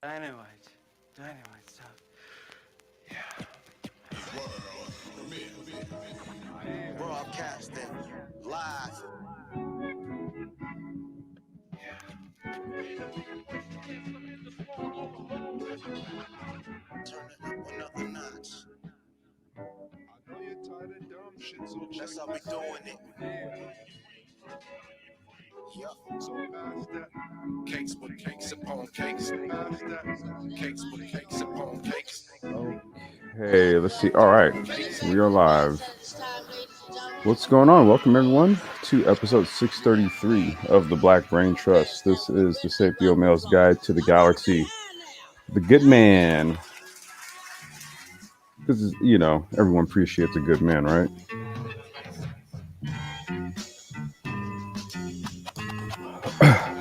Dynamite. Dynamite stuff. Yeah. Broadcasting live. Turn it up another notch. That's how we doing it. Cakes with cakes upon cakes. Cakes with cakes upon cakes. Okay, let's see. All right, we are live. What's going on? Welcome everyone to episode 633 of the Black Brain Trust. This is the Sapio-Males Guide to the Galaxy. The good man. Because, everyone appreciates a good man, right?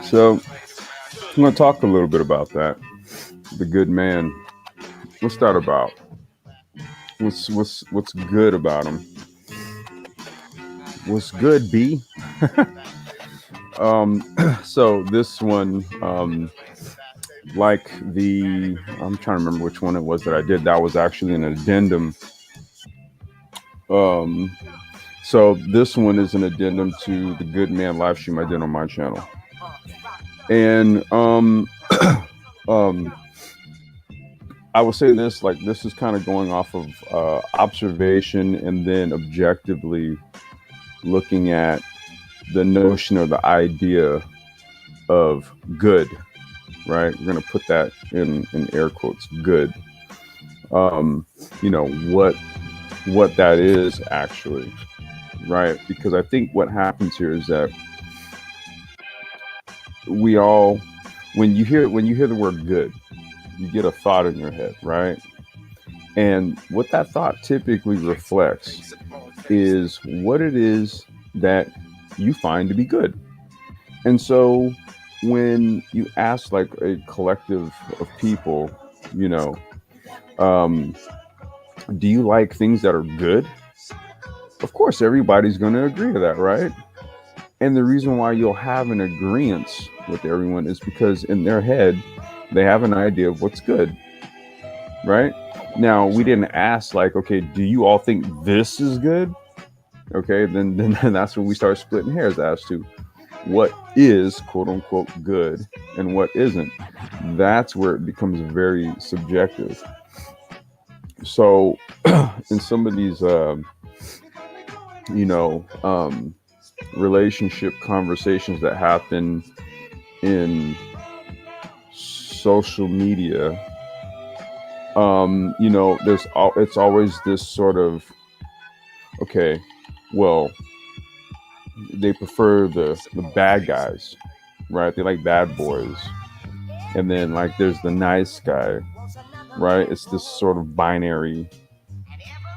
So, I'm going to talk a little bit about that. The good man. What's that about? What's good about him? What's good, B? So this one, like I'm trying to remember which one it was that I did. That was actually an addendum. So this one is an addendum to the Good Man live stream I did on my channel, and I will say this: like, this is kind of going off of observation and then objectively looking at the notion or the idea of good. Right, we're going to put that in air quotes. Good. What that is actually, right? Because I think what happens here is that we all, when you hear the word good, you get a thought in your head, right? And what that thought typically reflects is what it is that you find to be good. And so when you ask like a collective of people, do you like things that are good? Of course, everybody's going to agree to that, right? And the reason why you'll have an agreement with everyone is because in their head, they have an idea of what's good, right? Now, we didn't ask like, okay, do you all think this is good? Okay, then that's when we start splitting hairs as to what is quote unquote good and what isn't. That's where it becomes very subjective. So in some of these relationship conversations that happen in social media, it's always this sort of, okay, well, they prefer the bad guys, right? They like bad boys. And then like there's the nice guy, right? It's this sort of binary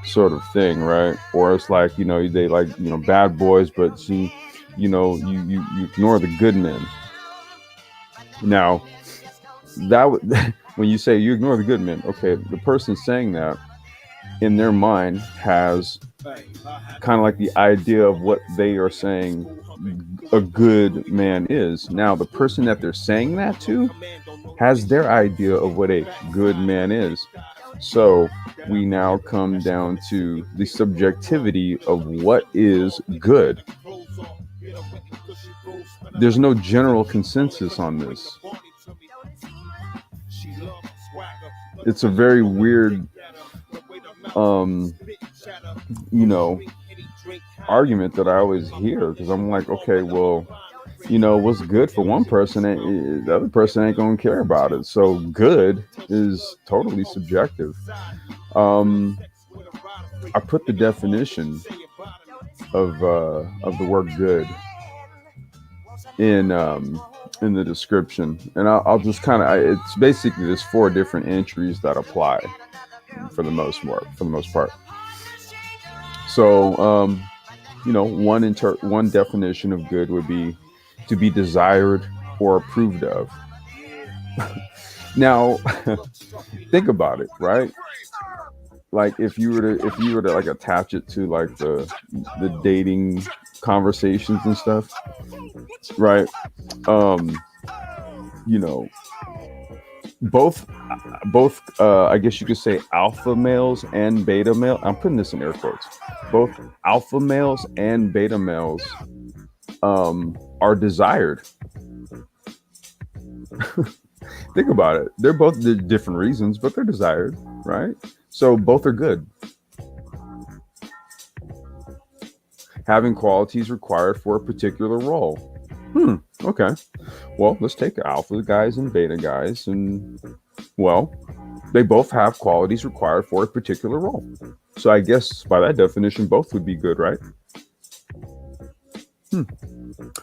sort of thing, right? Or it's like, they like, bad boys, but see, you ignore the good men. Now, that when you say you ignore the good men, okay, the person saying that in their mind has kind of like the idea of what they are saying a good man is. Now, the person that they're saying that to has their idea of what a good man is. So we now come down to the subjectivity of what is good. There's no general consensus on this. It's a very weird, argument that I always hear, because I'm like, okay, well, what's good for one person, the other person ain't gonna care about it. So good is totally subjective. I put the definition of the word good in the description, and I'll just kind of, it's basically there's 4 different entries that apply for the most part. So one definition of good would be to be desired or approved of. Now, think about it, right? Like if you were to like attach it to like the dating conversations and stuff, right? both I guess you could say alpha males and beta male. I'm putting this in air quotes. Both alpha males and beta males are desired. Think about it. They're both different reasons, but they're desired, right? So both are good. Having qualities required for a particular role. Okay. Well, let's take alpha guys and beta guys, and well, they both have qualities required for a particular role. So I guess by that definition, both would be good, right?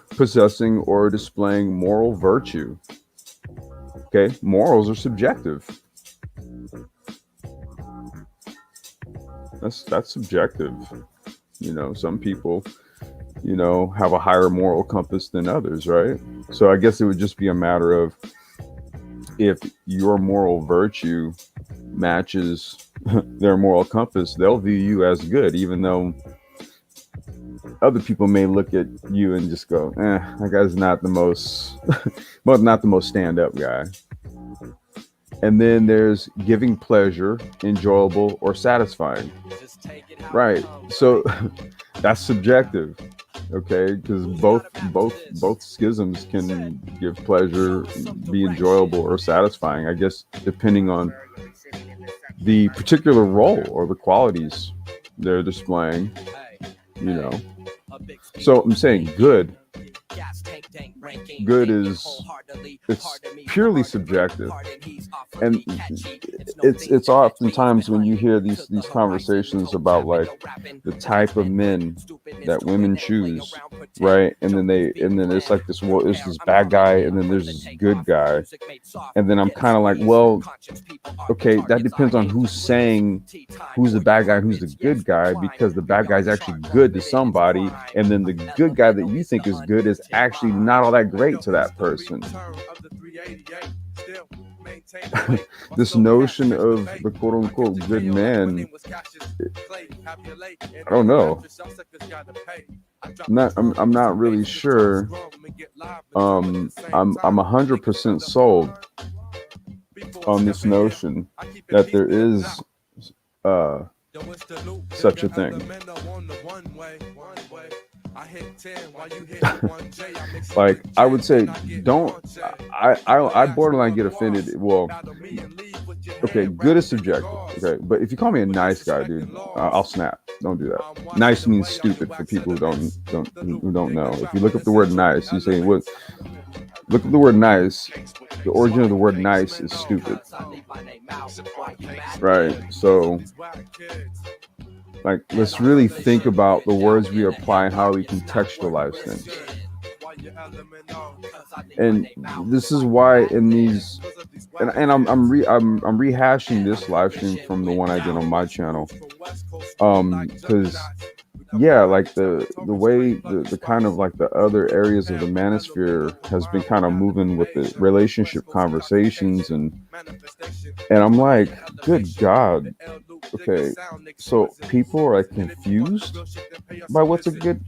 Possessing or displaying moral virtue. Okay, morals are subjective. That's subjective. You know, some people, you know, have a higher moral compass than others, right? So I guess it would just be a matter of if your moral virtue matches their moral compass, they'll view you as good, even though other people may look at you and just go, that guy's not the most well, not the most stand-up guy. And then there's giving pleasure, enjoyable, or satisfying. Right. So that's subjective. Okay, because both schisms can give pleasure, be enjoyable, or satisfying, I guess, depending on the particular role or the qualities they're displaying, you know. So I'm saying good is, it's purely subjective, and it's oftentimes when you hear these conversations about like the type of men that women choose, right? And then it's like this, well, there's this bad guy and then there's this good guy, and then I'm kind of like, well, okay, that depends on who's saying who's the bad guy, who's the good guy, because the bad guy's actually good to somebody, and then the good guy that you think is good is actually not all that great to that person. This notion of the quote unquote good man, I don't know. I'm not really sure. I'm 100% sold on this notion that there is such a thing. Like, I would say, don't. I borderline get offended. Well, okay, good is subjective. Okay, but if you call me a nice guy, dude, I'll snap. Don't do that. Nice means stupid for people who don't know. If you look up the word nice, you say what? Look up the word nice. The origin of the word nice is stupid. Right. So, like, let's really think about the words we apply and how we contextualize things. And this is why in these, and I'm rehashing this live stream from the one I did on my channel, because yeah, like the way the kind of like the other areas of the manosphere has been kind of moving with the relationship conversations, and I'm like, good God, okay, so people are like confused by what's a good,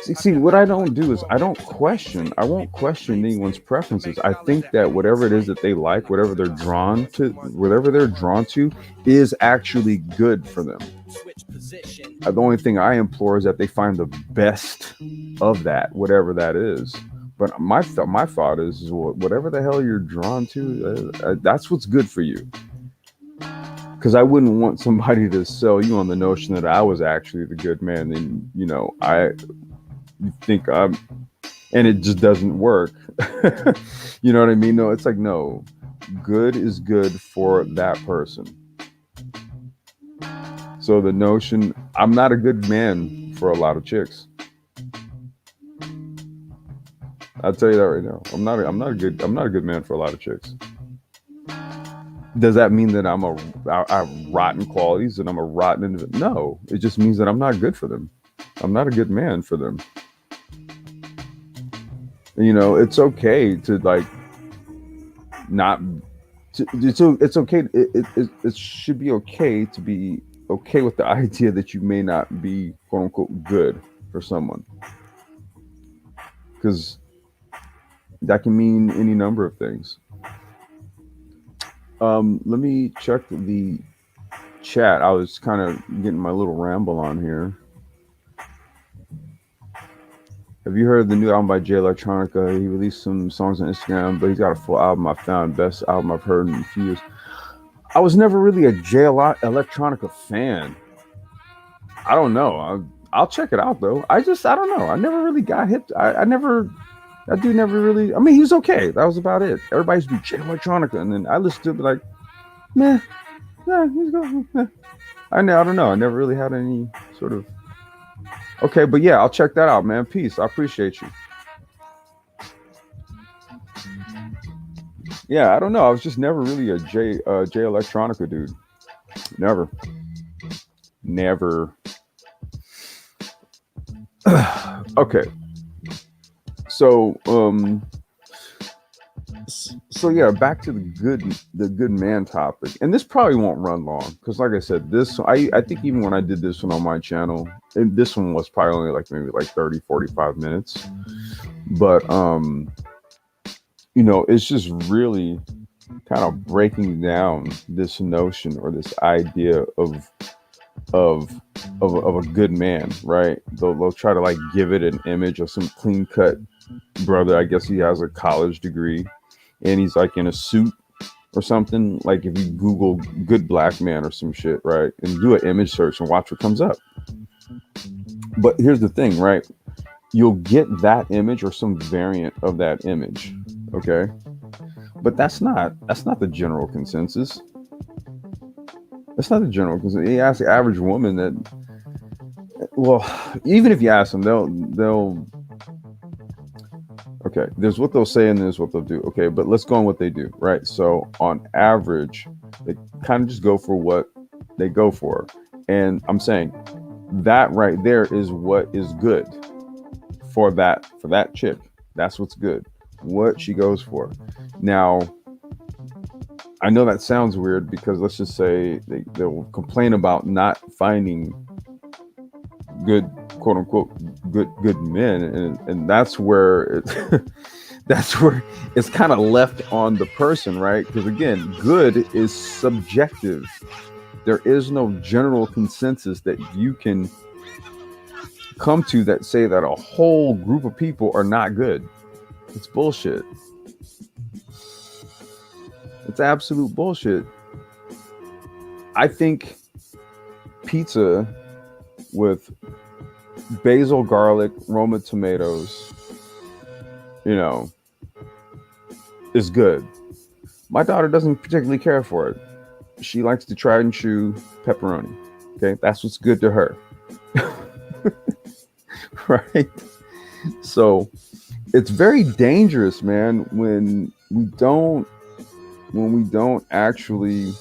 See, what I don't do is I won't question anyone's preferences. I think that whatever it is that they like, whatever they're drawn to is actually good for them. The only thing I implore is that they find the best of that, whatever that is. But my thought is whatever the hell you're drawn to, that's what's good for you. Because I wouldn't want somebody to sell you on the notion that I was actually the good man, and I think I'm, and it just doesn't work. You know what I mean? No, it's like, no, good is good for that person. So the notion, I'm not a good man for a lot of chicks. I'll tell you that right now. I'm not a good man for a lot of chicks. Does that mean that I have rotten qualities and I'm a rotten individual? No, it just means that I'm not good for them. I'm not a good man for them. It's okay to like not. It's okay. It should be okay to be okay with the idea that you may not be quote unquote good for someone. Because That can mean any number of things. Let me check the chat. I was kind of getting my little ramble on here. Have you heard the new album by Jay Electronica? He released some songs on Instagram, but he's got a full album. I found best album I've heard in a few years. I was never really a Jay Electronica fan. I don't know. I'll check it out though. I don't know. I never really got hit. That dude never really. I mean, he was okay. That was about it. Everybody's be Jay Electronica, and then I listened to it like, meh, yeah, he's good. Meh. I don't know. I never really had any sort of. Okay, but yeah, I'll check that out, man. Peace. I appreciate you. Yeah, I don't know. I was just never really a Jay Electronica dude. Never. Okay. So yeah, back to the good man topic, and this probably won't run long because, like I said, this I think even when I did this one on my channel, and this one was probably only like maybe like 30-45 minutes, but it's just really kind of breaking down this notion or this idea of a good man, right? They'll try to like give it an image of some clean cut brother. I guess he has a college degree and he's like in a suit or something. Like if you Google good black man or some shit, right, and do an image search and watch what comes up. But here's the thing, right? You'll get that image or some variant of that image, okay? But that's not the general consensus. That's not the general consensus. You ask the average woman that, well, even if you ask them, they'll okay, there's what they'll say and there's what they'll do. Okay, but let's go on what they do, right? So on average, they kind of just go for what they go for. And I'm saying that right there is what is good for that chick. That's what's good. What she goes for. Now, I know that sounds weird because let's just say they'll complain about not finding good, quote unquote, good men, and that's where it's kind of left on the person, right? Because again, good is subjective. There is no general consensus that you can come to that say that a whole group of people are not good. It's bullshit. It's absolute bullshit. I think pizza with basil, garlic, Roma tomatoes, is good. My daughter doesn't particularly care for it. She likes to try and chew pepperoni. Okay, that's what's good to her. Right? So it's very dangerous, man, when we don't actually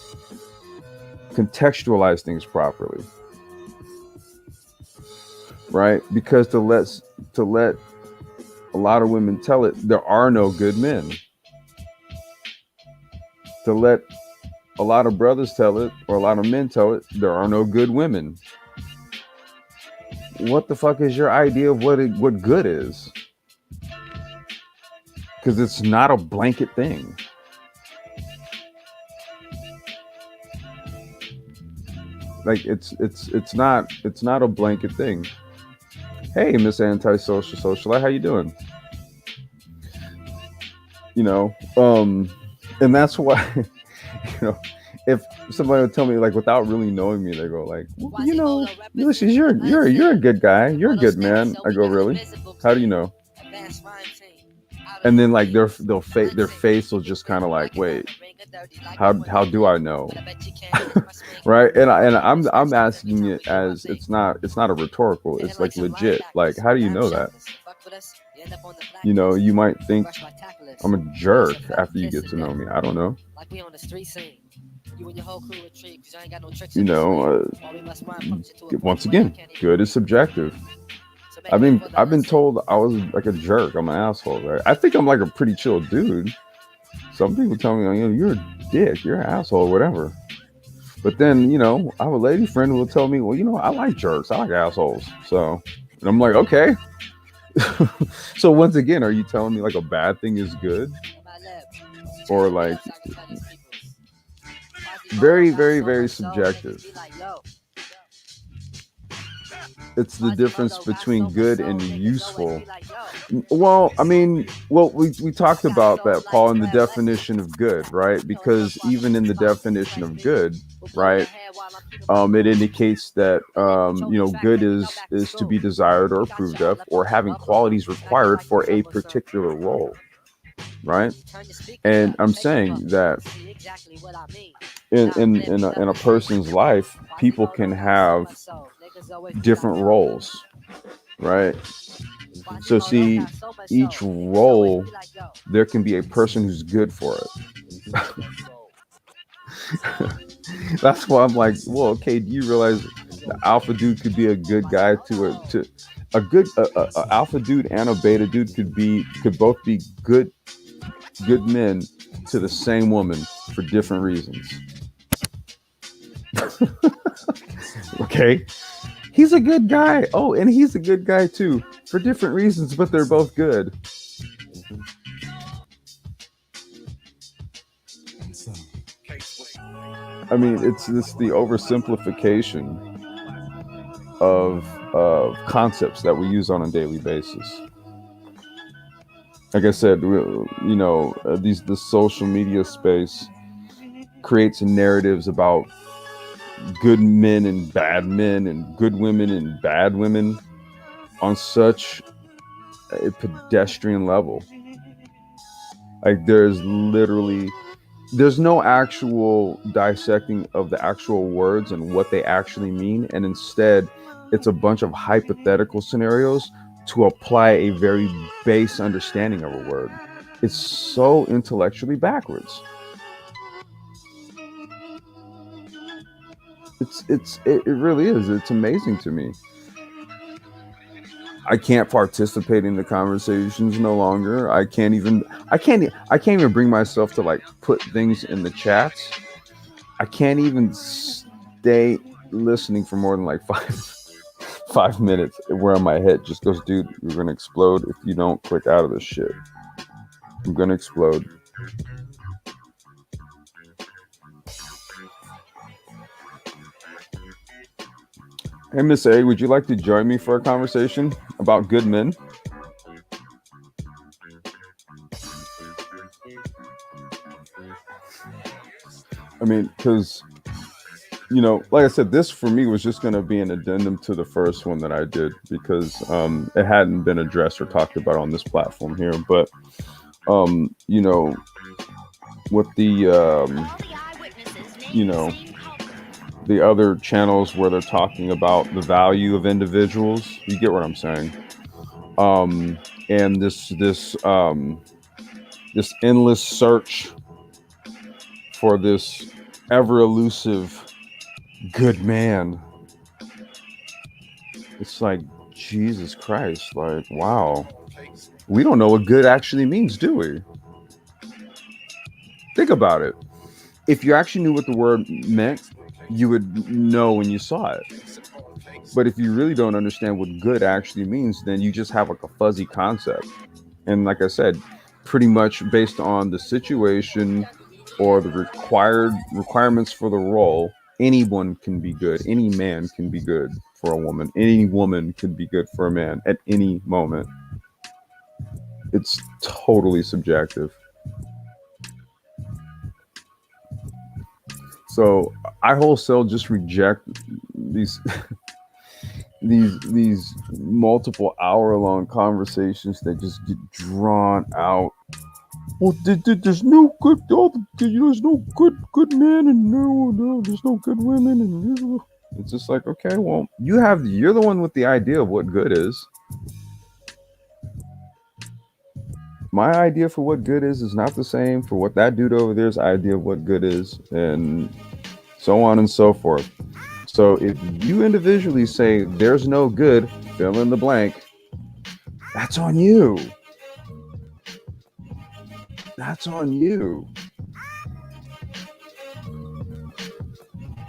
contextualize things properly. Right? Because to let a lot of women tell it, there are no good men. To let a lot of brothers tell it, or a lot of men tell it, there are no good women. What the fuck is your idea of what good is? Because it's not a blanket thing. Like it's not a blanket thing. Hey, Miss Antisocial Socialite, how you doing? And that's why, if somebody would tell me like without really knowing me, they go like, well, Ulysses, you're a good guy, you're a good man. I go, really? How do you know? And then like their face will just kind of like, wait, how do I know? Right? And I'm asking it as it's not a rhetorical, it's like legit. Like, how do you know that? You might think I'm a jerk after you get to know me. I don't know. Once again, good is subjective. I've been told I was like a jerk. I'm an asshole, right? I think I'm like a pretty chill dude. Some people tell me, you're a dick, you're an asshole, whatever. But then, I have a lady friend who will tell me, well, I like jerks, I like assholes. So, and I'm like, okay, So once again, are you telling me like a bad thing is good, or like very, very, very subjective? It's the difference between good and useful. Well, I mean, well, we talked about that, Paul, in the definition of good, right? Because even in the definition of good, right, it indicates that good is to be desired or approved of, or having qualities required for a particular role, right? And I'm saying that in a person's life, people can have different roles, right? So see, each role there can be a person who's good for it. That's why I'm like, well, okay. Do you realize the alpha dude could be a good guy to a good alpha dude and a beta dude could both be good men to the same woman for different reasons. Okay, he's a good guy. Oh, and he's a good guy too for different reasons, but they're both good. I mean, it's the oversimplification of concepts that we use on a daily basis. Like I said, the social media space creates narratives about good men and good women and bad women on such a pedestrian level. Like there's no actual dissecting of the actual words and what they actually mean, and instead it's a bunch of hypothetical scenarios to apply a very base understanding of a word. It's so intellectually backwards. It really is. It's amazing to me. I can't participate in the conversations no longer. I can't even bring myself to like put things in the chats. I can't even stay listening for more than like 5 minutes where my head just goes, dude, you're gonna explode if you don't click out of this shit. I'm gonna explode. Hey, Miss A, would you like to join me for a conversation about good men? I mean, because, like I said, this for me was just going to be an addendum to the first one that I did because it hadn't been addressed or talked about on this platform here. But, with the other channels where they're talking about the value of individuals, you get what I'm saying. And this endless search for this ever elusive good man. It's like, Jesus Christ, like, wow. We don't know what good actually means, do we? Think about it. If you actually knew what the word meant, you would know when you saw it. But if you really don't understand what good actually means, then you just have like a fuzzy concept. And like I said, pretty much based on the situation or the requirements for the role, anyone can be good. Any man can be good for a woman. Any woman can be good for a man at any moment. It's totally subjective. So I wholesale just reject these these multiple hour-long conversations that just get drawn out. Well, there's no good, there's no good men, and no, there's no good women, and it's just like, okay, well, you're the one with the idea of what good is. My idea for what good is not the same for what that dude over there's idea of what good is, and so on and so forth. So if you individually say there's no good, fill in the blank, that's on you. That's on you.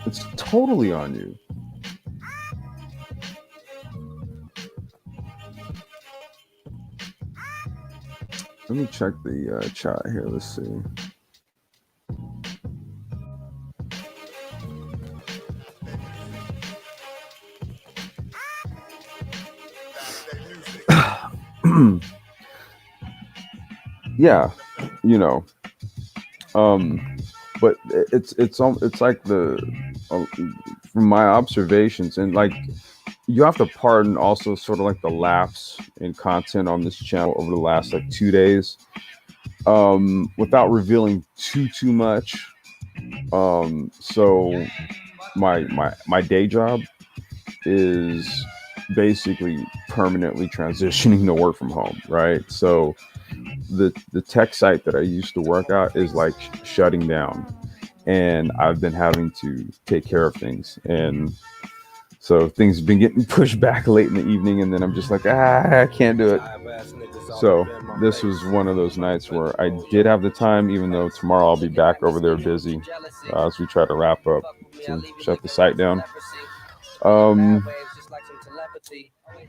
It's totally on you. Let me check the chat here. Let's see. Yeah, you know, but it's like uh, from my observations, and like you have to pardon also sort of like the lapse in content on this channel over the last like 2 days, without revealing too much. So my day job is basically permanently transitioning to work from home, right? So the tech site that I used to work at is like shutting down, and I've been having to take care of things, and so things have been getting pushed back late in the evening, and then I'm just like, I can't do it. So this was one of those nights where I did have the time, even though tomorrow I'll be back over there busy as we try to wrap up to shut the site down. Um,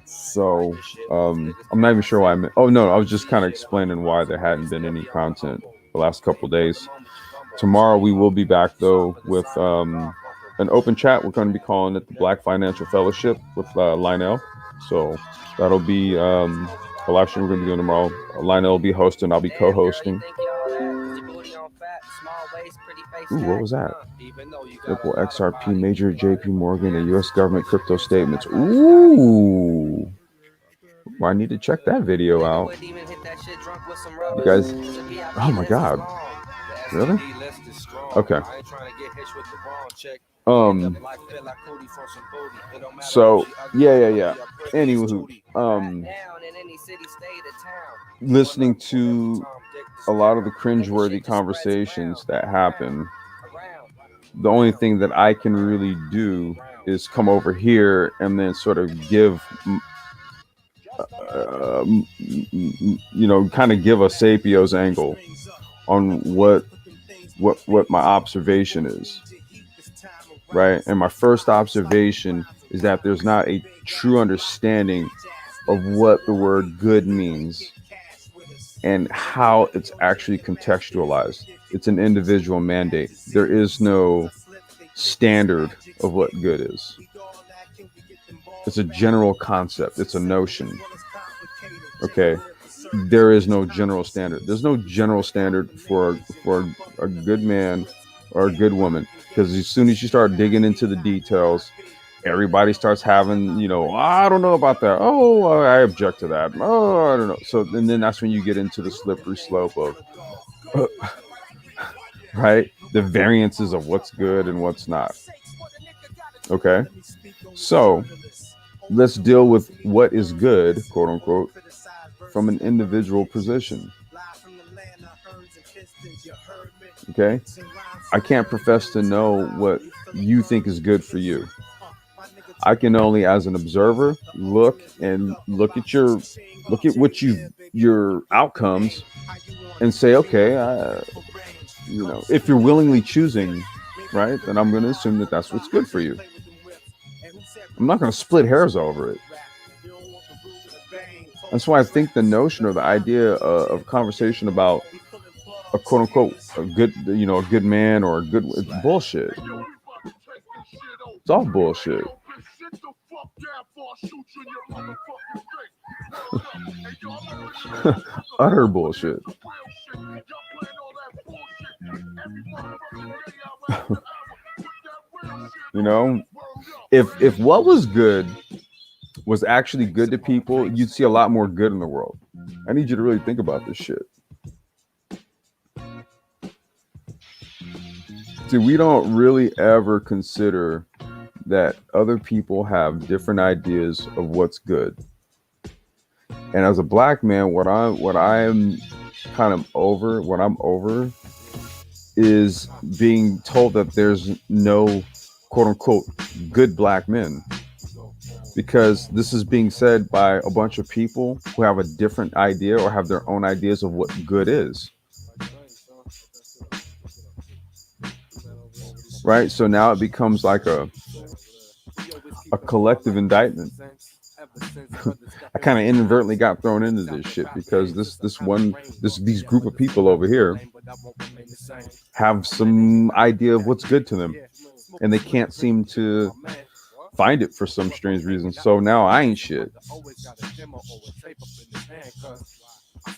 so I'm not even sure why oh no, I was just kind of explaining why there hadn't been any content the last couple days. Tomorrow we will be back though with an open chat. We're going to be calling it the Black Financial Fellowship with Lionel. So that'll be a live stream we're going to be doing tomorrow. Lionel will be hosting. I'll be co-hosting. Ooh, what was that? Ripple, XRP, major JP Morgan, and U.S. government crypto statements. Ooh. Well, I need to check that video out. You guys, oh my God. Really? Okay. So yeah. Anywho, listening to a lot of the cringeworthy conversations that happen, the only thing that I can really do is come over here and then sort of give, kind of give a Sapio's angle on what my observation is, right? And my first observation is that there's not a true understanding of what the word good means and how it's actually contextualized. It's an individual mandate. There is no standard of what good is. It's a general concept. It's a notion. Okay. There is no general standard. There's no general standard for a good man or a good woman, because as soon as you start digging into the details, everybody starts having, I don't know about that. Oh, I object to that. Oh, I don't know. So, and then that's when you get into the slippery slope of, right, the variances of what's good and what's not. Okay. So let's deal with what is good, quote unquote, from an individual position. Okay. I can't profess to know what you think is good for you. I can only, as an observer, look at your outcomes and say, okay, if you're willingly choosing, right, then I'm going to assume that that's what's good for you. I'm not going to split hairs over it. That's why I think the notion or the idea of conversation about a quote unquote a good man or a good, it's bullshit. It's all bullshit. Utter bullshit. If what was good was actually good to people, you'd see a lot more good in the world. I need you to really think about this shit. See, we don't really ever consider that other people have different ideas of what's good. And as a black man, what I'm over is being told that there's no quote unquote good black men, because this is being said by a bunch of people who have a different idea or have their own ideas of what good is. Right? So now it becomes like a collective indictment I kind of inadvertently got thrown into this shit because these group of people over here have some idea of what's good to them, and they can't seem to find it for some strange reason. So now I ain't shit,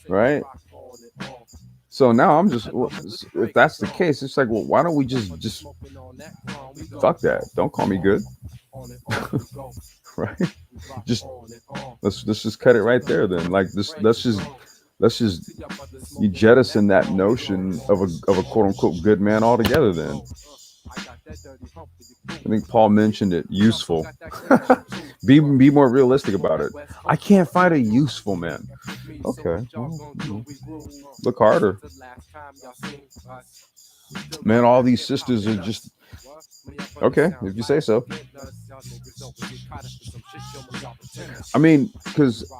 right? So now I'm just, if that's the case, it's like, well, why don't we just fuck that? Don't call me good, right? Just let's just cut it right there. Then, like, let's just you jettison that notion of a quote unquote good man altogether. Then I think Paul mentioned it. Useful. be more realistic about it. I can't find a useful man. Okay, well, look harder, man. All these sisters are just okay if you say so. I mean, because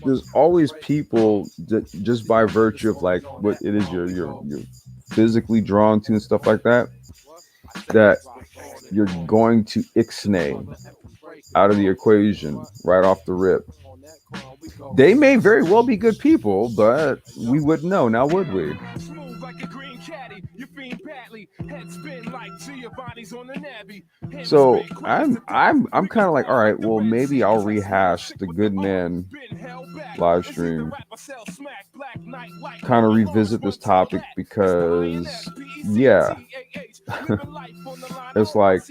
there's always people that just by virtue of like what it is you're physically drawn to and stuff like that, that you're going to ixnay out of the equation right off the rip. They may very well be good people, but we wouldn't know, now would we? So I'm kind of like, all right, well, maybe I'll rehash the good man live stream, kind of revisit this topic because yeah, it's like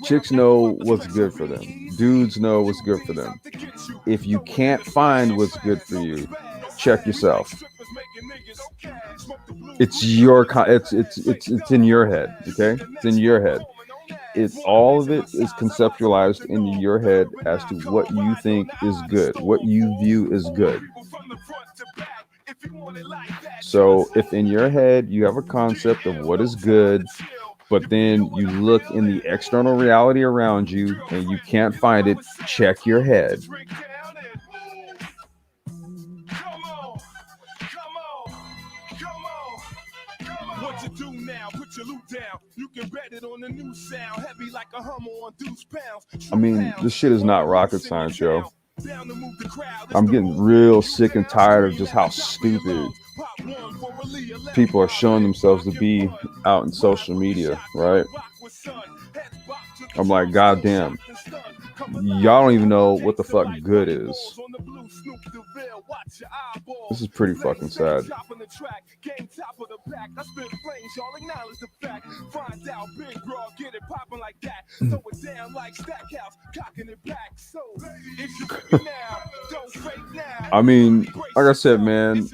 chicks know what's good for them, dudes know what's good for them. If you can't find what's good for you, check yourself. It's your it's in your head, okay? It's in your head. It's all of it is conceptualized in your head as to what you think is good, what you view is good. So if in your head you have a concept of what is good, but then you look in the external reality around you and you can't find it, check your head. What you do now? Put your loot down. You can bet it on the new sound, heavy like a Hummer on deuce pounds. I mean, this shit is not rocket science, yo. I'm getting real sick and tired of just how stupid people are showing themselves to be out in social media, right? I'm like, goddamn, y'all don't even know what the fuck good is. This is pretty fucking sad. I mean, like I said, man,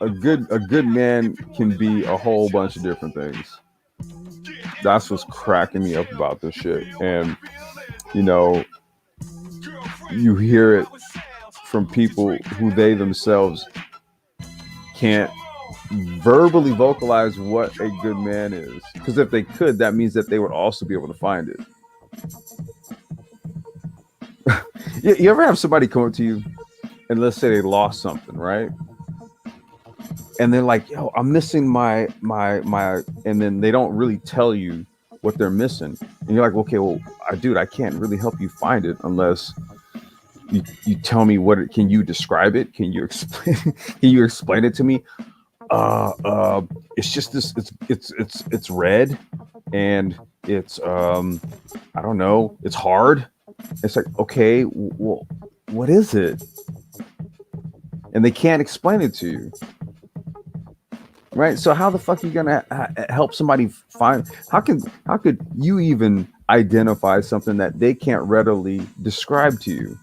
a good man can be a whole bunch of different things. That's what's cracking me up about this shit. And you know, you hear it from people who they themselves can't verbally vocalize what a good man is, because if they could, that means that they would also be able to find it. You ever have somebody come up to you and let's say they lost something, right? And they're like, yo, I'm missing my and then they don't really tell you what they're missing. And you're like, okay, well, dude, I can't really help you find it unless you tell me what it, can you describe it? Can you explain it to me? It's just this, it's red and it's I don't know, it's hard. It's like, okay, well, what is it? And they can't explain it to you. Right? So how the fuck are you gonna help somebody find? How could you even identify something that they can't readily describe to you?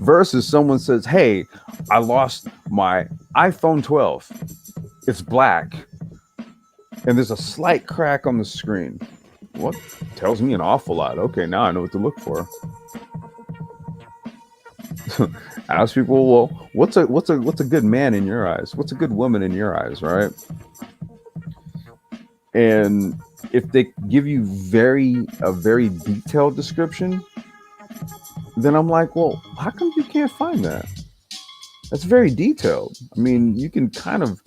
Versus someone says, "Hey, I lost my iPhone 12. It's black, and there's a slight crack on the screen." What tells me an awful lot. Okay, now I know what to look for. Ask people, well, what's a good man in your eyes? What's a good woman in your eyes, right? And if they give you a very detailed description, then I'm like, well, how come you can't find that? That's very detailed. I mean, you can kind of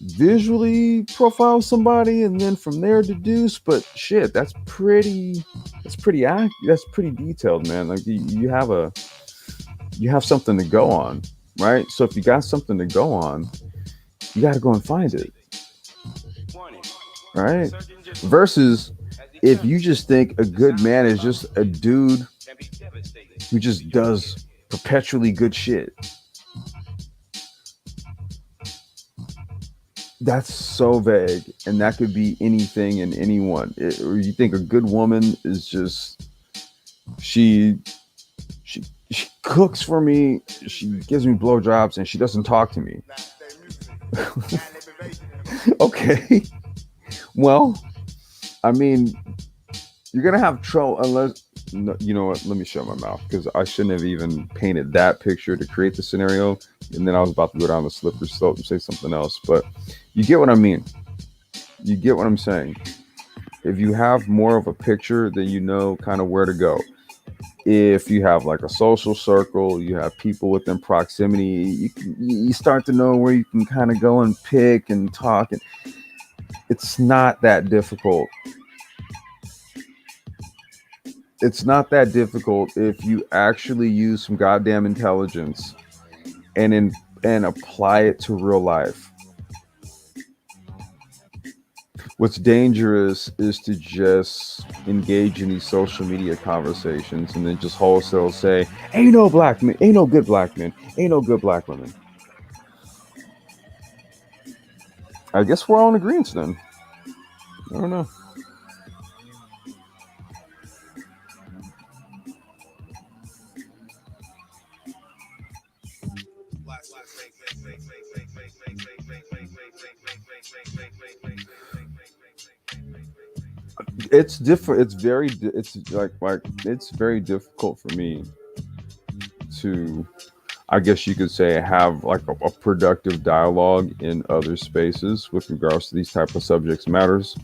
visually profile somebody and then from there deduce. But shit, that's pretty that's pretty detailed, man. Like you have something to go on, right? So if you got something to go on, you got to go and find it, right? Versus if you just think a good man is just a dude who just does perpetually good shit. That's so vague, and that could be anything and anyone. Or you think a good woman is just she she cooks for me, she gives me blowjobs, and she doesn't talk to me. Okay, well, I mean, you're gonna have trouble unless no, you know what? Let me shut my mouth because I shouldn't have even painted that picture to create the scenario, and then I was about to go down the slippery slope and say something else. But you get what I mean. You get what I'm saying. If you have more of a picture, then you know kind of where to go. If you have like a social circle, you have people within proximity, you start to know where you can kind of go and pick and talk, and it's not that difficult. It's not that difficult if you actually use some goddamn intelligence and apply it to real life. What's dangerous is to just engage in these social media conversations and then just wholesale say, ain't no black men, ain't no good black men, ain't no good black women. I guess we're all in agreement then. I don't know. It's different. It's very. It's like it's very difficult for me to, I guess you could say, have like a productive dialogue in other spaces with regards to these type of subjects matters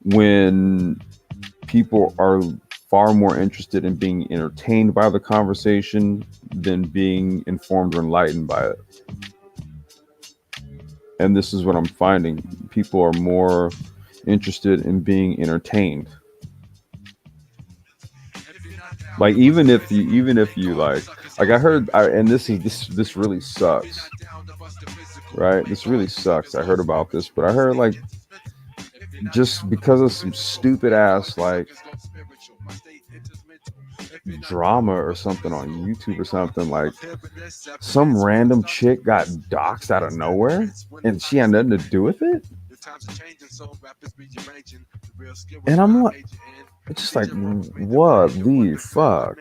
when people are far more interested in being entertained by the conversation than being informed or enlightened by it. And this is what I'm finding. People are more interested in being entertained. Like even if you like I heard and this really sucks. Right? This really sucks. I heard about this, but I heard like just because of some stupid ass like drama or something on YouTube or something, like some random chick got doxxed out of nowhere and she had nothing to do with it. And I'm like, it's just like, what the fuck?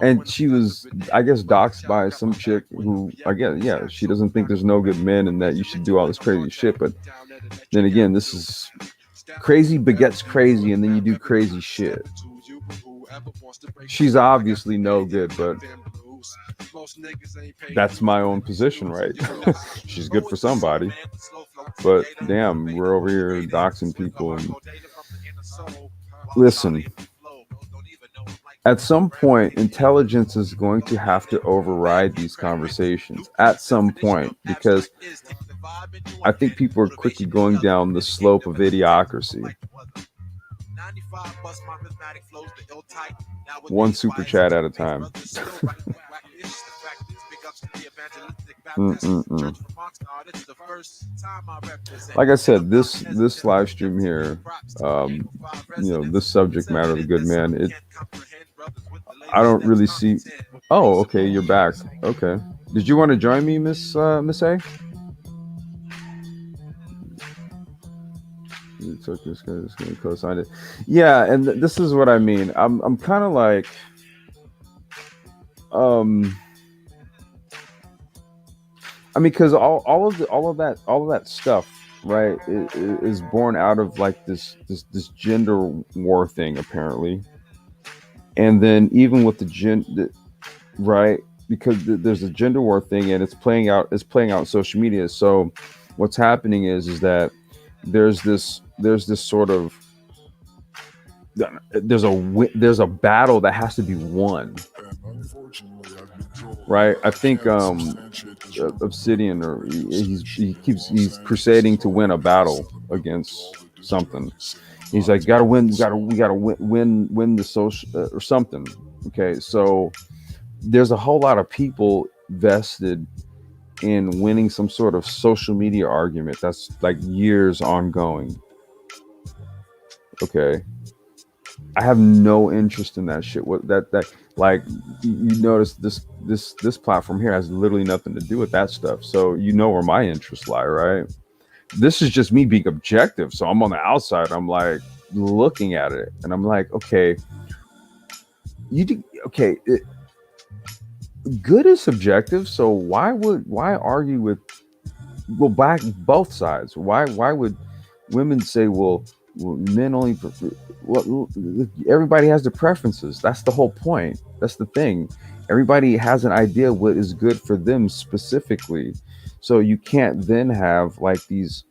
And she was, I guess, doxxed by some chick who, again, yeah, she doesn't think there's no good men and that you should do all this crazy shit. But then again, this is crazy begets crazy, and then you do crazy shit. She's obviously no good, but that's my own position, right? She's good for somebody, but damn, we're over here doxing people. And listen, at some point, intelligence is going to have to override these conversations at some point, because I think people are quickly going down the slope of idiocracy. One super chat at a time. Like I said, this live stream here, this subject matter, the good man, I don't really see. Oh, okay, you're back. Okay, did you want to join me, Miss A? You took this guy's going to co-sign it. Yeah, and this is what I mean. I'm kind of like, I mean, because all of that stuff, right, is born out of like this gender war thing, apparently. And then even with the right, because there's a gender war thing, and it's playing out on social media. So what's happening is that there's this sort of there's a battle that has to be won, right? I think obsidian, or he's crusading to win a battle against something. He's like, gotta win, we gotta win the social or something. Okay, so there's a whole lot of people vested in winning some sort of social media argument that's like years ongoing. Okay, I have no interest in that shit. What that like you notice this platform here has literally nothing to do with that stuff. So you know where my interests lie, right? This is just me being objective. So I'm on the outside. I'm like looking at it, and I'm like, okay, good is subjective. So why argue with both sides? Why would women say, well, men only everybody has their preferences. That's the whole point. That's the thing. Everybody has an idea what is good for them specifically. So you can't then have like these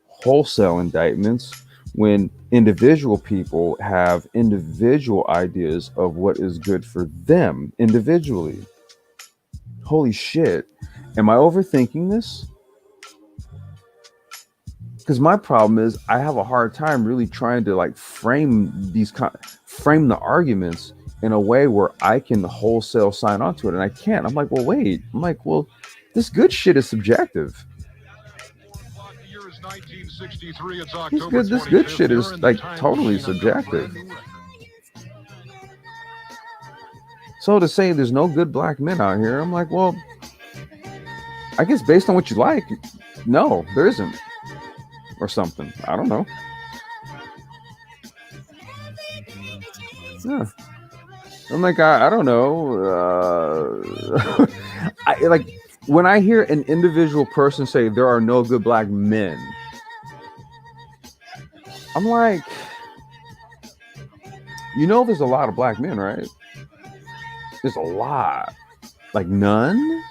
wholesale indictments when individual people have individual ideas of what is good for them individually. Holy shit. Am I overthinking this? Because my problem is I have a hard time really trying to like frame the arguments in a way where I can wholesale sign onto it, and I can't. I'm like, well, wait. I'm like, well, this good shit is subjective. This good shit is like totally subjective. So to say there's no good black men out here, I'm like, well, I guess based on what you like, no, there isn't. Or something. I don't know. Yeah. I'm like, I don't know. I like when I hear an individual person say there are no good black men, I'm like, you know, there's a lot of black men, right? There's a lot. Like none?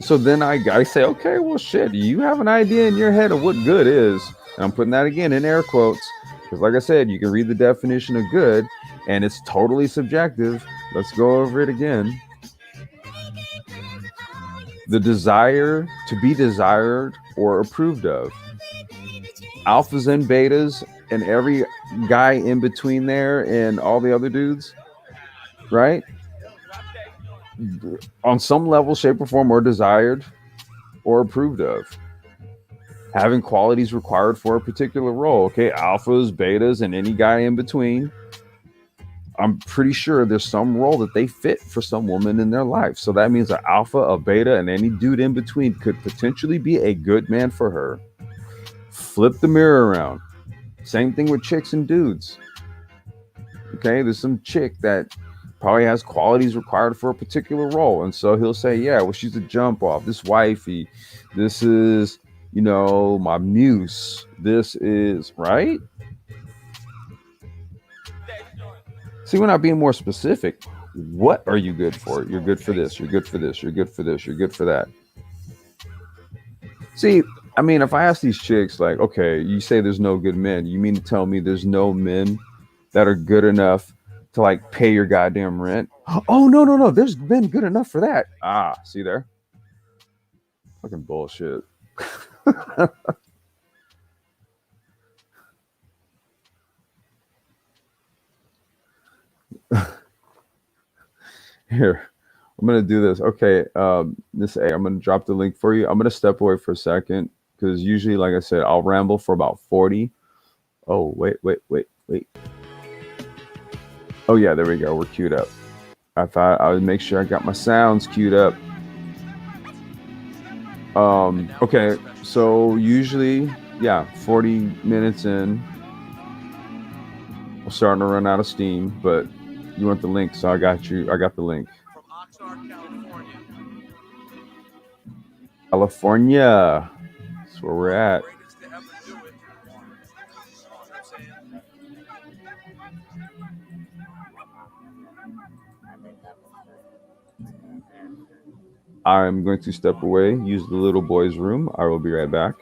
So then I say, okay, well, shit, you have an idea in your head of what good is. And I'm putting that again in air quotes. Because like I said, you can read the definition of good and it's totally subjective. Let's go over it again. The desire to be desired or approved of. Alphas and betas and every guy in between there and all the other dudes, right? On some level, shape, or form, or desired or approved of. Having qualities required for a particular role. Okay, alphas, betas, and any guy in between. I'm pretty sure there's some role that they fit for some woman in their life. So that means an alpha, a beta, and any dude in between could potentially be a good man for her. Flip the mirror around. Same thing with chicks and dudes. Okay, there's some chick that probably has qualities required for a particular role. And so he'll say, yeah, well, she's a jump off. This wifey. This is, you know, my muse. This is, right? See, we're not being more specific. What are you good for? You're good for this. You're good for this. You're good for this. You're good for that. See, I mean, if I ask these chicks, like, okay, you say there's no good men. You mean to tell me there's no men that are good enough to like pay your goddamn rent? Oh, no. There's men good enough for that. Ah, see there? Fucking bullshit. Here, I'm gonna do this. Okay, Miss A, I'm gonna drop the link for you. I'm gonna step away for a second because usually, like I said, I'll ramble for about 40. Oh, wait. Oh yeah, there we go. We're queued up. I thought I would make sure I got my sounds queued up. Okay, so usually, yeah, 40 minutes in, we're starting to run out of steam, but you want the link, so I got you. I got the link. From Oxnard, California. California. That's where we're at. Greatest to ever do it. I'm going to step away, use the little boy's room. I will be right back.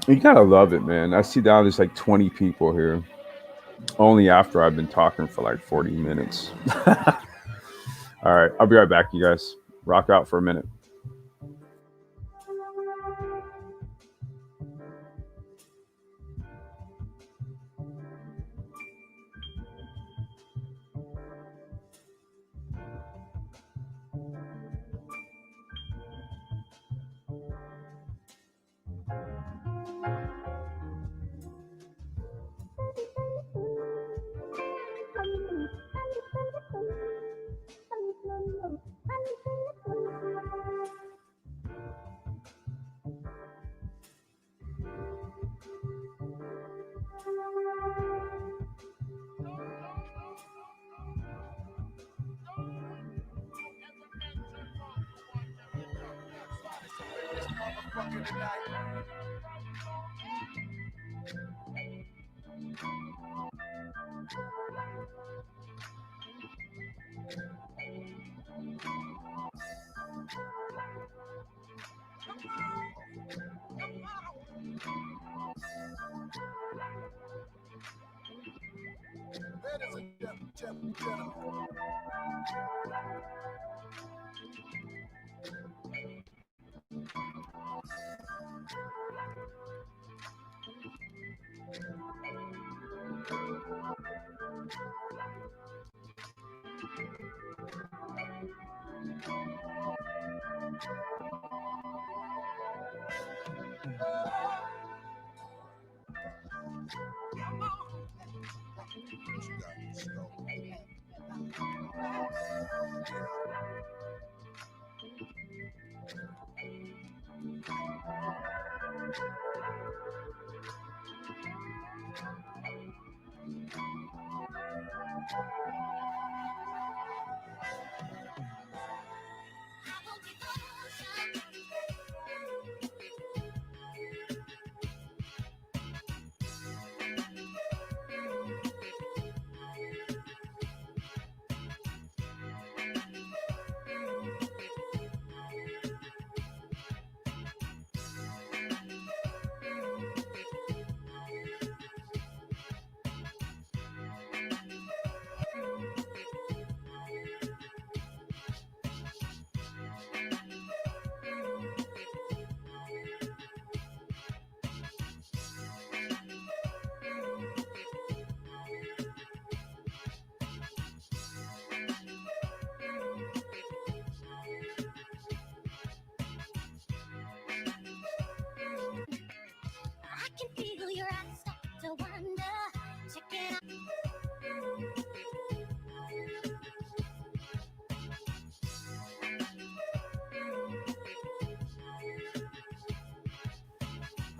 You gotta love it, man. I see now there's like 20 people here. Only after I've been talking for like 40 minutes. All right, I'll be right back, you guys. Rock out for a minute.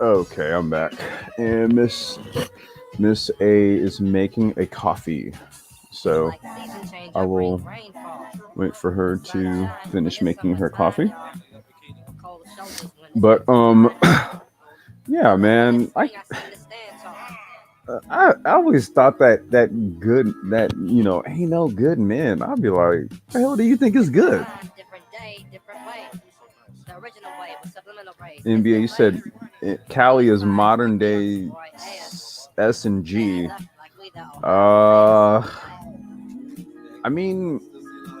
Okay, I'm back, and Miss A is making a coffee, so I will wait for her to finish making her coffee. But yeah, man, I always thought that good that ain't no good men. I'd be like, the hell do you think is good? NBA, you said Cali is modern day S&G. I mean,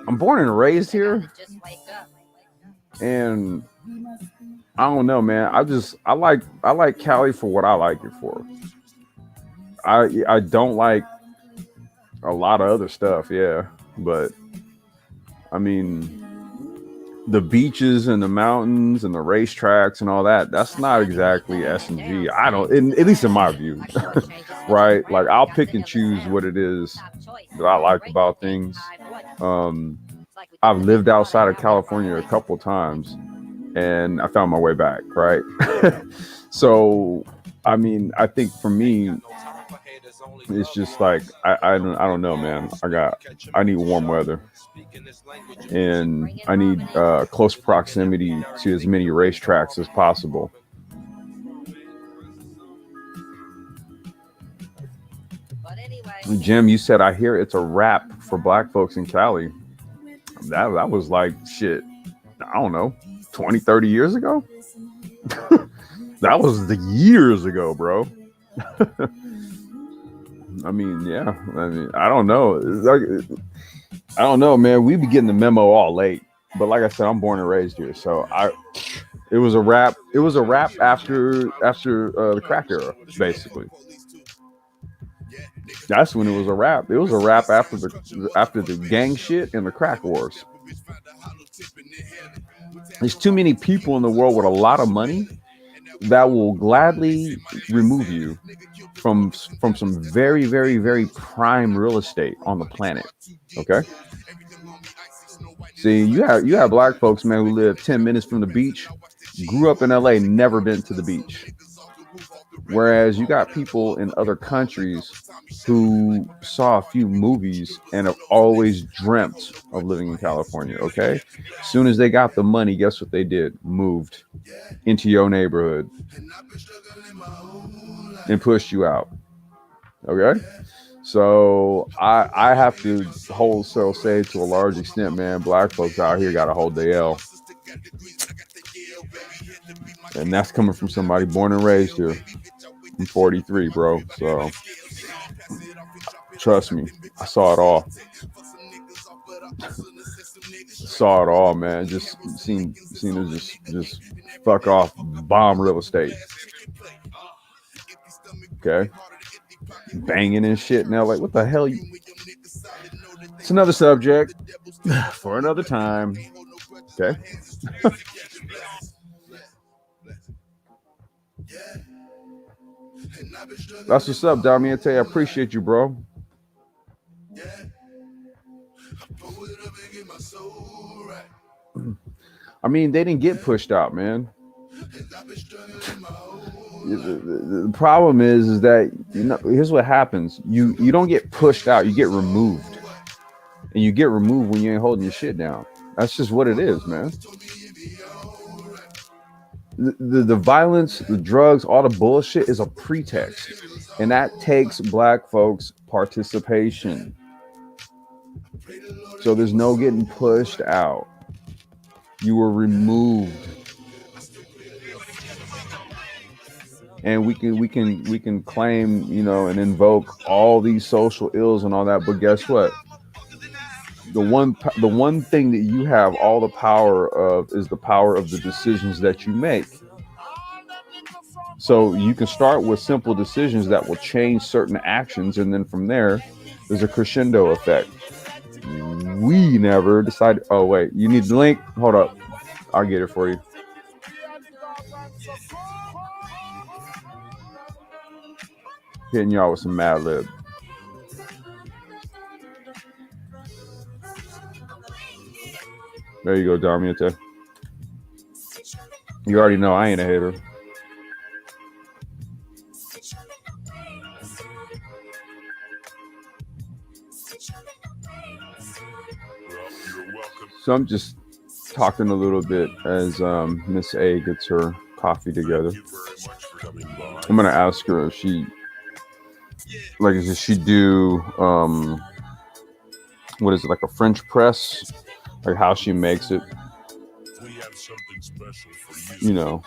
I'm born and raised here, and I don't know, man. I like Cali for what I like it for. I don't like a lot of other stuff, yeah, but I mean, the beaches and the mountains and the racetracks and all that, that's not exactly S&G. I don't, at least in my view, right? Like, I'll pick and choose what it is that I like about things. I've lived outside of California a couple times, and I found my way back, right? So, I mean, I think for me, it's just like I don't know, man. I need warm weather, and I need close proximity to as many racetracks as possible. Jim, you said I hear it's a wrap for black folks in Cali. That was like shit. I don't know, 20, 30 years ago. That was the years ago, bro. I mean, yeah. I mean, I don't know. It's like, I don't know, man. We be getting the memo all late, but like I said, I'm born and raised here, so it was a rap. It was a rap after the crack era, basically. That's when it was a rap. It was a rap after the gang shit and the crack wars. There's too many people in the world with a lot of money that will gladly remove you from some very, very, very prime real estate on the planet. Okay. See, you have black folks, man, who live 10 minutes from the beach, grew up in LA, never been to the beach. Whereas you got people in other countries who saw a few movies and have always dreamt of living in California. Okay. As soon as they got the money, guess what they did? Moved into your neighborhood and pushed you out. Okay. So I have to wholesale say to a large extent, man, black folks out here got to hold the L. And that's coming from somebody born and raised here. I'm 43, bro. So trust me, I saw it all. Saw it all, man. Just seen it just fuck off bomb real estate. Okay. Banging and shit now. Like, what the hell? It's another subject for another time. Okay. That's what's up, Damiante. I appreciate you, bro. I mean, they didn't get pushed out, man. The problem is that, you know, here's what happens. You don't get pushed out, you get removed. And you get removed when you ain't holding your shit down. That's just what it is, man. The violence, the drugs, all the bullshit is a pretext. And that takes black folks' participation. So there's no getting pushed out. You were removed. And we can claim, you know, and invoke all these social ills and all that, but guess what? The one thing that you have all the power of is the power of the decisions that you make. So you can start with simple decisions that will change certain actions, and then from there, there's a crescendo effect. We never decided. Oh wait, you need the link? Hold up, I'll get it for you. Hitting y'all with some Mad Lib. There you go, Damiante. You already know I ain't a hater. So I'm just talking a little bit as Miss A gets her coffee together. I'm gonna ask her if she, like, does she do what is it, like a French press, like how she makes it? You know,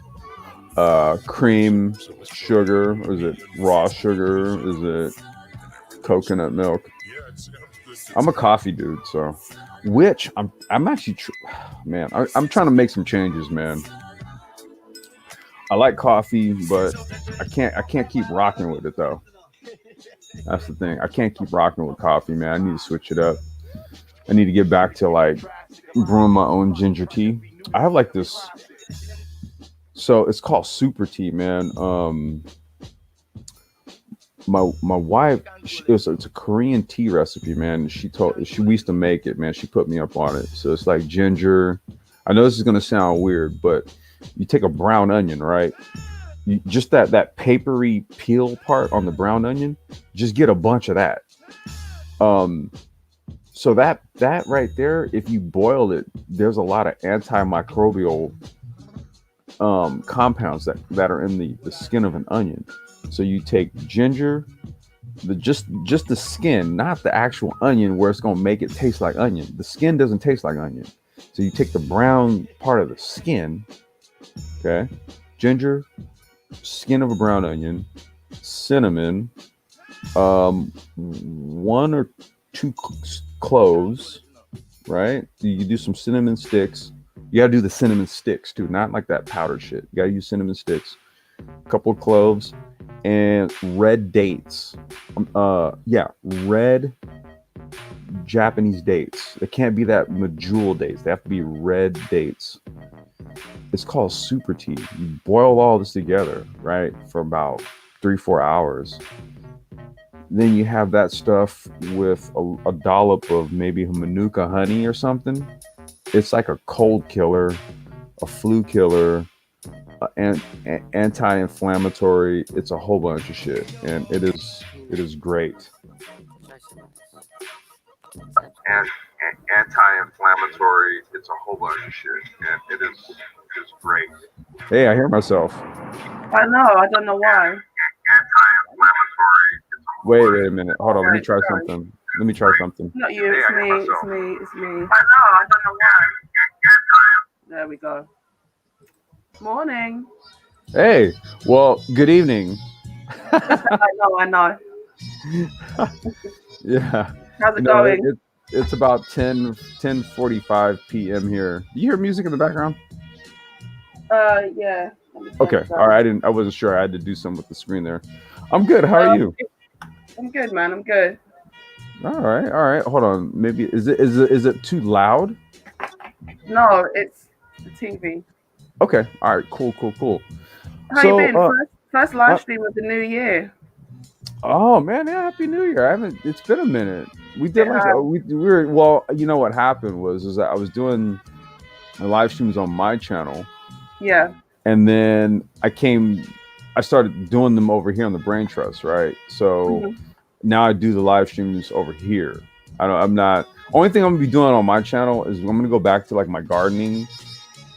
cream, sugar, or is it raw sugar? Is it coconut milk? I'm a coffee dude, so which I'm actually man, I'm trying to make some changes, man. I like coffee, but I can't keep rocking with it though. That's the thing. I can't keep rocking with coffee, man. I need to switch it up. I need to get back to like brewing my own ginger tea. I have like this, so it's called super tea, man. My wife, it's a Korean tea recipe, man. We used to make it, man. She put me up on it. So it's like ginger. I know this is gonna sound weird, but you take a brown onion, right? Just that papery peel part on the brown onion. Just get a bunch of that. So that right there, if you boil it, there's a lot of antimicrobial compounds that are in the skin of an onion. So you take ginger, just the skin, not the actual onion where it's going to make it taste like onion. The skin doesn't taste like onion. So you take the brown part of the skin, okay? Ginger, skin of a brown onion, cinnamon, 1 or 2 cloves, right? You do some cinnamon sticks. You gotta do the cinnamon sticks too, not like that powdered shit. You gotta use cinnamon sticks, a couple of cloves, and red dates. Yeah, red Japanese dates. It can't be that medjool dates. They have to be red dates. It's called super tea. You boil all this together, right, for about 3-4 hours. Then you have that stuff with a dollop of maybe Manuka honey or something. It's like a cold killer, a flu killer, anti-inflammatory. It's a whole bunch of shit, and it is great. And anti-inflammatory. It's a whole bunch of shit, and it is great. Hey, I hear myself. I know. I don't know why. Wait a minute. Hold on. Let me try something. Let me try something. Not you. It's me. It's me. It's me. I know. I don't know why. There we go. Morning. Hey. Well, good evening. I know. Yeah. How's it going? It's about 10:45 p.m. here. Do you hear music in the background? Yeah. Okay. All right. I wasn't sure. I had to do something with the screen there. I'm good. How are you? I'm good, man. I'm good. All right. Hold on. Maybe is it too loud? No, it's the TV. Okay. All right. Cool. How you been? First live stream of the new year. Oh man, yeah, Happy New Year! It's been a minute. We did we were. Well, you know what happened is that I was doing live streams on my channel. Yeah. And then I started doing them over here on the Brain Trust, right? So now I do the live streams over here. I'm not. Only thing I'm gonna be doing on my channel is I'm gonna go back to like my gardening,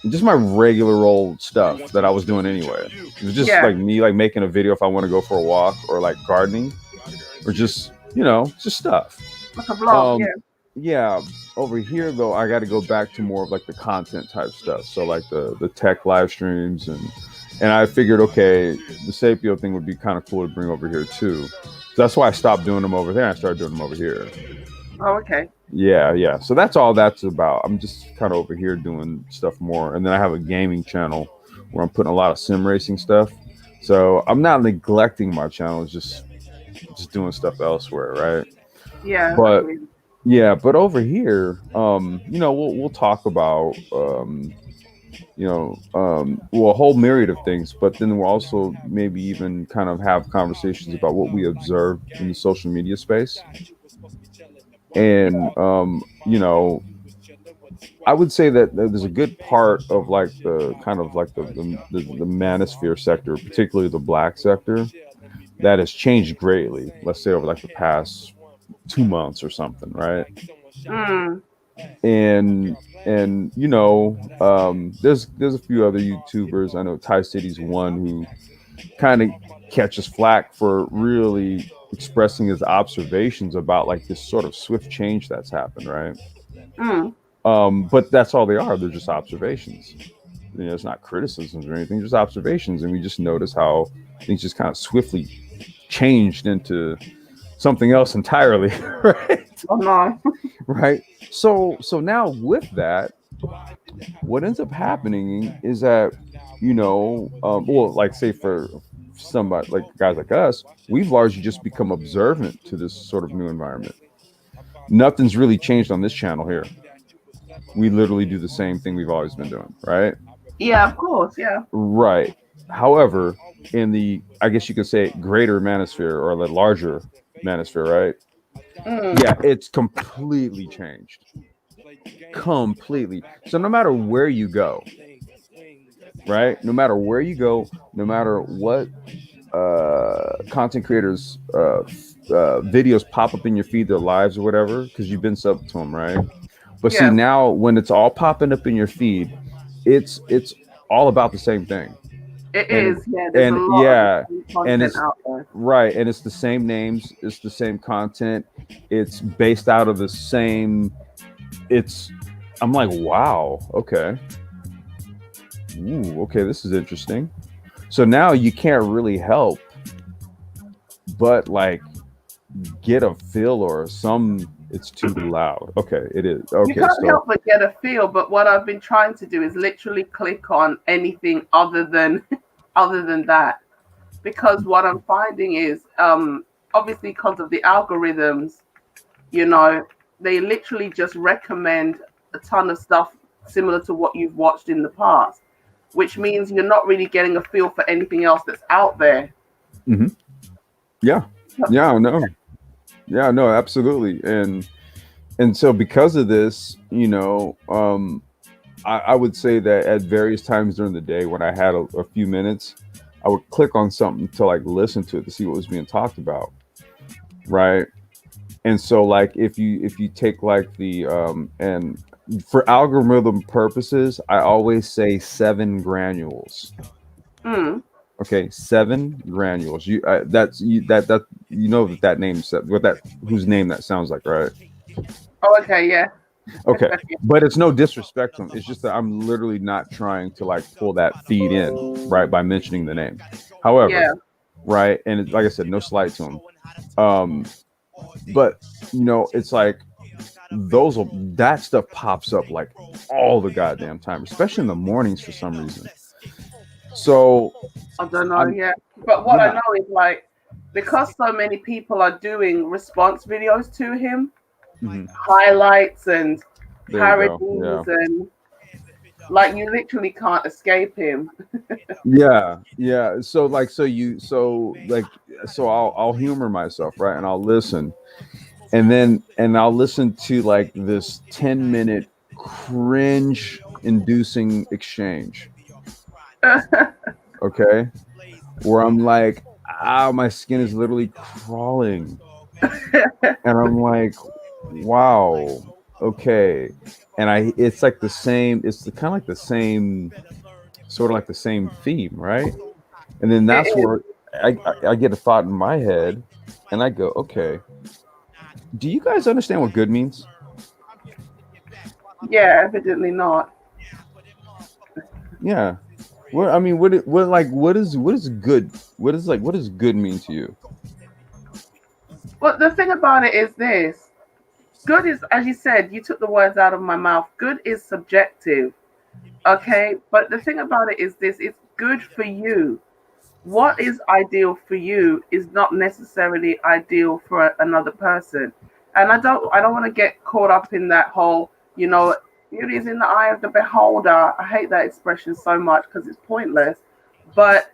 just my regular old stuff that I was doing anyway. It was just like me, like making a video if I want to go for a walk, or like gardening, or just just stuff. Like a vlog, yeah. Over here though, I got to go back to more of like the content type stuff. So like the tech live streams, and I figured, okay, the Sapio thing would be kind of cool to bring over here too. So that's why I stopped doing them over there. I started doing them over here. Oh, okay. Yeah. So that's all that's about. I'm just kind of over here doing stuff more. And then I have a gaming channel where I'm putting a lot of sim racing stuff. So I'm not neglecting my channel. It's just doing stuff elsewhere, right? Yeah. But over here, we'll talk about, a whole myriad of things, but then we'll also maybe even kind of have conversations about what we observe in the social media space. And, I would say that there's a good part of like the kind of like the manosphere sector, particularly the black sector, that has changed greatly. Let's say over like the past 2 months or something, right? And there's a few other YouTubers. I know Ty City's one who kind of catches flack for really expressing his observations about like this sort of swift change that's happened, right? But that's all they are. They're just observations. It's not criticisms or anything, just observations. And we just notice how things just kind of swiftly changed into something else entirely, right? Oh no. Right. So now with that, what ends up happening is that, like say for somebody like guys like us, we've largely just become observant to this sort of new environment. Nothing's really changed on this channel here. We literally do the same thing we've always been doing, right? Yeah, of course, yeah. Right. However, in the, I guess you could say, greater manosphere or the larger manosphere, right? Yeah, it's completely changed. Completely. So no matter where you go, right? No matter where you go, no matter what content creators videos pop up in your feed, their lives or whatever, because you've been subbed to them, right? But see, now when it's all popping up in your feed, it's all about the same thing. It is, yeah. There's a lot of content out there. Right, and it's the same names, it's the same content, it's based out of the same. I'm like, wow, okay. Ooh, okay, this is interesting. So now you can't really help but like get a feel or some It's too loud. Okay, it is. You Okay, can't so help but get a feel. But what I've been trying to do is literally click on anything other than other than that, because what I'm finding is obviously because of the algorithms, you know, they literally just recommend a ton of stuff similar to what you've watched in the past, which means you're not really getting a feel for anything else that's out there. mhm. Yeah, yeah, no, yeah, no, absolutely, and so because of this, I would say that at various times during the day when I had a few minutes, I would click on something to like listen to it to see what was being talked about, right? And so like if you take like the and for algorithm purposes, I always say 7 granules. Mm. Okay, 7 granules. That you know that name what that whose name that sounds like, right? Oh, okay, yeah. Okay, but it's no disrespect to him. It's just that I'm literally not trying to like pull that feed in, right, by mentioning the name. However, Yeah. right, and like I said, no slight to him. Um, but it's like that stuff pops up like all the goddamn time, especially in the mornings for some reason. So I don't know, I'm yeah. But what I yeah, know is like because so many people are doing response videos to him, mhm. highlights and There you go. parodies Yeah, and like you literally can't escape him. yeah, yeah. So like, so I'll humor myself, right, and I'll listen, and I'll listen to like this 10-minute cringe inducing exchange, okay, where I'm like, my skin is literally crawling, and I'm like, wow, okay, and it's like the same, it's kind of like the same, sort of like the same theme, right? And then It that's is. where I get a thought in my head, and I go, okay, do you guys understand what good means? Yeah, evidently not. Yeah. What I mean, what is good? What does good mean to you? But the thing about it is this. Good is, as you said, you took the words out of my mouth. Good is subjective. Okay. But the thing about it is this, it's good for you. What is ideal for you is not necessarily ideal for another person. And I don't want to get caught up in that whole, beauty is in the eye of the beholder. I hate that expression so much because it's pointless. But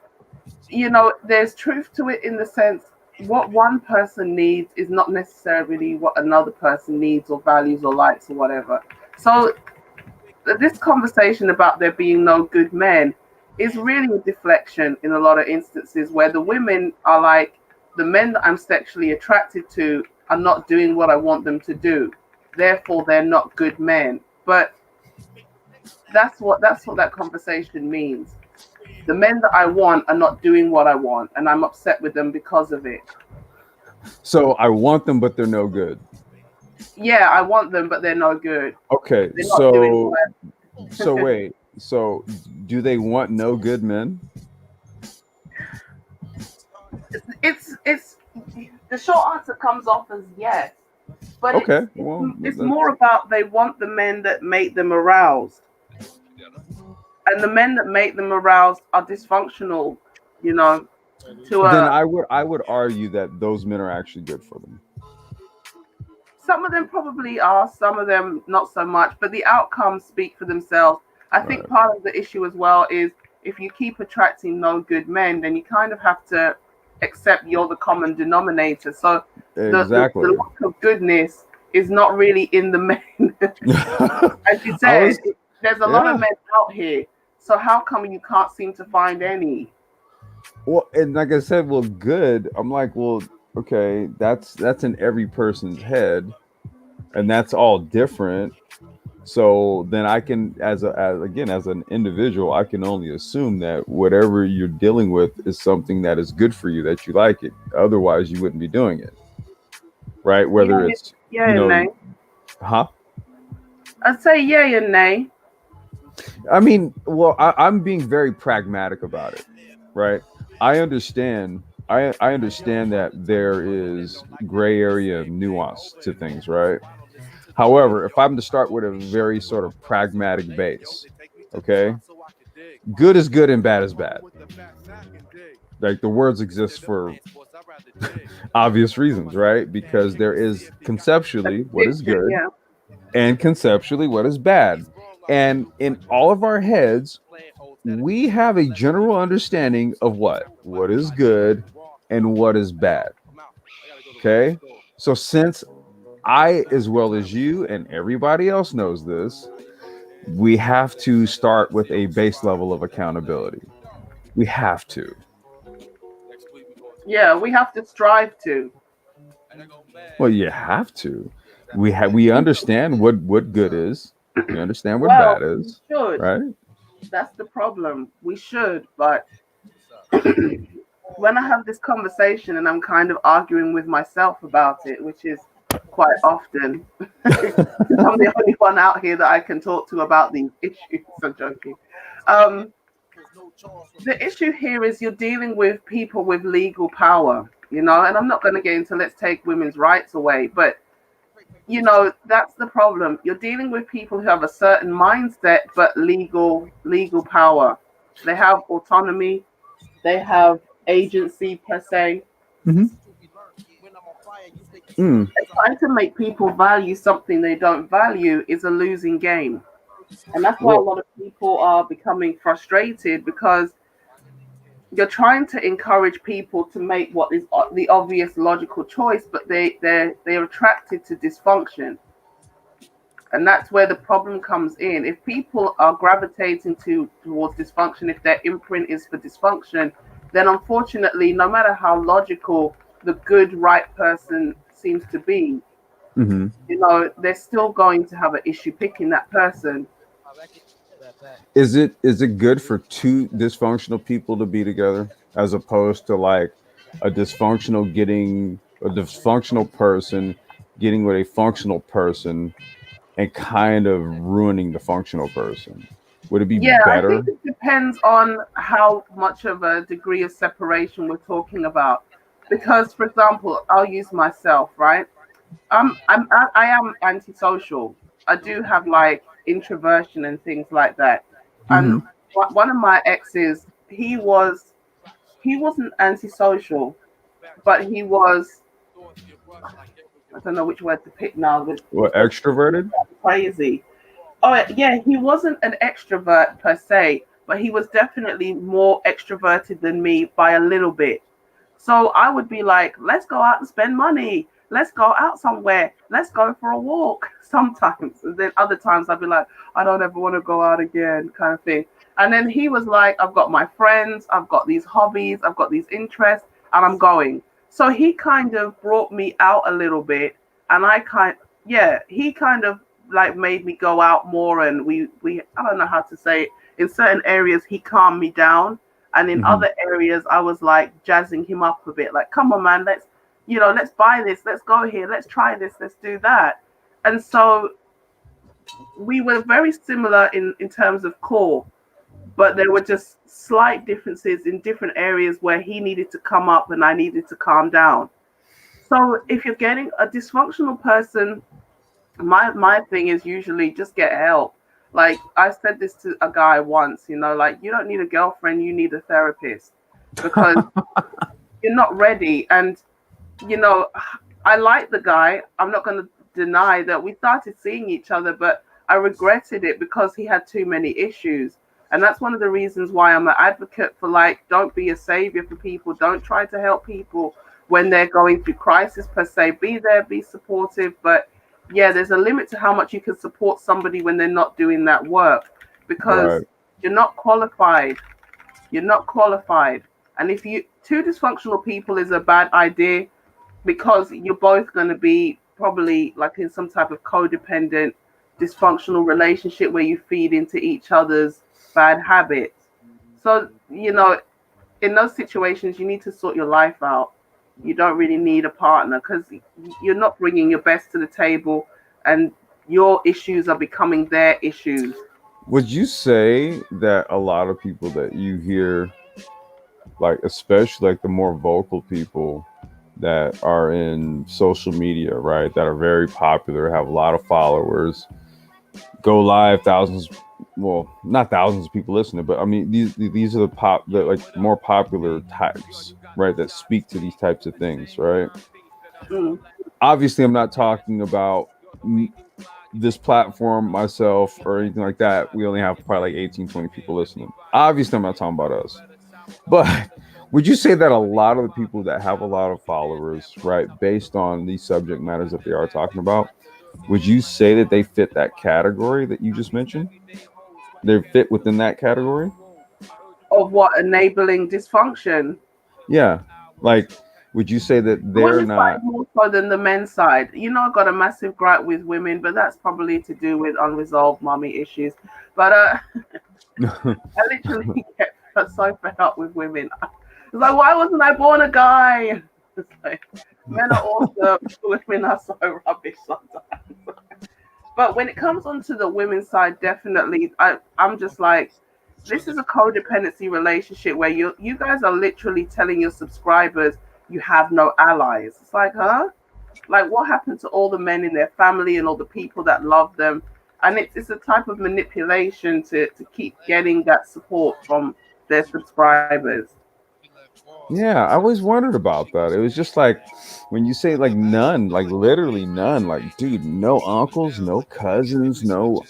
there's truth to it in the sense what one person needs is not necessarily what another person needs or values or likes or whatever. So this conversation about there being no good men is really a deflection in a lot of instances where the women are like, the men that I'm sexually attracted to are not doing what I want them to do. Therefore, they're not good men. But that's what that conversation means. The men that I want are not doing what I want, and I'm upset with them because of it. So I want them, but they're no good. Yeah, I want them, but they're no good. Okay, They're not doing what so wait, so do they want no good men? it's the short answer comes off as yes, but it's Okay, it's, well, it's more about they want the men that make them aroused, and the men that make them aroused are dysfunctional, you know, to then a I would argue that those men are actually good for them. some of them probably are, some of them not so much, but the outcomes speak for themselves. I think Right. part of the issue as well is if you keep attracting no good men, then you kind of have to accept you're the common denominator. So the Exactly. lack of goodness is not really in the men. As you I said, was, there's a lot of yeah. men out here. So how come you can't seem to find any? Well, and like I said, well, good. I'm like, well, okay, that's in every person's head, and that's all different. So then I can, as an individual, I can only assume that whatever you're dealing with is something that is good for you, that you like it. Otherwise, you wouldn't be doing it, right? Yeah, Whether it's, yeah and nay. huh? I'd say yeah and nay. I mean, well, I'm being very pragmatic about it, right? I understand. I understand that there is gray area nuance to things, right? However, if I'm to start with a very sort of pragmatic base, okay, good is good and bad is bad. Like the words exist for obvious reasons, right? Because there is conceptually what is Picture, good yeah. and conceptually what is bad. And in all of our heads, we have a general understanding of what is good and what is bad. Okay? So since I, as well as you and everybody else knows this, we have to start with a base level of accountability. We have to. Yeah, we have to strive to. Well, you have to. We understand what good is. We understand what Well, bad we is, should. right? That's the problem. We should, but when I have this conversation and I'm kind of arguing with myself about it, which is quite often, I'm the only one out here that I can talk to about these issues. I'm joking. Um, the issue here is you're dealing with people with legal power, and I'm not going to get into let's take women's rights away, but that's the problem. You're dealing with people who have a certain mindset but legal power. They have autonomy, they have agency per se. Mm-hmm. Mm. Trying to make people value something they don't value is a losing game. And that's why a Well, lot of people are becoming frustrated because you're trying to encourage people to make what is the obvious logical choice, but they're attracted to dysfunction. And that's where the problem comes in. If people are gravitating towards dysfunction, if their imprint is for dysfunction, then unfortunately, no matter how logical the good right person seems to be, mm-hmm. they're still going to have an issue picking that person. Is it good for two dysfunctional people to be together as opposed to like a dysfunctional person getting with a functional person and kind of ruining the functional person? Would it be Yeah, I think better? it depends on how much of a degree of separation we're talking about. Because, for example, I'll use myself, right? I am antisocial. I do have like introversion and things like that. And Mm-hmm. one of my exes, he wasn't antisocial, but he was, I don't know which word to pick now, but What, extroverted? crazy. Oh yeah, he wasn't an extrovert per se, but he was definitely more extroverted than me by a little bit. So I would be like, let's go out and spend money. Let's go out somewhere. Let's go for a walk sometimes. And then other times I'd be like, I don't ever want to go out again, kind of thing. And then he was like, I've got my friends, I've got these hobbies, I've got these interests, and I'm going. So he kind of brought me out a little bit. And yeah, he kind of like made me go out more. And I don't know how to say it. In certain areas, he calmed me down, and in Mm-hmm. other areas, I was like jazzing him up a bit, like, come on, man, let's buy this, let's go here, let's try this, let's do that. And so we were very similar in terms of core, but there were just slight differences in different areas where he needed to come up and I needed to calm down. So if you're getting a dysfunctional person, my thing is usually just get help. Like I said this to a guy once, like you don't need a girlfriend, you need a therapist because you're not ready. And you know, I like the guy. I'm not going to deny that we started seeing each other, but I regretted it because he had too many issues. And that's one of the reasons why I'm an advocate for like, don't be a savior for people. Don't try to help people when they're going through crisis per se. Be there, be supportive. But yeah, there's a limit to how much you can support somebody when they're not doing that work because Right. you're not qualified. You're not qualified. And if two dysfunctional people is a bad idea, because you're both going to be probably like in some type of codependent dysfunctional relationship where you feed into each other's bad habits. So in those situations you need to sort your life out. You don't really need a partner because you're not bringing your best to the table, and your issues are becoming their issues. Would you say that a lot of people that you hear like especially like the more vocal people that are in social media, right? That are very popular, have a lot of followers, go live, thousands, well, not thousands of people listening, but I mean these are the like more popular types, right? That speak to these types of things, right? Mm. Obviously, I'm not talking about this platform, myself, or anything like that. We only have probably like 18, 20 people listening. Obviously, I'm not talking about us. But would you say that a lot of the people that have a lot of followers, right, based on these subject matters that they are talking about, would you say that they fit that category that you just mentioned? They fit within that category? Of what enabling dysfunction? Yeah. Like, would you say that The they're women's side not? more so than the men's side. You know, I've got a massive gripe with women, but that's probably to do with unresolved mommy issues. But I literally get so fed up with women. It's like, why wasn't I born a guy? It's like, men are awesome, women are so rubbish sometimes. But when it comes onto the women's side, definitely, I'm just like, this is a codependency relationship where you guys are literally telling your subscribers you have no allies. It's like, huh? Like, what happened to all the men in their family and all the people that love them? And it's a type of manipulation to keep getting that support from their subscribers. Yeah, I always wondered about that. It was just like when you say like none, like literally none, like dude, no uncles, no cousins, no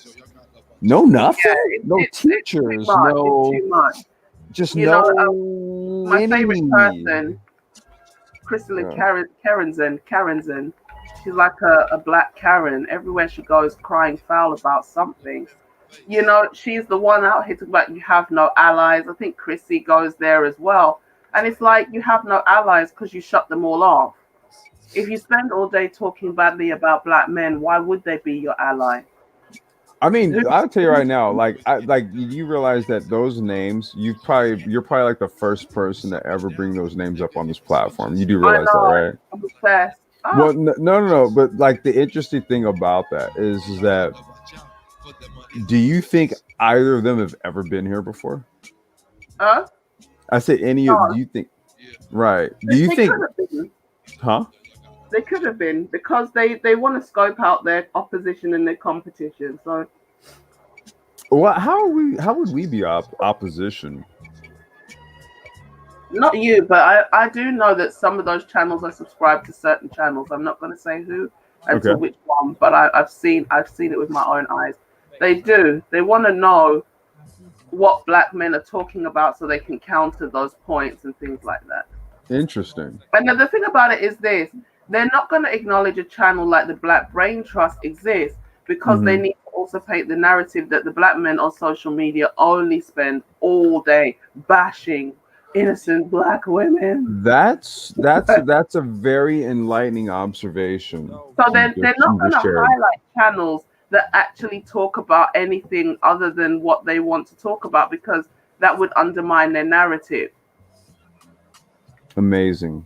nothing, Yeah, no it's too teachers, much. It's no too much. just You know, no my favorite enemy. person, Crystal Yeah. Karenzen. She's like a black Karen. Everywhere she goes, crying foul about something. You know, she's the one out here talking about you have no allies. I think Chrissy goes there as well. And it's like you have no allies because you shut them all off. If you spend all day talking badly about black men, why would they be your ally? I mean, Who- I'll tell you right now, like you realize that those names, you're probably like the first person to ever bring those names up on this platform. You do I realize that, know, right? I'm obsessed. Well, Ah, no. But like the interesting thing about that is that do you think either of them have ever been here before? huh? I say any of. Do No, you think? Right. Do you they could think? have been. Huh? They could have been because they want to scope out their opposition and their competition. So Well, how are we? How would we be opposition? not you, but I do know that some of those channels are subscribed to certain channels. I'm not going to say who and to Okay. which one, but I've seen it with my own eyes. They do. They want to know what black men are talking about so they can counter those points and things like that. Interesting. And the thing about it is this: they're not going to acknowledge a channel like the Black Brain Trust exists because they Hmm. need to also paint the narrative that the black men on social media only spend all day bashing innocent black women. That's a very enlightening observation. So they're not You going just to shared. highlight channels that actually talk about anything other than what they want to talk about because that would undermine their narrative. Amazing.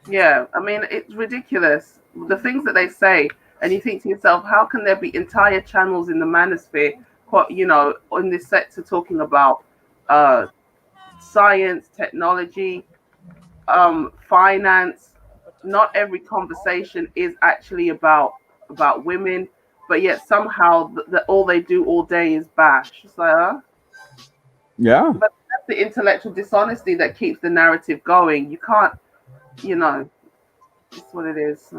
Yeah, I mean, it's ridiculous. The things that they say, and you think to yourself, how can there be entire channels in the manosphere, in this sector talking about uh, science, technology, finance? Not every conversation is actually about women, but yet somehow all they do all day is bash. It's like, huh? Yeah. But that's the intellectual dishonesty that keeps the narrative going. You can't, you know, it's what it is.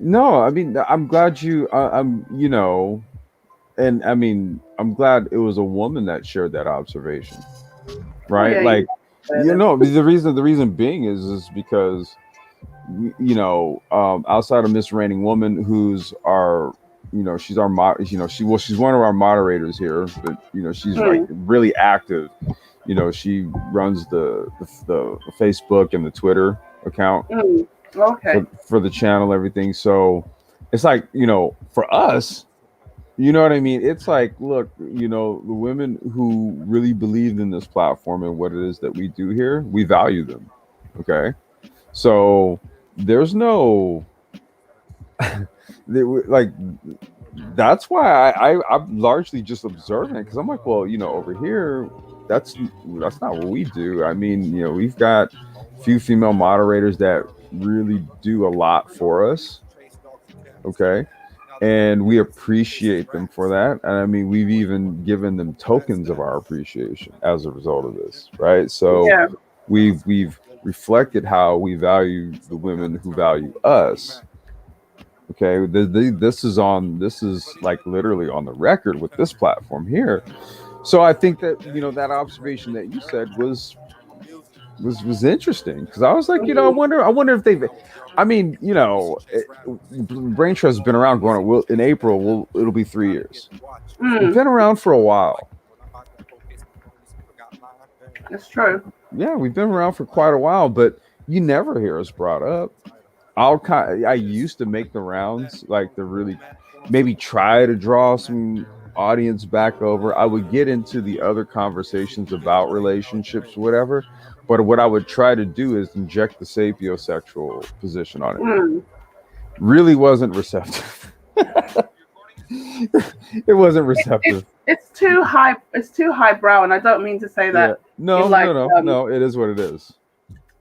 No, I mean, I'm glad you. And I mean, I'm glad it was a woman that shared that observation, Oh right? yeah, you Like, know better. the reason being is because outside of Miss Reigning Woman, who's our, she's our she's one of our moderators here, but she's like Mm, really active. She runs the Facebook and the Twitter account mm, okay. for the channel, everything. So it's like, for us, you know what I mean? It's like, look, the women who really believed in this platform and what it is that we do here, we value them. Okay. So there's no like that's why I'm largely just observing it because I'm like, well, over here that's not what we do. I mean, we've got few female moderators that really do a lot for us. Okay. And we appreciate them for that. And I mean, we've even given them tokens of our appreciation as a result of this, right? So Yeah. we've reflected how we value the women who value us. Okay, this is like literally on the record with this platform here. So I think that that observation that you said was interesting, because I was like, Mhm. I wonder if they've. I mean, Brain Trust has been around. In April, it'll be 3 years. We've Mm, been around for a while. that's true. Yeah, we've been around for quite a while, but you never hear us brought up. I used to make the rounds, like to really maybe try to draw some audience back over. I would get into the other conversations about relationships, whatever. But what I would try to do is inject the sapiosexual position on it. Mm. Really wasn't receptive. It wasn't receptive. It's too high. It's too highbrow, and I don't mean to say Yeah. that in No, no, like no, no. It is what it is.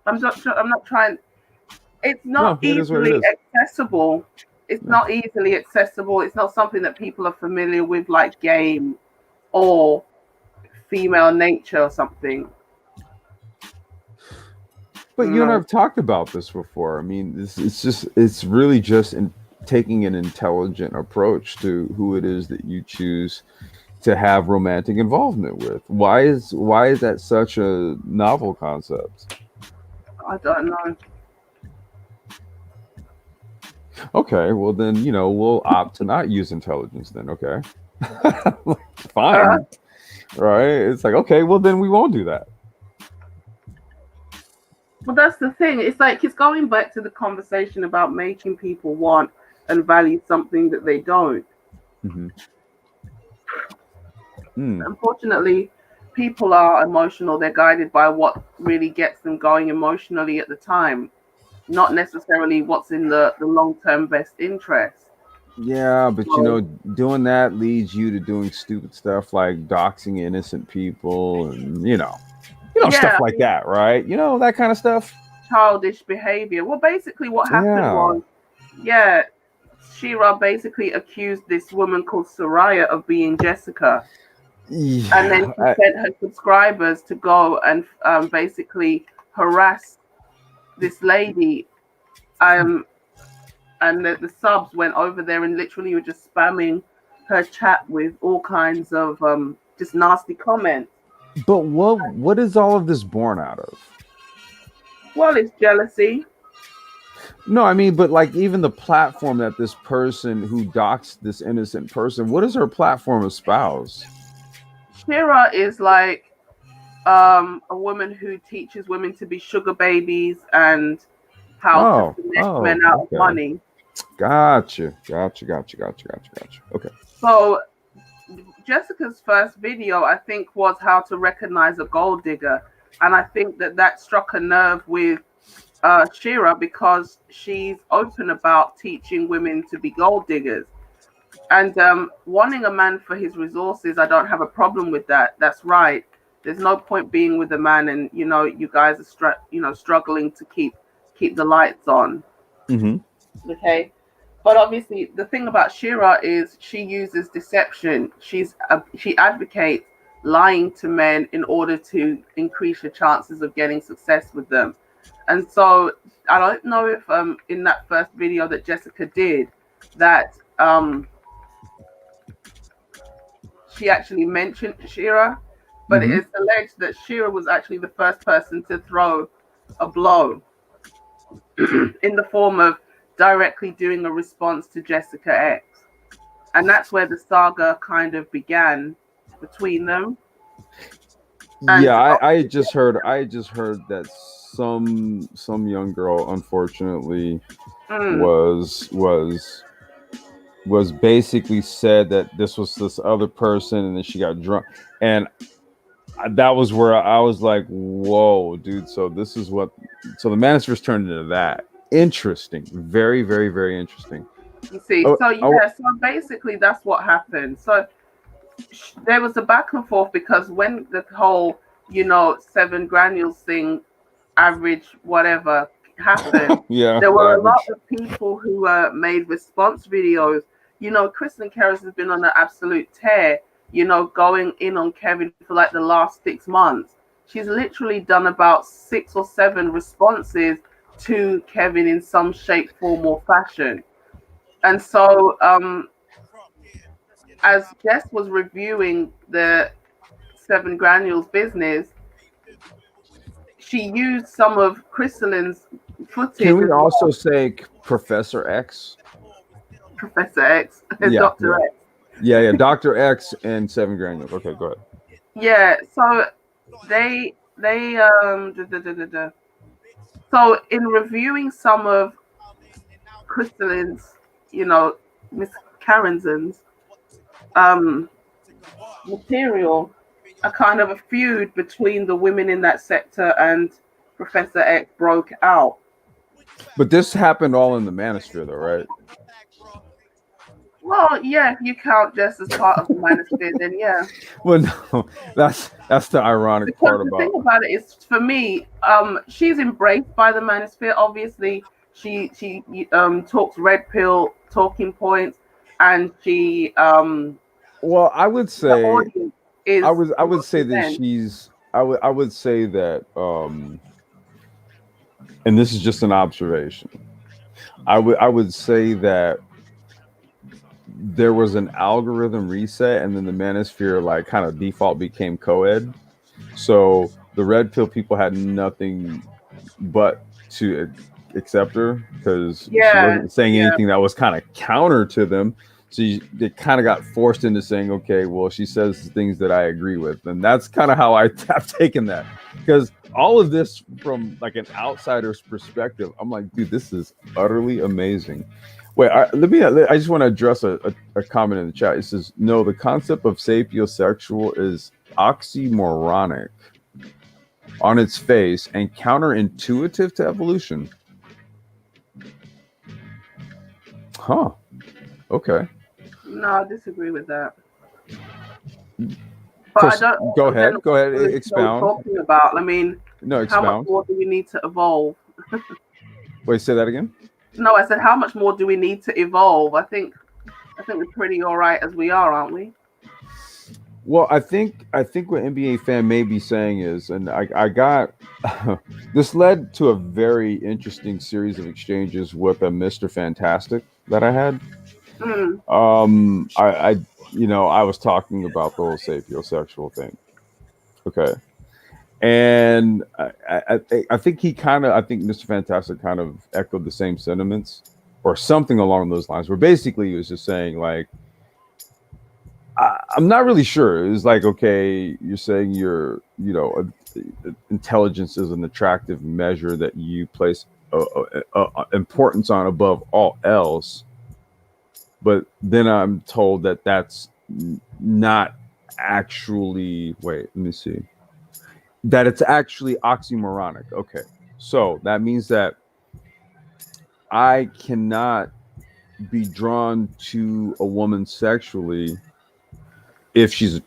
I'm not trying. It's not No, it is what it easily is. accessible. It's not easily accessible. It's not something that people are familiar with, like game or female nature or something. But you and I No. have talked about this before. I mean, it's really just taking an intelligent approach to who it is that you choose to have romantic involvement with. Why is that such a novel concept? I don't know. Okay, well then, we'll opt to not use intelligence then, okay? Uh, Fine. Right? It's like, okay, well then we won't do that. but that's the thing. It's like it's going back to the conversation about making people want and value something that they don't. Mm-hmm. Mm. Unfortunately, people are emotional. They're guided by what really gets them going emotionally at the time, not necessarily what's in the long term best interest. Yeah, but So, doing that leads you to doing stupid stuff like doxing innocent people and stuff yeah, I like mean, that, right? That kind of stuff. childish behavior. Well, basically, what happened Yeah. was, yeah, Shira basically accused this woman called Soraya of being Jessica. And then Yeah. she sent her subscribers to go and basically harass this lady. Um, and the subs went over there and literally were just spamming her chat with all kinds of just nasty comments. But what is all of this born out of? Well, it's jealousy. No, I mean, but like even the platform that this person who doxed this innocent person, what does her platform espouse? Shira is like a woman who teaches women to be sugar babies and how to finesse men out of Okay. money. Gotcha. Okay. So Jessica's first video, I think, was how to recognize a gold digger, and I think that struck a nerve with Shira because she's open about teaching women to be gold diggers and wanting a man for his resources. I don't have a problem with that. That's right. There's no point being with a man, and you guys are struggling to keep the lights on. Mm-hmm. Okay. But obviously, the thing about Shira is she uses deception. She advocates lying to men in order to increase your chances of getting success with them. And so I don't know if in that first video that Jessica did that she actually mentioned Shira, but it Mm-hmm. is alleged that Shira was actually the first person to throw a blow in the form of directly doing a response to Jessica X. And that's where the saga kind of began between them. And Yeah, I just heard that some young girl unfortunately mm, was basically said that this was this other person, and then she got drunk, and that was where I was like, whoa, dude. So this is what, so the manosphere's turned into that. Interesting. Very, very, very interesting. you see, Oh, so oh, yeah, so basically that's what happened. So there was a back and forth because when the whole, 7 granules thing, average whatever, happened, Yeah, there the were a lot average. of people who made response videos. Kristen Kerris has been on an absolute tear, going in on Kevin for like the last 6 months. She's literally done about 6 or 7 responses to Kevin in some shape, form, or fashion. And so, as Jess was reviewing the 7 granules business, she used some of Crystalline's Can footage we as also well. say Professor X? Professor X, Yeah, Dr. yeah, X. yeah. Dr. X and 7 granules. Okay, go ahead. Yeah, so da, da, da, da, da. So in reviewing some of Crystalline's, Miss Karen's um material, a kind of a feud between the women in that sector and Professor X broke out. But this happened all in the manosphere, though, right? Well, yeah, if you count Jess as part of the manosphere, then yeah. Well, no, that's the ironic Because part the thing about. about it is, for me, she's embraced by the manosphere. Obviously, she talks red pill talking points, and Well, I would the say audience is I would say mostly that men. she's I would say that and this is just an observation. I would say that there was an algorithm reset and then the manosphere like kind of default became co-ed. So the red pill people had nothing but to accept her because she Yeah, wasn't saying yeah, anything that was kind of counter to them. So they kind of got forced into saying, okay, well, she says things that I agree with. And that's kind of how have taken that. Because all of this from like an outsider's perspective, I'm like, dude, this is utterly amazing. Wait, I just want to address a comment in the chat. It says, no, the concept of sapiosexual is oxymoronic on its face and counterintuitive to evolution. Huh. Okay. no, I disagree with that. But I Chris, don't. go Then ahead. Go ahead. what are we Expound. talking about? I mean, No, how much expound. more do we need to evolve? Wait, say that again. No, I said, how much more do we need to evolve? I think we're pretty all right as we are, aren't we? Well, I think what NBA fan may be saying is, and I got this led to a very interesting series of exchanges with a Mr. Fantastic that I had. Mm, I I was talking about the whole sapiosexual thing. Okay. And I think I think Mr. Fantastic kind of echoed the same sentiments or something along those lines. Where basically he was just saying like, I'm not really sure. It was like, okay, you're saying intelligence is an attractive measure that you place importance on above all else, but then I'm told that that's not actually. Wait, let me see. That it's actually oxymoronic. Okay. So that means that I cannot be drawn to a woman sexually if she's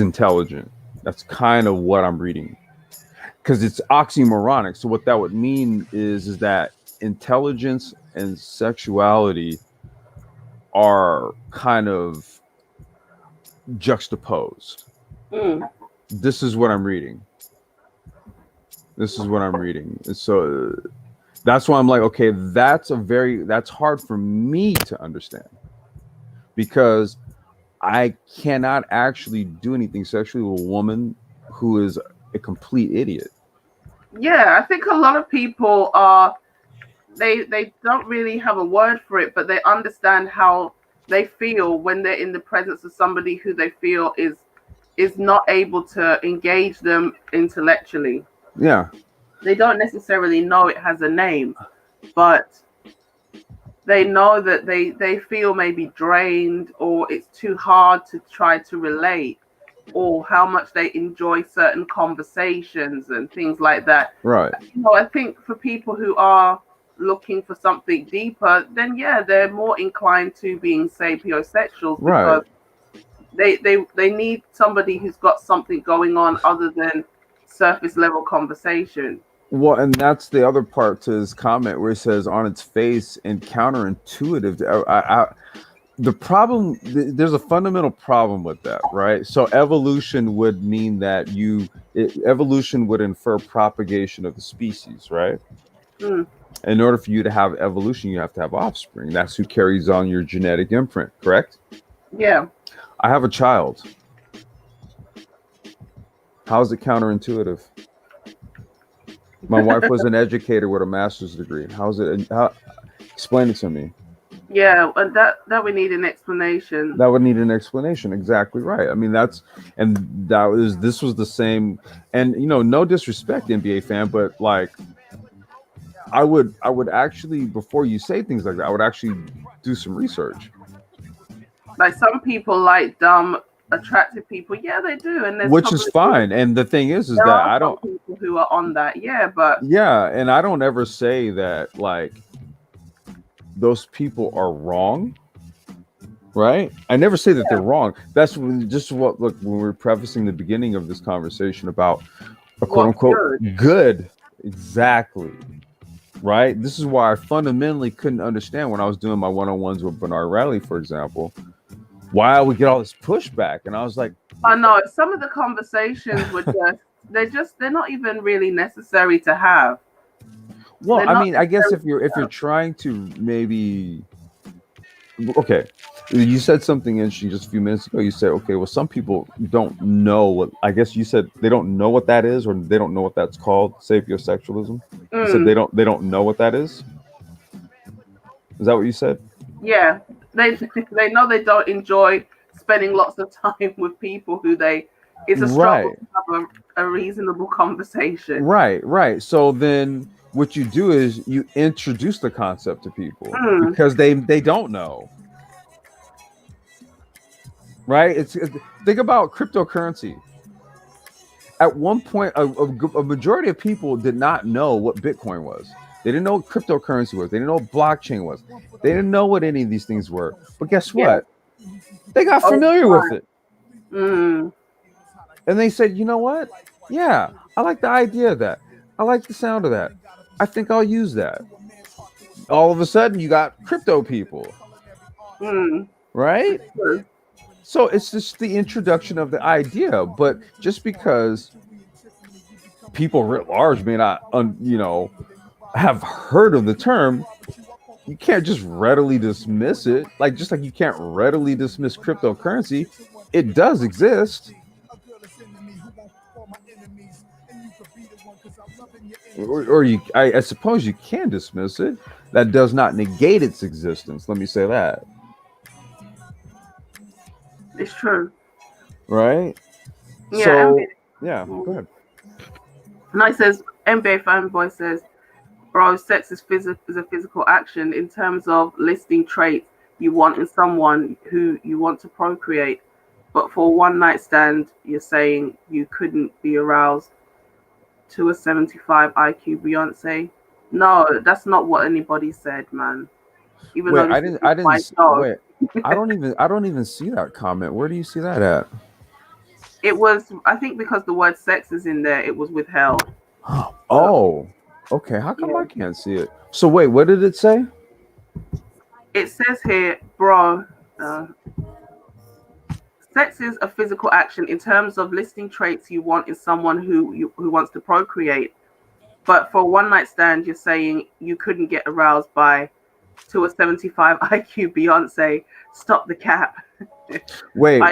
intelligent. That's kind of what I'm reading. Because it's oxymoronic. So what that would mean is that intelligence and sexuality are kind of juxtaposed. mm. This is what I'm reading. This is what I'm reading. So that's why I'm like, okay, that's hard for me to understand because I cannot actually do anything sexually with a woman who is a complete idiot. Yeah, I think a lot of people are they don't really have a word for it, but they understand how they feel when they're in the presence of somebody who they feel is not able to engage them intellectually. Yeah. They don't necessarily know it has a name, but they know that they feel maybe drained or it's too hard to try to relate or how much they enjoy certain conversations and things like that. Right. I think for people who are looking for something deeper, then yeah, they're more inclined to being sapiosexuals Right. because They need somebody who's got something going on other than surface level conversation. Well, and that's the other part to his comment where he says, "On its face and counterintuitive." The problem, there's a fundamental problem with that, right? So evolution would mean that evolution would infer propagation of the species, right? Mm, In order for you to have evolution, you have to have offspring. That's who carries on your genetic imprint, correct? yeah. I have a child. How is it counterintuitive? My wife was an educator with a master's degree. Explain it to me. Yeah, and that we need an explanation. That would need an explanation. Exactly right. I mean, this was the same. And no disrespect, NBA fan, but like, I would actually, before you say things like that, I would actually do some research. Like some people like dumb, attractive people. Yeah, they do, and there's Which is fine. And the thing is there that are I some don't. people who are on that. Yeah, but Yeah, and I don't ever say that like those people are wrong. Right? I never say that they're wrong. That's look, when we're prefacing the beginning of this conversation about a quote unquote good. Exactly. Right? This is why I fundamentally couldn't understand when I was doing my one-on-ones with Bernard Riley, for example, why I would get all this pushback. And I was like, I know some of the conversations were they're not even really necessary to have. well, I mean, I guess if you're trying to maybe, okay, you said something interesting just a few minutes ago. You said, okay, well, some people don't know what, I guess you said they don't know what that is, or they don't know what that's called, sapiosexualism. You said they don't know what that is. Is that what you said? Yeah, they know they don't enjoy spending lots of time with people who it's a struggle to have a reasonable conversation. Right. So then what you do is you introduce the concept to people because they don't know. Right? It's think about cryptocurrency. At one point, a majority of people did not know what Bitcoin was. They didn't know what cryptocurrency was. They didn't know what blockchain was. They didn't know what any of these things were. But guess what? They got familiar with it. And they said, you know what? Yeah, I like the idea of that. I like the sound of that. I think I'll use that. All of a sudden, you got crypto people. Right? So it's just the introduction of the idea. But just because people writ large may not, have heard of the term, you can't just readily dismiss it. Just like you can't readily dismiss cryptocurrency, it does exist. Or I suppose you can dismiss it. That does not negate its existence. Let me say that. It's true. Right? Yeah. So, yeah, go ahead. And I says, NBA fanboy says, bro, sex is a physical action in terms of listing traits you want in someone who you want to procreate. But for a one night stand, you're saying you couldn't be aroused to a 75 IQ Beyonce. No, that's not what anybody said, man. Even wait, though I don't even see that comment. Where do you see that at? It was, I think, because the word sex is in there, it was withheld. Oh, okay. How come I can't see it? So wait, what did it say? It says here, bro, sex is a physical action in terms of listing traits you want in someone who wants to procreate. But for a one night stand, you're saying you couldn't get aroused to a 75 IQ Beyonce. Stop the cap. Wait.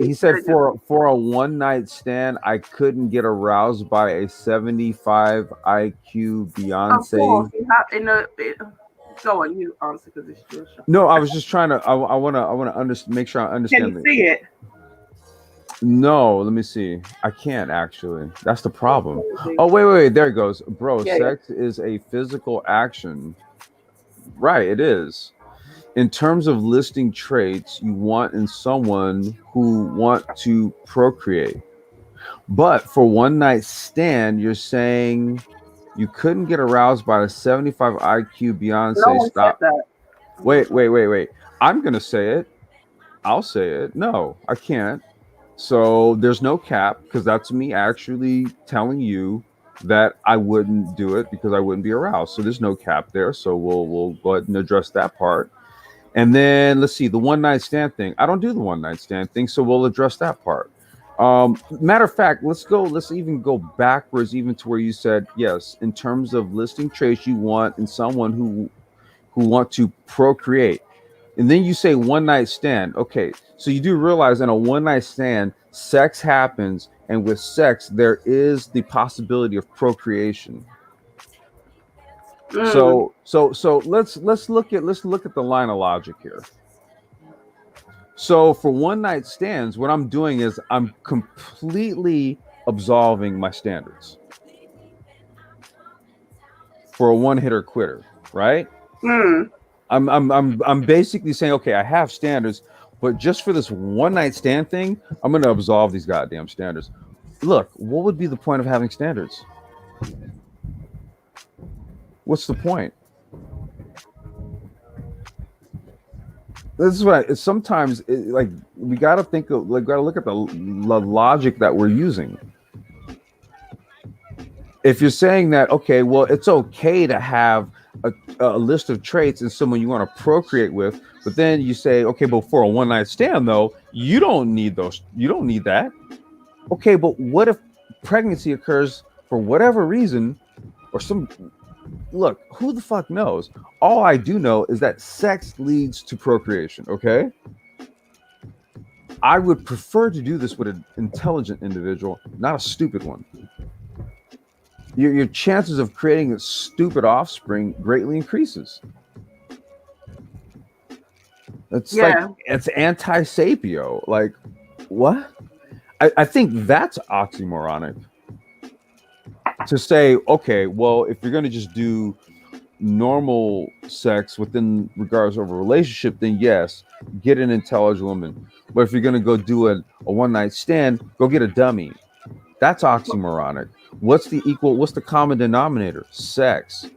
He said for a one night stand, I couldn't get aroused by a 75 IQ Beyonce. Of course, go on, you answer because it's your show. No, I was just trying to. I want to make sure I understand. Can you see it? No, let me see. I can't actually. That's the problem. Oh, wait. There it goes. Bro, sex is a physical action. Right, it is. In terms of listing traits you want in someone who want to procreate. But for one night stand, you're saying you couldn't get aroused by a 75 IQ Beyonce. No one Stop. said that. Wait. I'm going to say it. I'll say it. No, I can't. So there's no cap because that's me actually telling you that I wouldn't do it because I wouldn't be aroused. So there's no cap there. So we'll go ahead and address that part. And then let's see the one night stand thing. I don't do the one night stand thing, so we'll address that part. Matter of fact, let's go. Let's even go backwards, even to where you said yes, in terms of listing traits you want in someone who want to procreate. And then you say one night stand. Okay, so you do realize in a one night stand, sex happens, and with sex, there is the possibility of procreation. Mm, So let's look at the line of logic here. So for one night stands, what I'm doing is I'm completely absolving my standards for a one hitter quitter, right? mm. I'm basically saying, okay, I have standards, but just for this one night stand thing, I'm gonna absolve these goddamn standards. Look, what would be the point of having standards? What's the point? This is what sometimes like we got to think of, like, got to look at the logic that we're using. If you're saying that, okay, well, it's okay to have a list of traits and someone you want to procreate with, but then you say, okay, but for a one night stand though, you don't need those, you don't need that. Okay, but what if pregnancy occurs for whatever reason, or some, look, who the fuck knows? All I do know is that sex leads to procreation. Okay, I would prefer to do this with an intelligent individual, not a stupid one. Your chances of creating a stupid offspring greatly increases. It's like, Yeah. it's anti-sapio. Like, what? I think that's oxymoronic to say, okay, well, if you're going to just do normal sex within regards of a relationship, then yes, get an intelligent woman. But if you're going to go do a one night stand, go get a dummy. That's oxymoronic. What's the common denominator? Sex.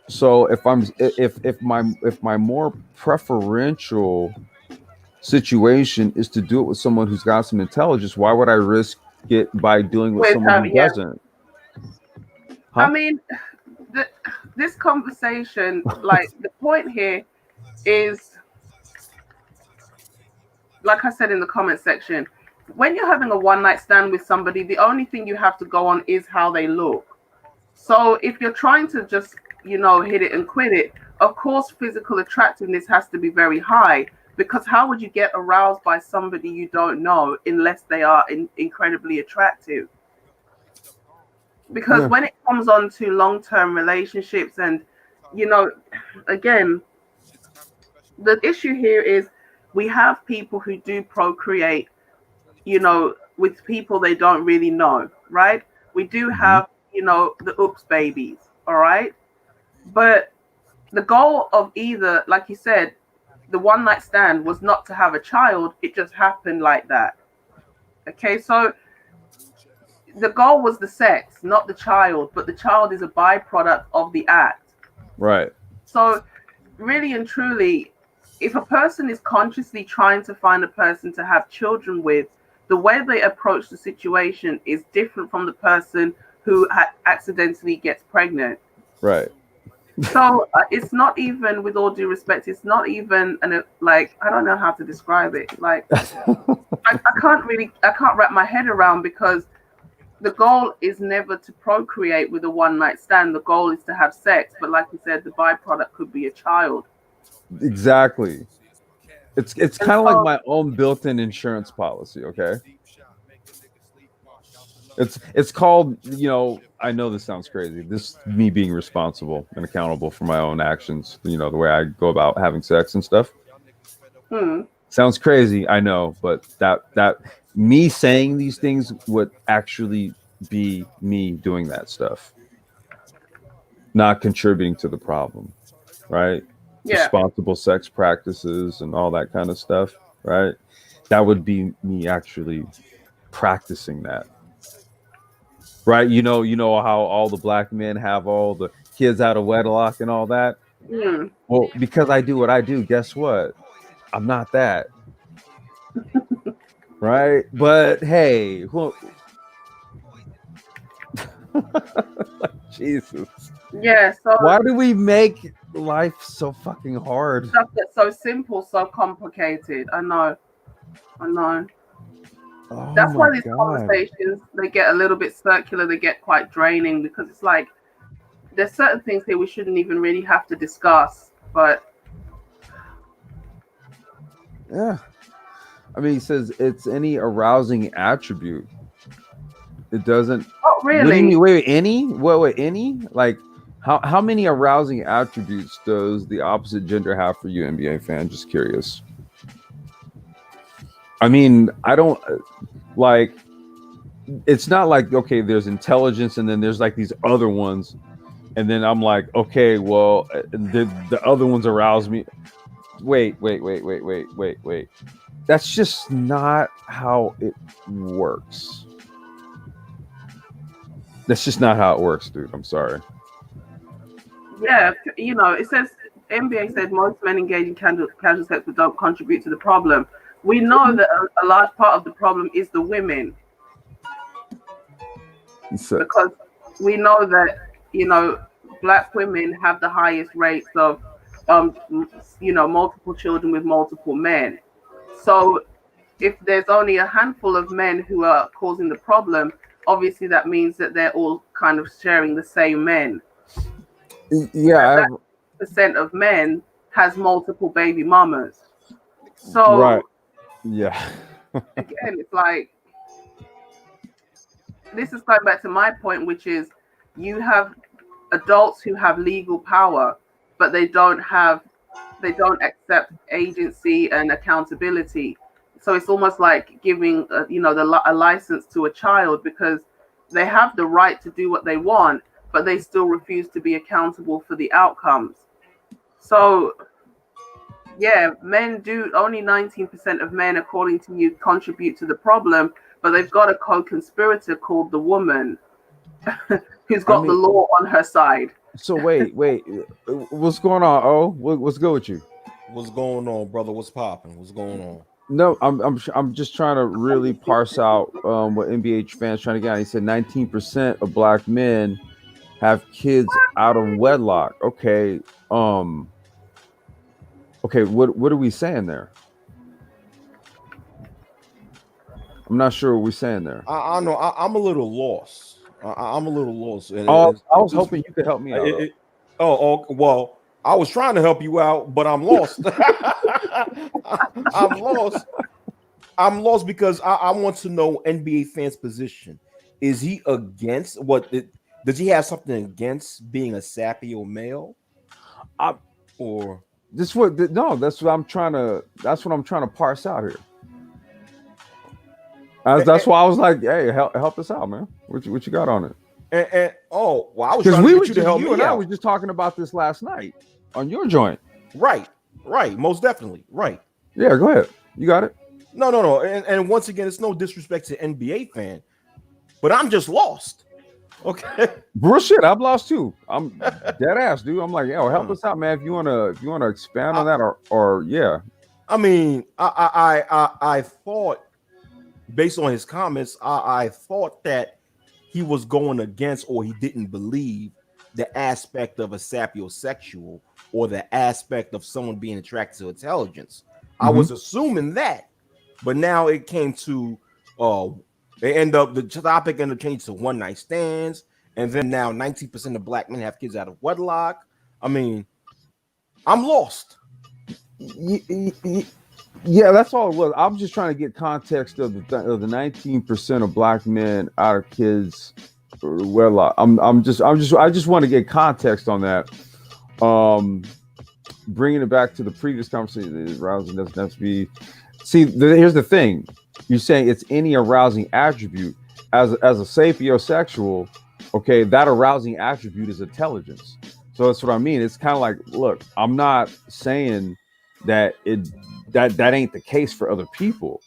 So if my more preferential situation is to do it with someone who's got some intelligence, why would I risk it by doing with With someone who yeah. doesn't? I Huh? mean, th- this conversation, like the point here is, like I said in the comment section, when you're having a one night stand with somebody, the only thing you have to go on is how they look. So if you're trying to just, hit it and quit it, of course, physical attractiveness has to be very high, because how would you get aroused by somebody you don't know unless they are incredibly attractive? Because Yeah. when it comes on to long-term relationships and, you know, again, the issue here is we have people who do procreate, with people they don't really know, right? We do Mhm. have, the oops babies, all right? But the goal of either, like you said, the one night stand was not to have a child, it just happened like that. Okay, so the goal was the sex, not the child, but the child is a byproduct of the act. Right. So, really and truly, if a person is consciously trying to find a person to have children with, the way they approach the situation is different from the person who accidentally gets pregnant. Right. So it's not even, with all due respect, it's not even like, I don't know how to describe it. Like, I can't wrap my head around, because the goal is never to procreate with a one night stand. The goal is to have sex, but like you said, the byproduct could be a child. Exactly. It's And kind of like so, my own built-in insurance policy. Okay. It's called, I know this sounds crazy. This is me being responsible and accountable for my own actions, the way I go about having sex and stuff. hmm, Sounds crazy, I know, but that me saying these things would actually be me doing that stuff, not contributing to the problem, right? yeah, Responsible sex practices and all that kind of stuff, right? That would be me actually practicing that. Right? You know how all the black men have all the kids out of wedlock and all that? hmm, Well, because I do what I do, guess what? I'm not that. right? But hey, Jesus, Yeah, so why do we make life so fucking hard? stuff that's so simple, so complicated. I know. Oh That's my why these god. conversations they get a little bit circular. They get quite draining because it's like there's certain things here we shouldn't even really have to discuss. But Yeah. I mean, he says it's any arousing attribute. It doesn't. not What do you mean? really. Wait, any? What? Any? Like, how many arousing attributes does the opposite gender have for you, NBA fan? Just curious. I mean, I don't like. It's not like okay, there's intelligence, and then there's like these other ones, and then I'm like, okay, well, the other ones arouse me. Wait. That's just not how it works. That's just not how it works, dude. I'm sorry. Yeah, it says NBA said most men engage in casual sex but don't contribute to the problem. We know that a large part of the problem is the women So, because we know that black women have the highest rates of multiple children with multiple men. So if there's only a handful of men who are causing the problem, obviously that means that they're all kind of sharing the same men. yeah, That percent of men has multiple baby mamas. right. So Yeah. again, it's like this is going back to my point, which is you have adults who have legal power, but they don't accept agency and accountability. So it's almost like giving a license to a child because they have the right to do what they want, but they still refuse to be accountable for the outcomes. So yeah, men do only 19% of men, according to you, contribute to the problem, but they've got a co-conspirator called the woman who's I got the mean, law on her side. so wait. What's going on? Oh, what's good with you? What's going on, brother? What's popping? What's going on? No, I'm just trying to really parse out what NBA fans trying to get. He said 19% of black men have kids out of wedlock. Um, okay. What are we saying there? I'm not sure what we're saying there. I know I'm a little lost. I'm a little lost. And Oh, I was hoping you could help me out. well, I was trying to help you out, but I'm lost. I'm lost. I'm lost because I want to know NBA fans' position. Is he against does he have something against being a Sapio-Male? I, Or no, that's what I'm trying to parse out here. That's why I was like, hey, help us out, man. What you got on it? well, I was Because trying to get you to help you me and I out. was just talking about this last night on your joint. Right, most definitely, right. Yeah, go ahead. You got it. No. And once again, it's no disrespect to NBA fan, but I'm just lost. Okay. Bro, shit, I've lost too. I'm dead ass, dude. I'm like, yo, help us out, man. If you wanna expand on that, or yeah. I mean, I thought, based on his comments, I thought that he was going against, or he didn't believe the aspect of a sapiosexual or the aspect of someone being attracted to intelligence. I was assuming that, but now it came to the topic ended up changing to one night stands, and then now 19% of black men have kids out of wedlock. I mean, I'm lost. Yeah, that's all it was. I'm just trying to get context of the 19% of black men out of kids wedlock. I just want to get context on that. Bringing it back to the previous conversation, arousing doesn't have to be. See, here's the thing. You're saying it's any arousing attribute. As a sapiosexual, okay, that arousing attribute is intelligence. So that's what I mean. It's kind of like, look, I'm not saying that that ain't the case for other people.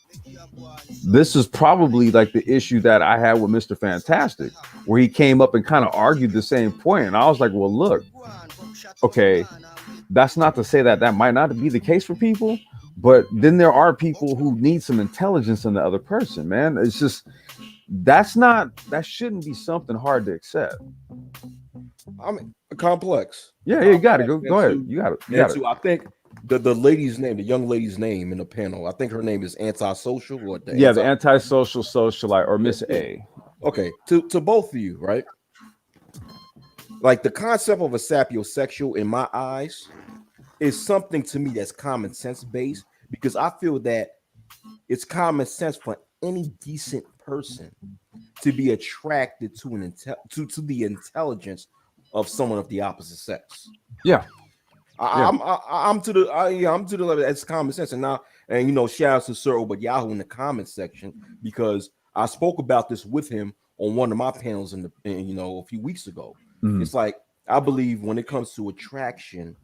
This is probably like the issue that I had with Mr. Fantastic, where he came up and kind of argued the same point. And I was like, well, look, okay, that's not to say that might not be the case for people, But then there are people who need some intelligence in the other person, man. It's just that shouldn't be something hard to accept. I mean, complex. Yeah, you got to go ahead. You got it. I think the lady's name, the young lady's name in the panel, I think her name is Antisocial or the antisocial socialite or Miss A. Okay, to both of you, right? Like the concept of a sapiosexual in my eyes is something to me that's common sense based, because I feel that it's common sense for any decent person to be attracted to to the intelligence of someone of the opposite sex. Yeah. I'm to the level that's common sense. And now, and you know, shout out to Sir Obayahu in the comment section, because I spoke about this with him on one of my panels in a few weeks ago. Mm-hmm. It's like, I believe when it comes to attraction,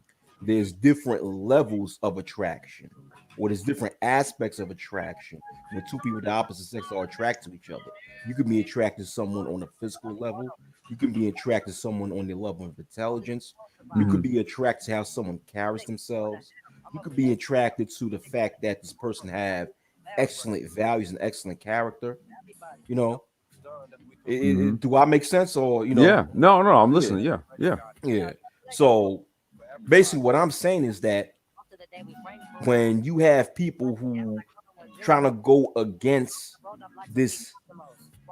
there's different levels of attraction, or there's different aspects of attraction when two people of the opposite sex are attracted to each other. You can be attracted to someone on a physical level. You can be attracted to someone on the level of intelligence. You could be attracted to how someone carries themselves. You could be attracted to the fact that this person have excellent values and excellent character. You know, do I make sense? Or Yeah, no, I'm listening. Yeah. So basically, what I'm saying is that when you have people who trying to go against this,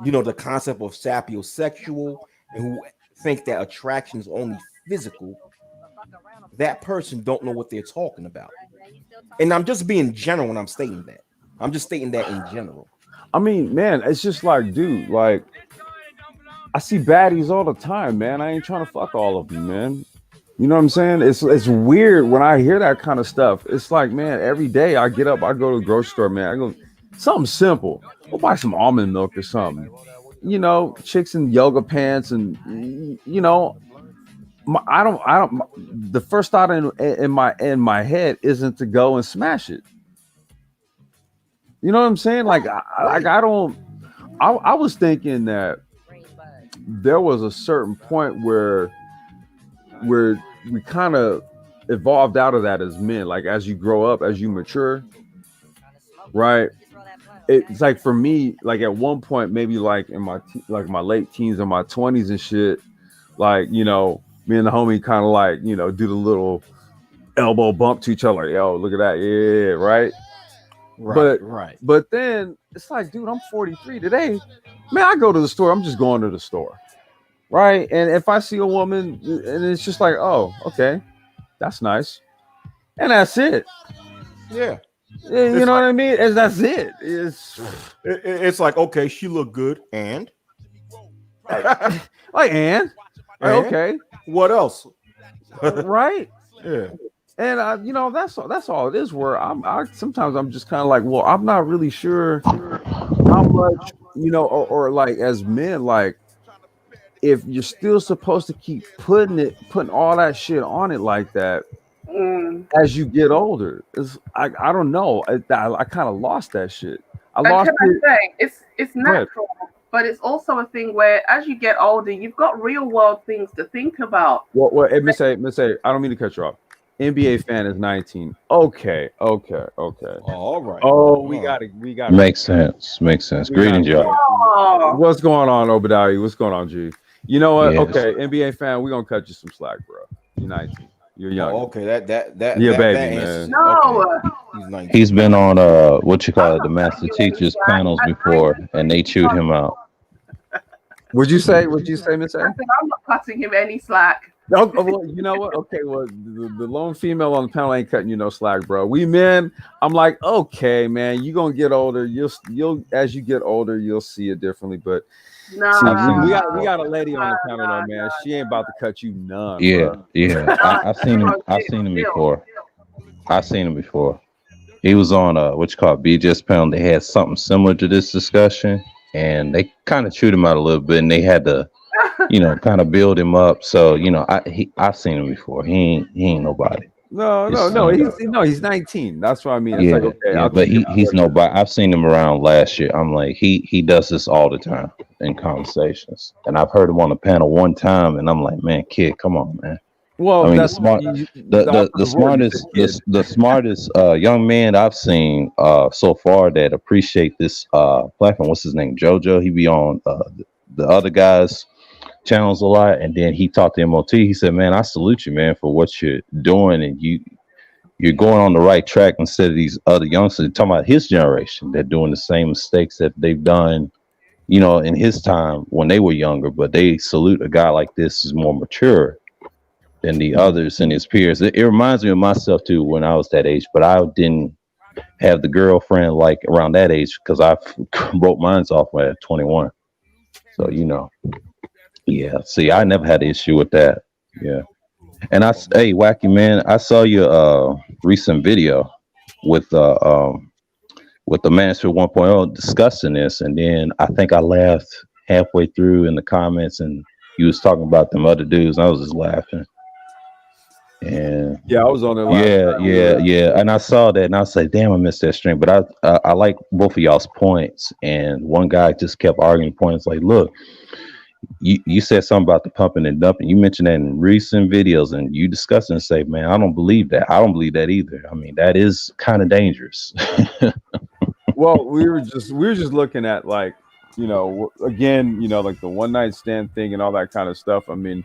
the concept of sapiosexual, and who think that attraction is only physical, that person don't know what they're talking about. And I'm just being general when I'm stating that. I'm just stating that in general. I mean, man, it's just like, dude, like, I see baddies all the time, man. I ain't trying to fuck all of them, man. You know what I'm saying? It's weird when I hear that kind of stuff. It's like, man, every day I get up, I go to the grocery store, man. I go something simple. Go buy some almond milk or something. Chicks in yoga pants, and I don't. The first thought in my head isn't to go and smash it. You know what I'm saying? Like, I don't. I was thinking that there was a certain point where we kind of evolved out of that as men. Like, as you grow up, as you mature, right? It's like, for me, like at one point, maybe like in my late teens and my 20s and shit, like, me and the homie kind of like, do the little elbow bump to each other, like, yo, look at that, yeah, right. But then it's like, dude, I'm 43 today, man. I go to the store, I'm just going to the store, right? And if I see a woman, and it's just like, oh, okay, that's nice, and that's it. Yeah. You know what I mean? And that's it. It's like, okay, she look good, and and okay, what else? Right? Yeah. And that's all it is. Where sometimes I'm just kind of like, well, I'm not really sure how much, or like, as men, like, if you're still supposed to keep putting all that shit on it like that as you get older. I don't know. I kind of lost that shit. I say it's natural, but it's also a thing where as you get older, you've got real world things to think about. Well, hey, Miss A, I don't mean to cut you off. NBA fan is 19. Okay. All right. Oh, we got it. Makes sense. Greetings, y'all. What's going on, Obadiah? What's going on, G? You know what? Yes. Okay, NBA fan, we're gonna cut you some slack, bro. You're 19. You're young. Oh, okay, that yeah, baby, that man. No, okay. He's been on the Master Teachers panels before, and they chewed him out. Would you say, Miss A? I'm not cutting him any slack. Oh, well, you know what? Okay, well, the lone female on the panel ain't cutting you no slack, bro. We men, I'm like, okay, man, you gonna get older. You'll as you get older, you'll see it differently. But we got a lady on the panel though, man. She ain't about to cut you none. Yeah, bro. yeah. I've seen him before. He was on BJ's panel. They had something similar to this discussion, and they kind of chewed him out a little bit, and they had to, kind of build him up. So, I've seen him before. He ain't nobody. No. He's 19. That's what I mean. It's yeah, like, okay, yeah, but he's nobody. I've seen him around last year. I'm like, he does this all the time in conversations, and I've heard him on the panel one time, and I'm like, man, kid, come on, man. Well, I mean, that's the the operative word. You smartest said kid. the smartest young man I've seen so far that appreciate this platform. What's his name? JoJo. He be on the other guys' channels a lot, and then he talked to MOT. He said, "Man, I salute you, man, for what you're doing, and you're going on the right track instead of these other youngsters." Talking about his generation, they're doing the same mistakes that they've done, in his time when they were younger. But they salute a guy like this who's more mature than the others and his peers. It reminds me of myself too when I was that age, but I didn't have the girlfriend like around that age because I broke mine off at 21. So yeah. See, I never had an issue with that. Yeah, and hey, wacky man, I saw your recent video with with the Mansfield 1.0 discussing this, and then I think I laughed halfway through in the comments, and you was talking about them other dudes, and I was just laughing. And Yeah, I was on there last yeah, night. yeah. And I saw that and I was like, damn, I missed that stream. But I like both of y'all's points. And one guy just kept arguing points like, look, you said something about the pumping and dumping. You mentioned that in recent videos and you discussed it and say, man, I don't believe that. I don't believe that either. I mean, that is kind of dangerous. Well, we were just looking at like, again, like the one night stand thing and all that kind of stuff. I mean,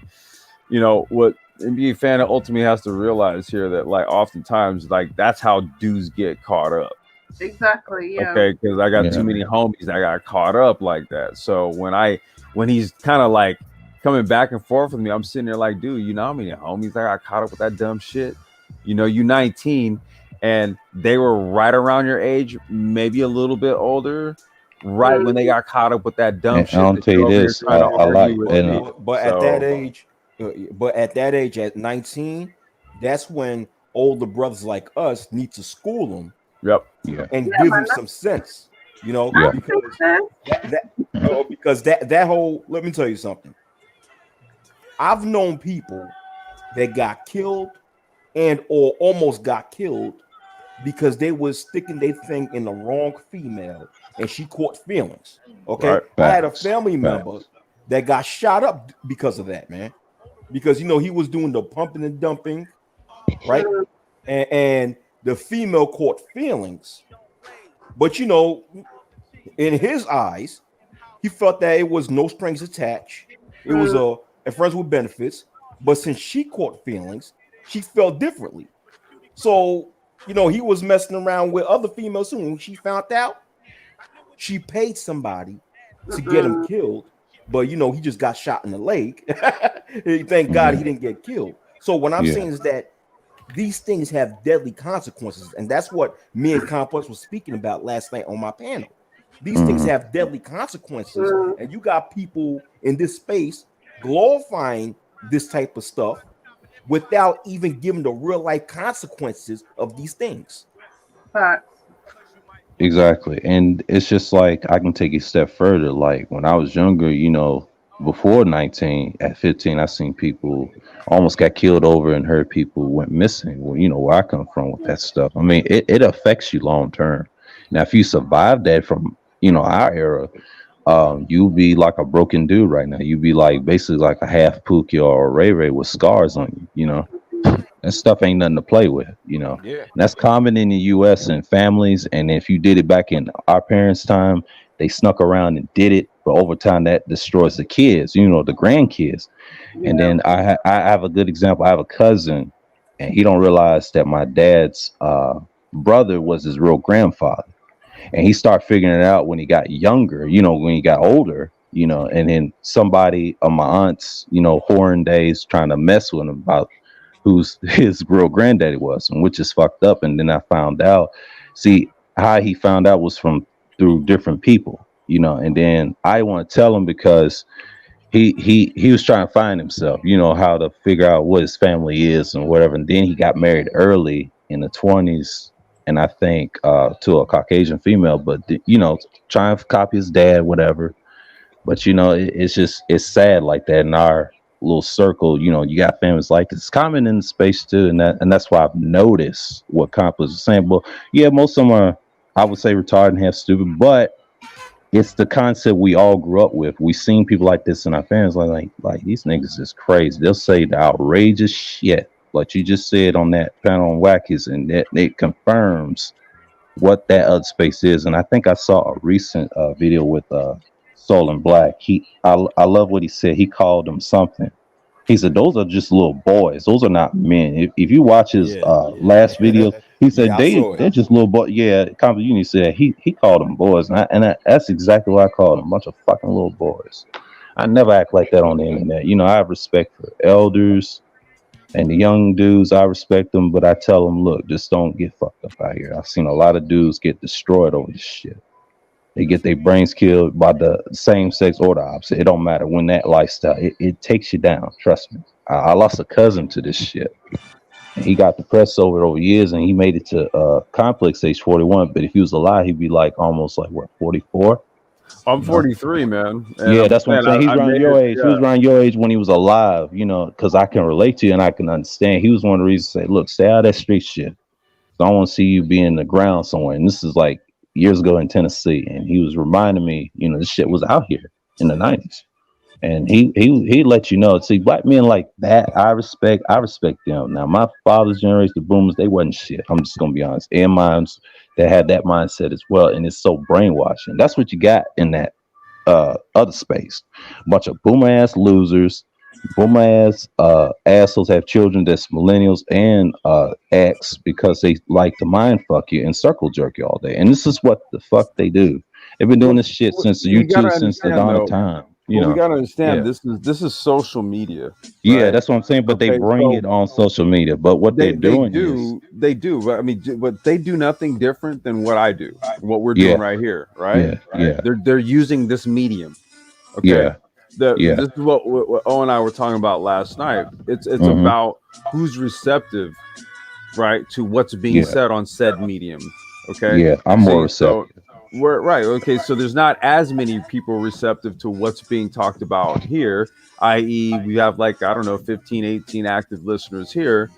what NBA fan ultimately has to realize here that like oftentimes like that's how dudes get caught up. Exactly. Yeah. Okay, because I got Yeah. too many homies that got caught up like that. So when he's kind of like coming back and forth with me, I'm sitting there like, dude, you know how many homies that got caught up with that dumb shit? You 19 and they were right around your age, maybe a little bit older, right when they got caught up with that dumb And shit. I'll that tell you're you over here this, trying to I like, argue with and me. But at that age, at 19, that's when older brothers like us need to school them Yep. yeah, and Yeah, give man. them some sense, Yeah. because That's because that whole, let me tell you something. I've known people that got killed and or almost got killed because they was sticking their thing in the wrong female and she caught feelings. Okay. Right. I had a Facts. family member that got shot up because of that, man. Because he was doing the pumping and dumping, right? And the female caught feelings. But in his eyes, he felt that it was no strings attached. It was a friends with benefits. But since she caught feelings, she felt differently. So, he was messing around with other females soon. When she found out, she paid somebody to get him killed. But he just got shot in the leg. Thank God he didn't get killed. So what I'm Yeah. saying is that these things have deadly consequences, and that's what me and Complex was speaking about last night on my panel. These things have deadly consequences, and you got people in this space glorifying this type of stuff without even giving the real life consequences of these things. facts. Exactly. And it's just like I can take it a step further. Like when I was younger, before 19, at 15, I seen people almost got killed over and heard people went missing. Well, where I come from with that stuff. I mean, it affects you long term. Now, if you survive that from, our era, you'll be like a broken dude right now. You'd be like basically like a half Pookie or a Ray Ray with scars on you. That stuff ain't nothing to play with. Yeah. And that's common in the US and families. And if you did it back in our parents' time, they snuck around and did it. But over time, that destroys the kids, the grandkids. And then I have a good example. I have a cousin, and he don't realize that my dad's brother was his real grandfather. And he started figuring it out when he got younger, when he got older, and then somebody of my aunt's, whoring days trying to mess with him about who's his real granddaddy was, and which is fucked up. And then I found out, see, how he found out was through different people, and then I want to tell him because he was trying to find himself, how to figure out what his family is and whatever. And then he got married early in the 20s, and I think to a Caucasian female, but trying to copy his dad, whatever. But it's sad like that in our little circle. You got families like this. It's common in the space too, and that's why I've noticed what Complex was saying. But yeah, most of them are, I would say, retarded and half stupid. But it's the concept we all grew up with. We seen people like this in our families, like these niggas is crazy. They'll say the outrageous shit, like you just said on that panel on Wackies, and that it confirms what that other space is. And I think I saw a recent video with Soul and Black. I love what he said. He called them something. He said those are just little boys. Those are not men. If you watch his last video, he said Yeah, I saw they're it. just little boys. Yeah, Compton Uni said he called them boys, that's exactly what I called them, a bunch of fucking little boys. I never act like that on the internet. You know, I have respect for elders and the young dudes. I respect them, but I tell them, look, just don't get fucked up out here. I've seen a lot of dudes get destroyed over this shit. They get their brains killed by the same sex or the opposite. It don't matter when that lifestyle, it takes you down. Trust me. I lost a cousin to this shit. And he got depressed over years and he made it to complex age 41. But if he was alive, he'd be like almost like what, 44? I'm You know? 43, man. And Yeah, I'm that's what I'm saying saying. He's I around made your it. age. He was Yeah. around your age when he was alive, you know, because I can relate to you and I can understand. He was one of the reasons to say, look, stay out of that street shit. I don't want to see you be in the ground somewhere. And this is like years ago in Tennessee. And he was reminding me, you know, this shit was out here in the 90s. And he let you know. See, black men like that, I respect them. Now, my father's generation, the boomers, they wasn't shit. I'm just gonna be honest. And minds that had that mindset as well. And it's so brainwashing. That's what you got in that other space. Bunch of boomer ass losers, boomer ass assholes have children that's millennials and X because they like to mind fuck you and circle jerk you all day. And this is what the fuck they do. They've been doing Well, this shit since we gotta YouTube, since the understand dawn of though. time. You But we know. gotta understand Yeah. this is social media, Yeah, right? that's what I'm saying. But they Okay, bring so it on social media. But what they're they doing is, do. But I mean, but they do nothing different than what I do, what we're doing yeah, right here, right? yeah, yeah, They're using this medium. Okay, yeah, yeah. this is what O and I were talking about last night. It's Hmm. about who's receptive, right, to what's being Yeah, said on said medium. Okay, yeah. I'm more see, so receptive. we're right. Okay, so there's not as many people receptive to what's being talked about here, i.e., we have like, I don't know, 15, 18 active listeners here,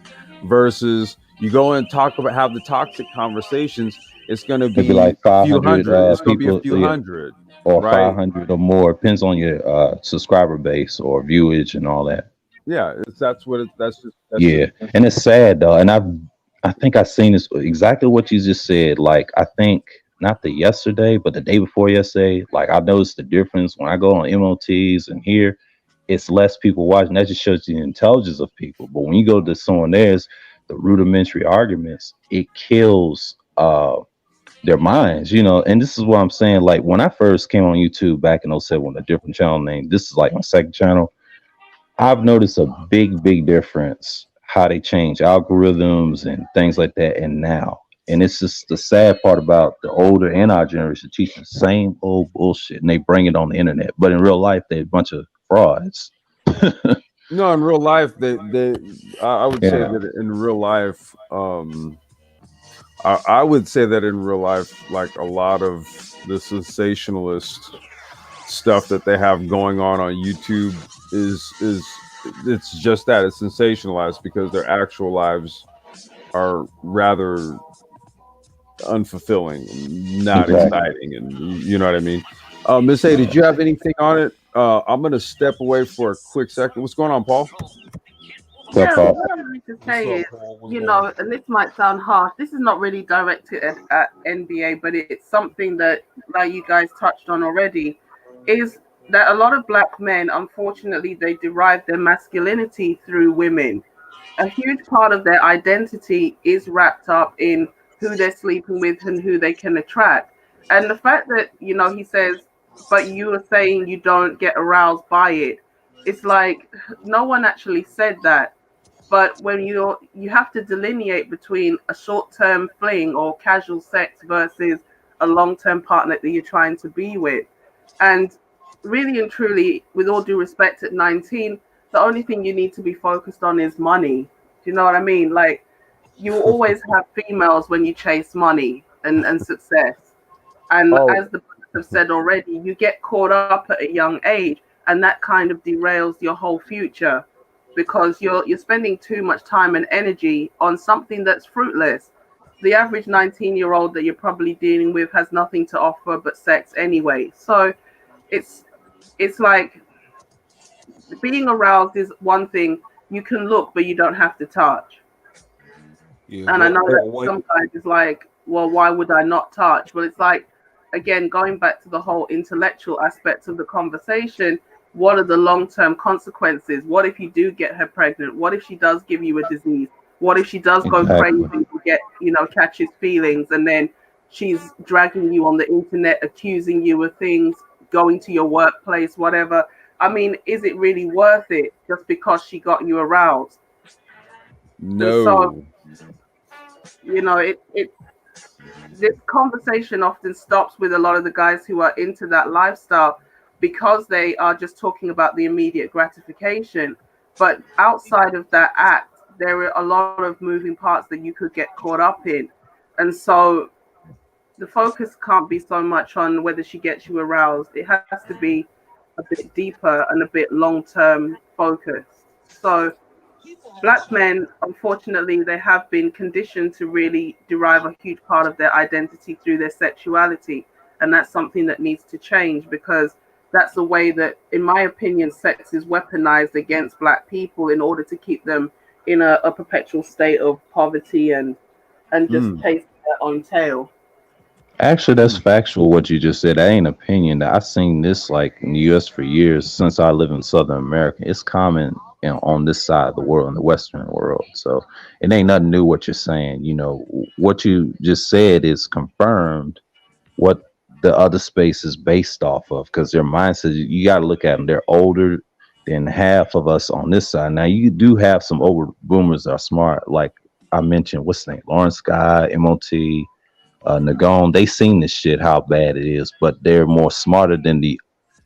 versus you go and talk about, have the toxic conversations. It's going to It'd be be like a few 500 hundred. It's going to be a people, few yeah, hundred, or right? 500 or more. Depends on your subscriber base or viewage and all that. Yeah, that's what that's just Yeah, and it's sad though. And I think I seen this exactly what you just said. Like I think not the yesterday, but the day before yesterday. Like I noticed the difference when I go on MOTs and here, it's less people watching. That just shows you the intelligence of people. But when you go to someone there's the rudimentary arguments, it kills their minds, you know. And this is what I'm saying. Like when I first came on YouTube back in '07 with a different channel name, this is like my second channel. I've noticed a big difference how they change algorithms and things like that. And now, and it's just the sad part about the older and our generation teaching the same old bullshit, and they bring it on the internet. But in real life, they're a bunch of frauds. no, in real life. I would say Yeah, that in real life, I would say that in real life, like a lot of the sensationalist stuff that they have going on YouTube is it's just that it's sensationalized because their actual lives are rather unfulfilling, not exactly. exciting, and you know what I mean. Miss A, did you have anything on it? I'm gonna step away for a quick second. What's going on, Paul? But Yeah, what I wanted to say is, and this might sound harsh. This is not really directed at NBA, but it's something that, like you guys touched on already, is that a lot of black men, unfortunately, they derive their masculinity through women. A huge part of their identity is wrapped up in who they're sleeping with and who they can attract. And the fact that, he says, but you are saying you don't get aroused by it. It's like no one actually said that. But when you have to delineate between a short-term fling or casual sex versus a long-term partner that you're trying to be with. And really and truly, with all due respect, at 19, the only thing you need to be focused on is money. Do you know what I mean? Like, you always have females when you chase money and success. And Oh, as the brothers have said already, you get caught up at a young age, and that kind of derails your whole future because you're spending too much time and energy on something that's fruitless. the average 19-year-old that you're probably dealing with has nothing to offer but sex anyway. So it's like being aroused is one thing. You can look, but you don't have to touch. Yeah, And I know that what some guys is like, well, why would I not touch? Well, it's like, again, going back to the whole intellectual aspect of the conversation, what are the long-term consequences? What if you do get her pregnant? What if she does give you a disease? What if she does go crazy Exactly. and get, catch his feelings, and then she's dragging you on the internet, accusing you of things, going to your workplace, whatever. I mean, is it really worth it just because she got you aroused? And so, No. it this conversation often stops with a lot of the guys who are into that lifestyle because they are just talking about the immediate gratification. But outside of that act, there are a lot of moving parts that you could get caught up in. And so the focus can't be so much on whether she gets you aroused. It has to be a bit deeper and a bit long-term focused. So Black men, unfortunately, they have been conditioned to really derive a huge part of their identity through their sexuality. And that's something that needs to change, because that's the way that, in my opinion, sex is weaponized against Black people in order to keep them in a perpetual state of poverty and just Mm. chasing their own tail. Actually, that's Mm. factual what you just said. That ain't opinion. I've seen this like in the U.S. for years since I live in Southern America. It's common on this side of the world, in the Western world. So it ain't nothing new what you're saying. What you just said is confirmed what the other space is based off of, because their mindset, you got to look at them. They're older than half of us on this side. Now, you do have some over boomers that are smart, like I mentioned, what's the name? Lawrence Guy, MOT, Nagone. They seen this shit, how bad it is, but they're more smarter than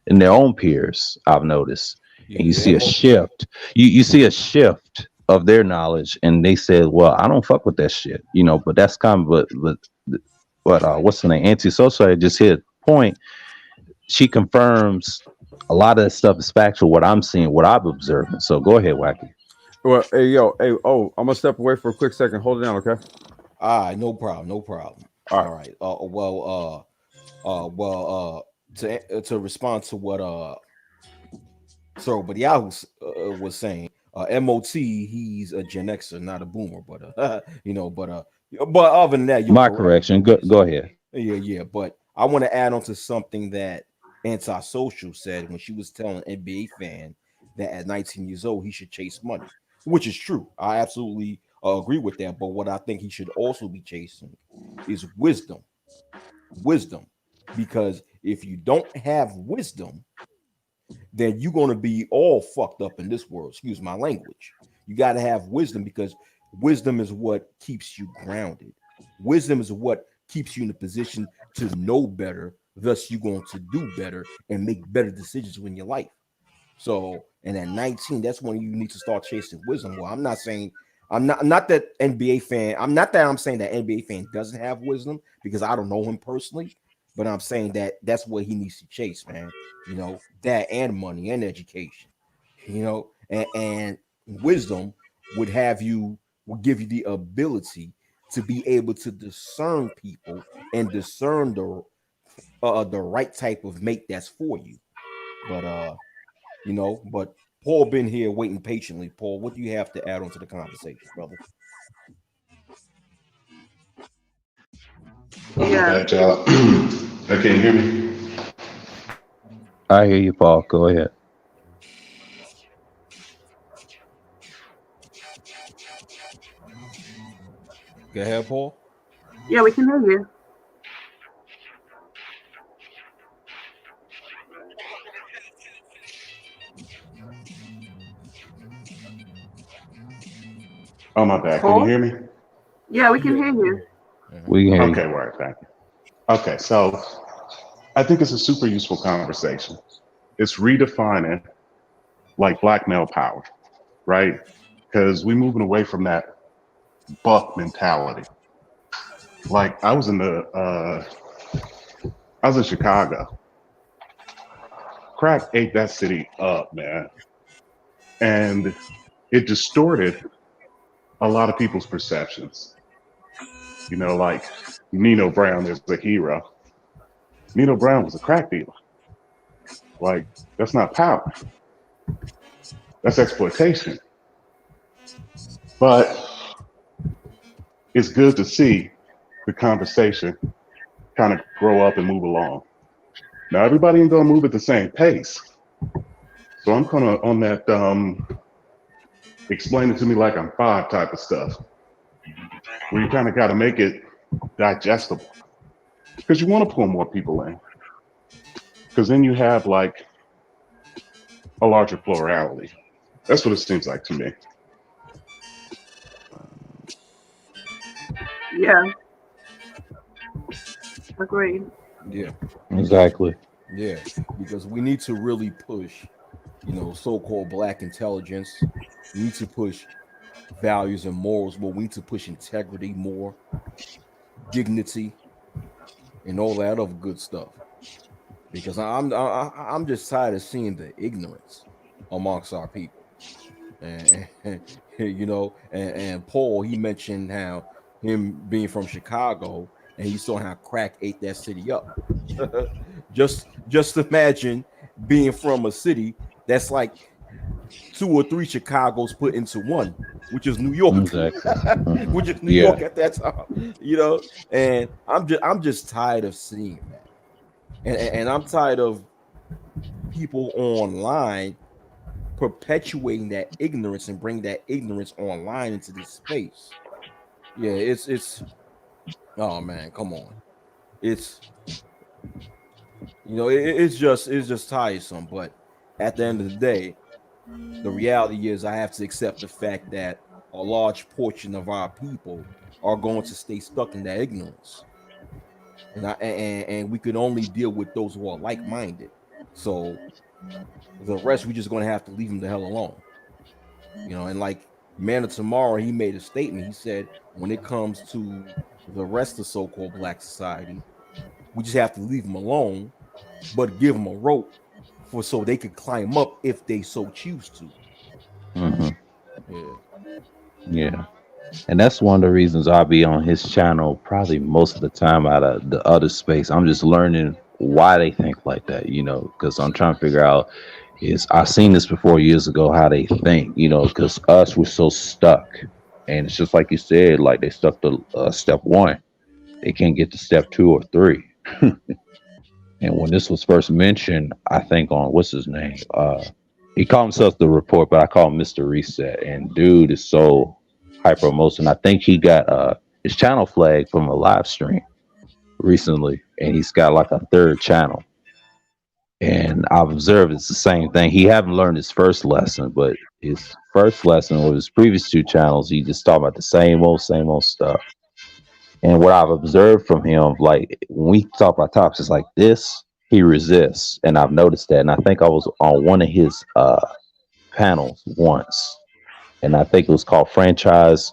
their own peers, I've noticed. And you yeah, see a MOT. shift. You see a shift of their knowledge, and they said, "Well, I don't fuck with that shit," But that's kind of but what's the name? Antisocial just hit a point. She confirms a lot of that stuff is factual. What I'm seeing, what I'm observing. So go ahead, Wacky. Well, hey, yo, hey, oh, I'm gonna step away for a quick second. Hold it down, okay? All right, no problem, no problem. All right. All right. To respond to what but Yahoo was saying, MOT, he's a Gen Xer, not a boomer, but but other than that, you're My correct. correction. Go ahead. Yeah. But I want to add on to something that Antisocial said when she was telling an NBA fan that at 19 years old he should chase money, which is true. I absolutely agree with that. But what I think he should also be chasing is wisdom, because if you don't have wisdom, then you're going to be all fucked up in this world. Excuse my language. You got to have wisdom, because wisdom is what keeps you grounded. Wisdom is what keeps you in a position to know better. Thus, you're going to do better and make better decisions in your life. So, and at 19, that's when you need to start chasing wisdom. Well, I'm not saying I'm not that NBA fan. I'm saying that NBA fan doesn't have wisdom, because I don't know him personally, but I'm saying that that's what he needs to chase, man. That and money and education, and wisdom would give you the ability to be able to discern people and discern the right type of mate that's for you. But but Paul been here waiting patiently. Paul, what do you have to add on to the conversation, brother? Oh my Yeah. bad, y'all. I can't hear me. I hear you, Paul. Go ahead. Go ahead, Paul. Yeah, we can hear you. Oh my bad. Can you Paul? hear me? Yeah, we can Yeah, hear you. yeah. We can hear you. Okay, word. Thank you. Okay, so I think it's a super useful conversation. It's redefining like black male power, right? Because we're moving away from that buck mentality. Like I was in Chicago. Crack ate that city up, man, and it distorted a lot of people's perceptions. You know, like Nino Brown is the hero. Nino Brown was a crack dealer. Like, that's not power. That's exploitation. But it's good to see the conversation kind of grow up and move along. Now, everybody ain't gonna move at the same pace. So I'm kind of on that explain it to me like I'm five type of stuff, where you kind of got to make it digestible. Because you want to pull more people in. Because then you have like a larger plurality. That's what it seems like to me. Yeah, agreed. Yeah, Exactly. yeah, because we need to really push, so-called black intelligence. We need to push values and morals more. We need to push integrity more, dignity, and all that other good stuff. Because I'm just tired of seeing the ignorance amongst our people. And and Paul, he mentioned how him being from Chicago and he saw how crack ate that city up. just imagine being from a city that's like two or three Chicagos put into one, which is New York. Exactly. Which is New Yeah. York at that time. And I'm just tired of seeing that. And I'm tired of people online perpetuating that ignorance and bring that ignorance online into this space. Yeah, it's oh man, come on. It's it's just tiresome, but at the end of the day, the reality is I have to accept the fact that a large portion of our people are going to stay stuck in that ignorance. And we can only deal with those who are like-minded. So the rest we're just going to have to leave them the hell alone. And like Man of Tomorrow, he made a statement. He said when it comes to the rest of so-called black society, we just have to leave them alone, but give them a rope so they could climb up if they so choose to. Hmm. Yeah. Yeah. And that's one of the reasons I'll be on his channel probably most of the time out of the other space. I'm just learning why they think like that, because I'm trying to figure out I've seen this before years ago, how they think, because us, we're so stuck. And it's just like you said, like they stuck to step one. They can't get to step two or three. And when this was first mentioned, I think on what's his name? He called himself the report, but I call him Mr. Reset. And dude is so hyper emotional. I think he got his channel flagged from a live stream recently, and he's got like a third channel. And I've observed it's the same thing. He haven't learned his first lesson, but his first lesson with his previous two channels, he just talked about the same old stuff. And what I've observed from him, like when we talk about topics, it's like this, he resists. And I've noticed that. And I think I was on one of his panels once, and I think it was called Franchise.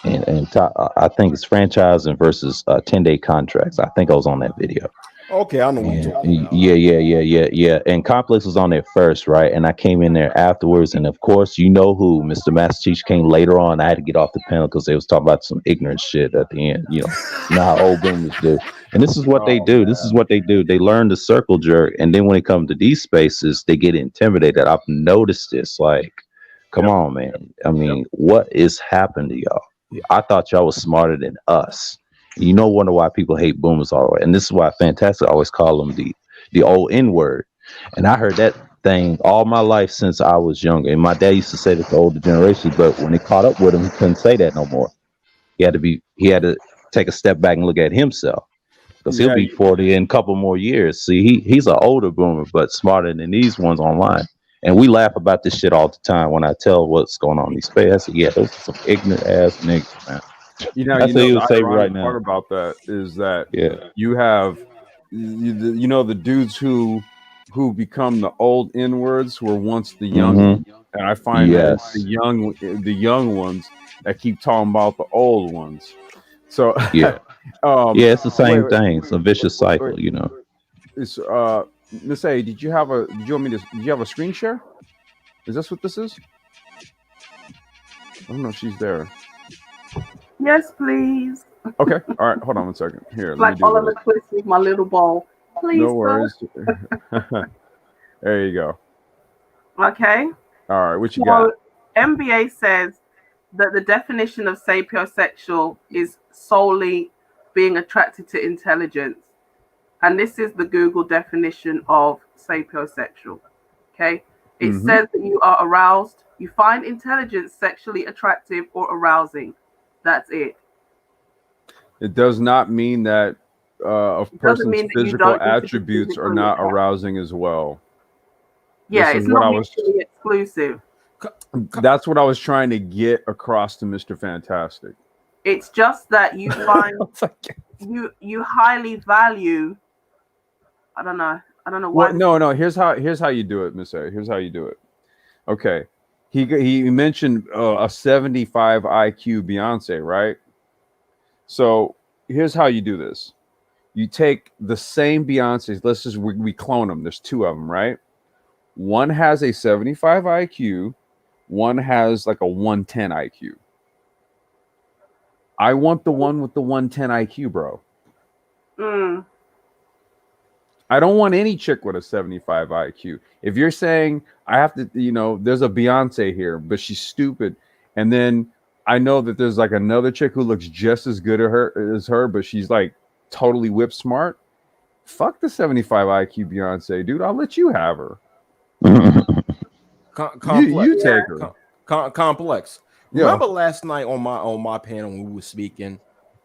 I think it's franchise and versus 10-day contracts. I think I was on that video. Okay, I know what you're talking about. Yeah. And Complex was on there first, right? And I came in there afterwards, and of course, you know who Mr. Master Teach came later on. I had to get off the panel because they was talking about some ignorant shit at the end. You know how old boomers do. And this is what they do. Man. This is what they do. They learn the circle jerk, and then when it comes to these spaces, they get intimidated. I've noticed this. Like, come on, man. I mean, what is happening to y'all? I thought y'all was smarter than us. Wonder why people hate boomers always. And this is why Fantastic always call them the old N word. And I heard that thing all my life since I was younger. And my dad used to say that to older generations, but when he caught up with him, he couldn't say that no more. He had to take a step back and look at himself. Because he'll be 40 in a couple more years. See, he's an older boomer, but smarter than these ones online. And we laugh about this shit all the time when I tell what's going on in these spaces. I said, yeah, those are some ignorant ass niggas, man. The ironic part about that is that you have the dudes who become the old N-words who were once the young ones. And I find that it's the young ones that keep talking about the old ones. So it's the same thing. It's a vicious cycle, It's Miss A, did you have a screen share? Is this what this is? I don't know if she's there. Yes, please. Okay. All right. Hold on one second. Here, let me Like do Oliver this. Twist with my little bowl. Please, No sir. worries. There you go. Okay. All right. What you got? So MBA says that the definition of sapiosexual is solely being attracted to intelligence. And this is the Google definition of sapiosexual. Okay. It Mm-hmm. says that you are aroused, you find intelligence sexually attractive or arousing. That's it. It does not mean that a It doesn't person's mean that you physical don't need to be attributes are physically not attracted. arousing as well. Yeah, This is it's what not I was. mutually exclusive. That's what I was trying to get across to Mr. Fantastic. It's just that you find you highly value. I don't know. I don't know why. Well, no. Here's how you do it, Miss A. Here's how you do it. Okay, he mentioned a 75 IQ Beyonce, right? So here's how you do this. You take the same Beyonces. Let's just we clone them. There's two of them, right? One has a 75 IQ. One has like a 110 IQ. I want the one with the 110 IQ, bro. Mm. I don't want any chick with a 75 IQ. If you're saying I have to, there's a Beyonce here, but she's stupid, and then I know that there's like another chick who looks just as good as her, but she's like totally whip smart. Fuck the 75 IQ Beyonce, dude. I'll let you have her. Complex. You take her. Complex. Yeah. Remember last night on my panel when we were speaking,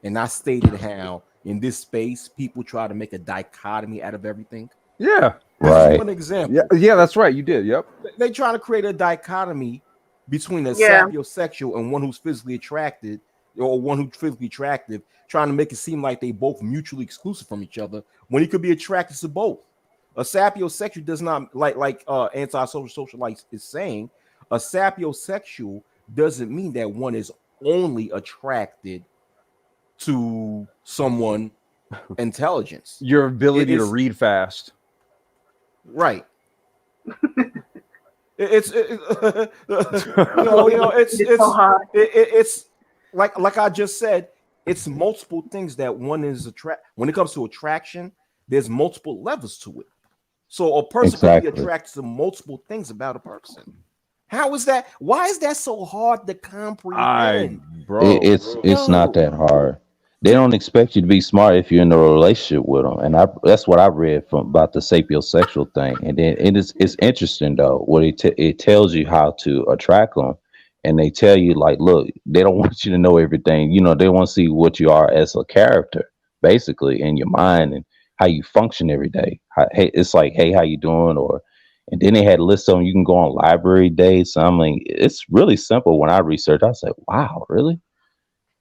and I stated how in this space people try to make a dichotomy out of everything. Yeah. This Right. is one example. Yeah, that's right. You did. Yep. They try to create a dichotomy between a Yeah. sapiosexual and one who's physically attracted, or one who's physically attractive, trying to make it seem like they both mutually exclusive from each other when he could be attracted to both. A sapiosexual does not like antisocial socialite is saying. A sapiosexual doesn't mean that one is only attracted to someone intelligence. Your ability to read fast. Right. It's like I just said, it's multiple things that one is when it comes to attraction, there's multiple levels to it. So a person can be attracted to multiple things about a person. How is that? Why is that so hard to comprehend? It's not that hard. They don't expect you to be smart if you're in a relationship with them, and that's what I read about the sapiosexual thing. And then it's interesting though, what it tells you how to attract them, and they tell you like, look, they don't want you to know everything. They want to see what you are as a character, basically, in your mind and how you function every day. It's like, hey, how you doing? And then they had lists of them. You can go on library days. So I'm like, it's really simple. When I researched, I said, wow, really?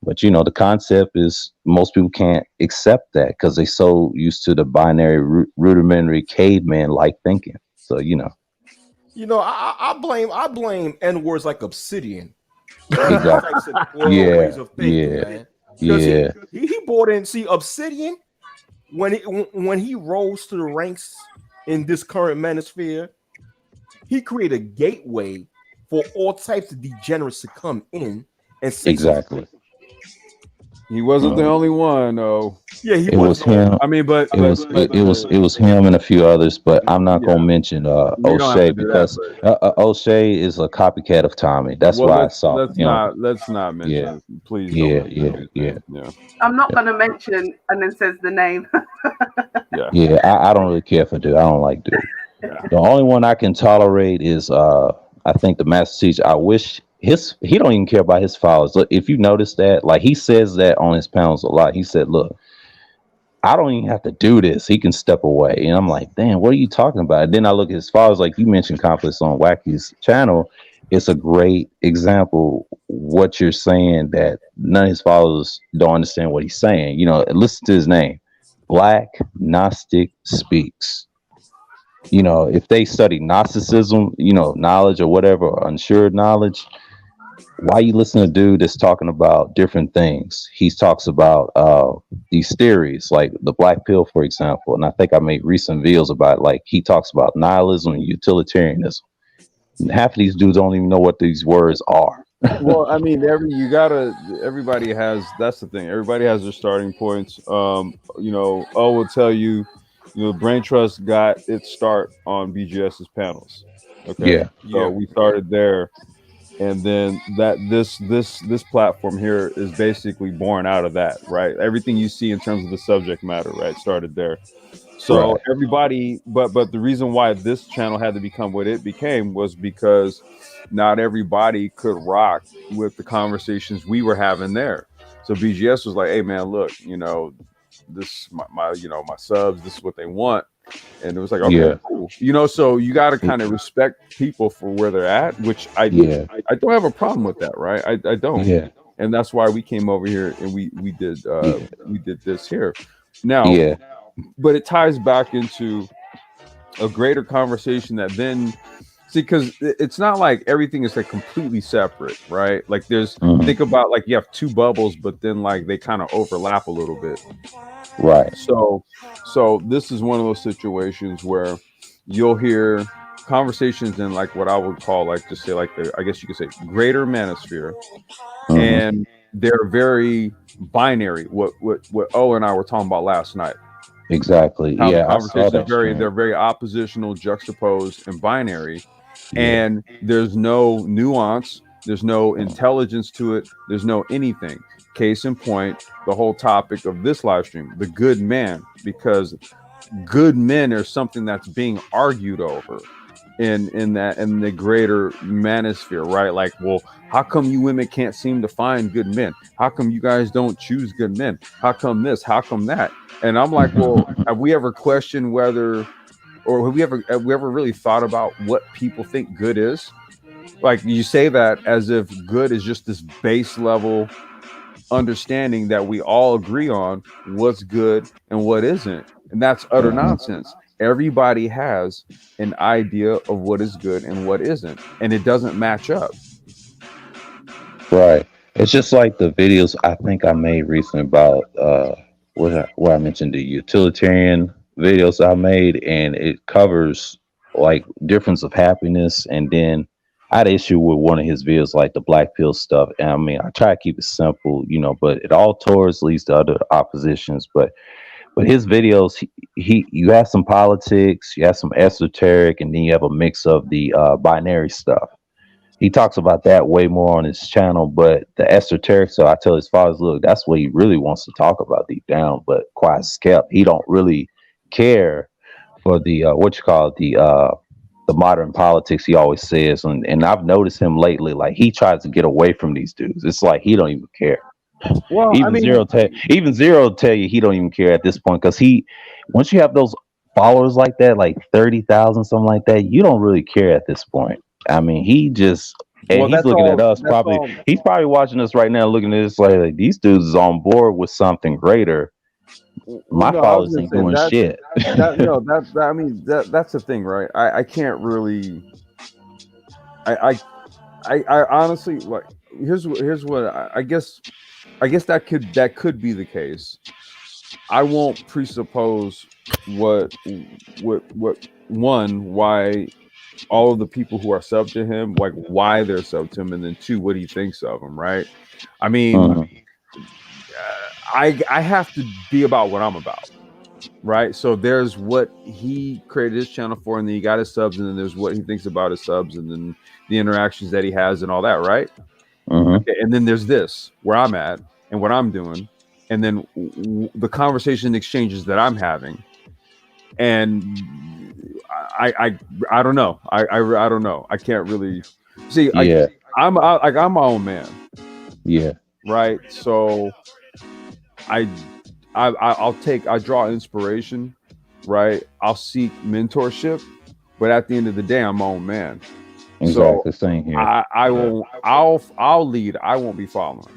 But the concept is most people can't accept that because they're so used to the binary, rudimentary caveman-like thinking. So I blame N words like obsidian. Exactly. Ways of thinking, man. Yeah. He brought in obsidian when he rose to the ranks in this current manosphere. He created a gateway for all types of degenerates to come in and say exactly. He wasn't the only one, though. Yeah, it was him. I mean, but it was him and a few others. But I'm not gonna mention O'Shea because O'Shea is a copycat of Tommy. That's why I saw. Let's not mention. Yeah. Please. Yeah. I'm not going to mention, and then says the name. Yeah. I don't really care for dude. I don't like dude. The only one I can tolerate is I think the master teacher. I wish he don't even care about his followers. Look, if you notice that, like he says that on his panels a lot. He said, look, I don't even have to do this. He can step away. And I'm like, damn, what are you talking about? And then I look at his followers, like you mentioned Complex on Wacky's channel. It's a great example what you're saying, that none of his followers don't understand what he's saying. Listen to his name. Black Gnostic Speaks. If they study Gnosticism, knowledge or whatever, or unsured knowledge, why you listen to a dude that's talking about different things? He talks about these theories, like the black pill, for example. And I think I made recent videos about, like, he talks about nihilism and utilitarianism. And half of these dudes don't even know what these words are. Well, I mean, everybody has, that's the thing. Everybody has their starting points. O will tell you, Brain Trust got its start on BGS's panels. Okay. Yeah, So Yeah. we started there, and then this platform here is basically born out of that, right? Everything you see in terms of the subject matter, right, started there. So right. everybody, but the reason why this channel had to become what it became was because not everybody could rock with the conversations we were having there. So BGS was like, "Hey man, look, this my my subs, this is what they want." And it was like, okay, Yeah, cool. So you got to kind of respect people for where they're at, which yeah, I don't have a problem with that, right? I don't. yeah, And that's why we came over here and yeah, we did this here. Now, yeah. but it ties back into a greater conversation that then see, because it's not like everything is like completely separate, right? Like Hmm. think about like you have two bubbles, but then like they kind of overlap a little bit. Right. So this is one of those situations where you'll hear conversations in like what I would call like, just say like the, I guess you could say, greater manosphere, Hmm. and they're very binary. What O and I were talking about last night, Exactly. how the Yeah, I saw conversation is that stream. they're very oppositional, juxtaposed, and binary, Yeah. and there's no nuance, there's no intelligence to it, there's no anything. Case in point, the whole topic of this live stream, the good man, because good men are something that's being argued over in the greater manosphere, right? Like, well, how come you women can't seem to find good men? How come you guys don't choose good men? How come this? How come that? And I'm like, well, have we ever questioned whether, or have we ever really thought about what people think good is? Like, you say that as if good is just this base level understanding that we all agree on what's good and what isn't. And that's utter Hmm. nonsense. Everybody has an idea of what is good and what isn't, and it doesn't match up. Right. It's just like the videos I think I made recently about what I mentioned, the utilitarian videos I made, and it covers like difference of happiness. And then I had an issue with one of his videos, like the black pill stuff. And I mean, I try to keep it simple, but it all towards leads to other oppositions. But his videos, he you have some politics, you have some esoteric, and then you have a mix of the binary stuff. He talks about that way more on his channel, but the esoteric. So I tell his fathers, look, that's what he really wants to talk about deep down. But quiet as kept, he don't really care for the what you call it, the modern politics. He always says, and I've noticed him lately. Like he tries to get away from these dudes. It's like he don't even care. Well, I Even mean, zero tell you he don't even care at this point because once you have those followers like that, like 30,000, something like that, you don't really care at this point. I mean, and well, he's that's looking at all. us That's probably. all. He's probably watching us right now, looking at this like these dudes is on board with something greater. Well, My no, I was followers gonna ain't say doing that. shit. That no, that I mean that's the thing, right? I can't really. I honestly like. Here's what I guess that could be the case. I won't presuppose what what one, why all of the people who are sub to him, like why they're sub to him, and then two, what he thinks of him, right? I mean, Mhm. I have to be about what I'm about, right? So there's what he created his channel for, and then he got his subs, and then there's what he thinks about his subs, and then the interactions that he has and all that, right? Mhm. Okay, and then there's this where I'm at and what I'm doing, and then the conversation exchanges that I'm having, and I don't know. I don't know. I can't really see. Yeah. I'm my own man, Yeah. right? So I I draw inspiration, right? I'll seek mentorship, but at the end of the day, I'm my own man. So Exactly. Same here. I won't. I'll lead. I won't be following,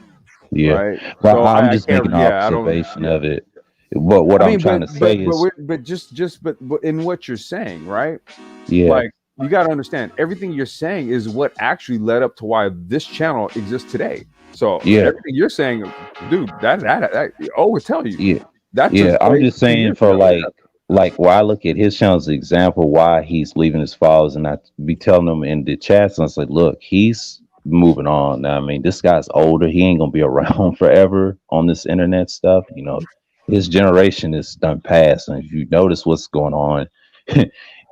Yeah. right? But So I'm I just can't. making an Yeah, I don't. observation Yeah. of it. But what I I'm mean, trying to say is, but just but in what you're saying, right? yeah, Like, you got to understand, everything you're saying is what actually led up to why this channel exists today. So yeah, everything you're saying, dude, that would tell you yeah. that Yeah, took I'm place just 2 years saying for ago. Yeah. like why I look at his channel as an example why he's leaving his followers, and I be telling them in the chats, and I say, look, he's moving on. Now, I mean, this guy's older. He ain't gonna be around forever on this internet stuff. You know, his generation is done past, and if you notice what's going on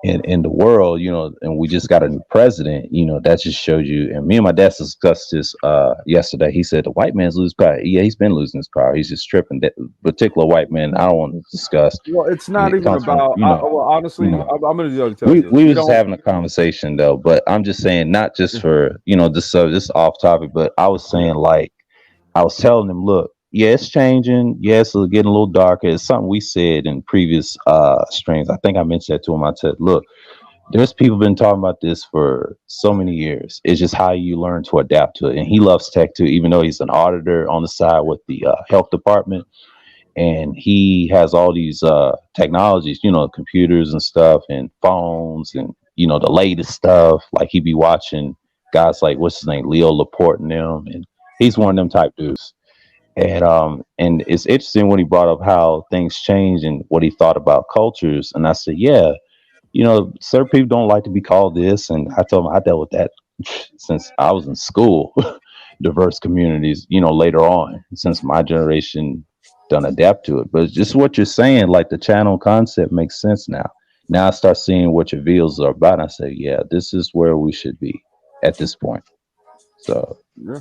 in the world, you know, and we just got a new president, you know, that just shows you. And me and my dad discussed this yesterday. He said the white man's losing power. Yeah, he's been losing his power. He's just tripping. That particular white man, I don't want to discuss. Well, it's And not it even comes from, about. you know, Well, honestly, you know. I'm going to tell you, We you were just don't. having a conversation though, but I'm just saying, not just for, you know, this off topic, but I was saying, like, I was telling him, look, yeah, it's changing. Yeah, it's getting a little darker. It's something we said in previous streams. I think I mentioned that to him. I said, look, there's people been talking about this for so many years. It's just how you learn to adapt to it. And he loves tech too, even though he's an auditor on the side with the health department, and he has all these technologies, you know, computers and stuff, and phones, and you know, the latest stuff. Like he be watching guys like, what's his name, Leo Laporte and them, and he's one of them type dudes. And it's interesting when he brought up how things change and what he thought about cultures. And I said, yeah, you know, certain people don't like to be called this, and I told him I dealt with that since I was in school. Diverse communities, you know, later on, since my generation done adapt to it. But it's just what you're saying, like the channel concept makes sense now. Now I start seeing what your views are about. And I say, yeah, this is where we should be at this point. So Yeah.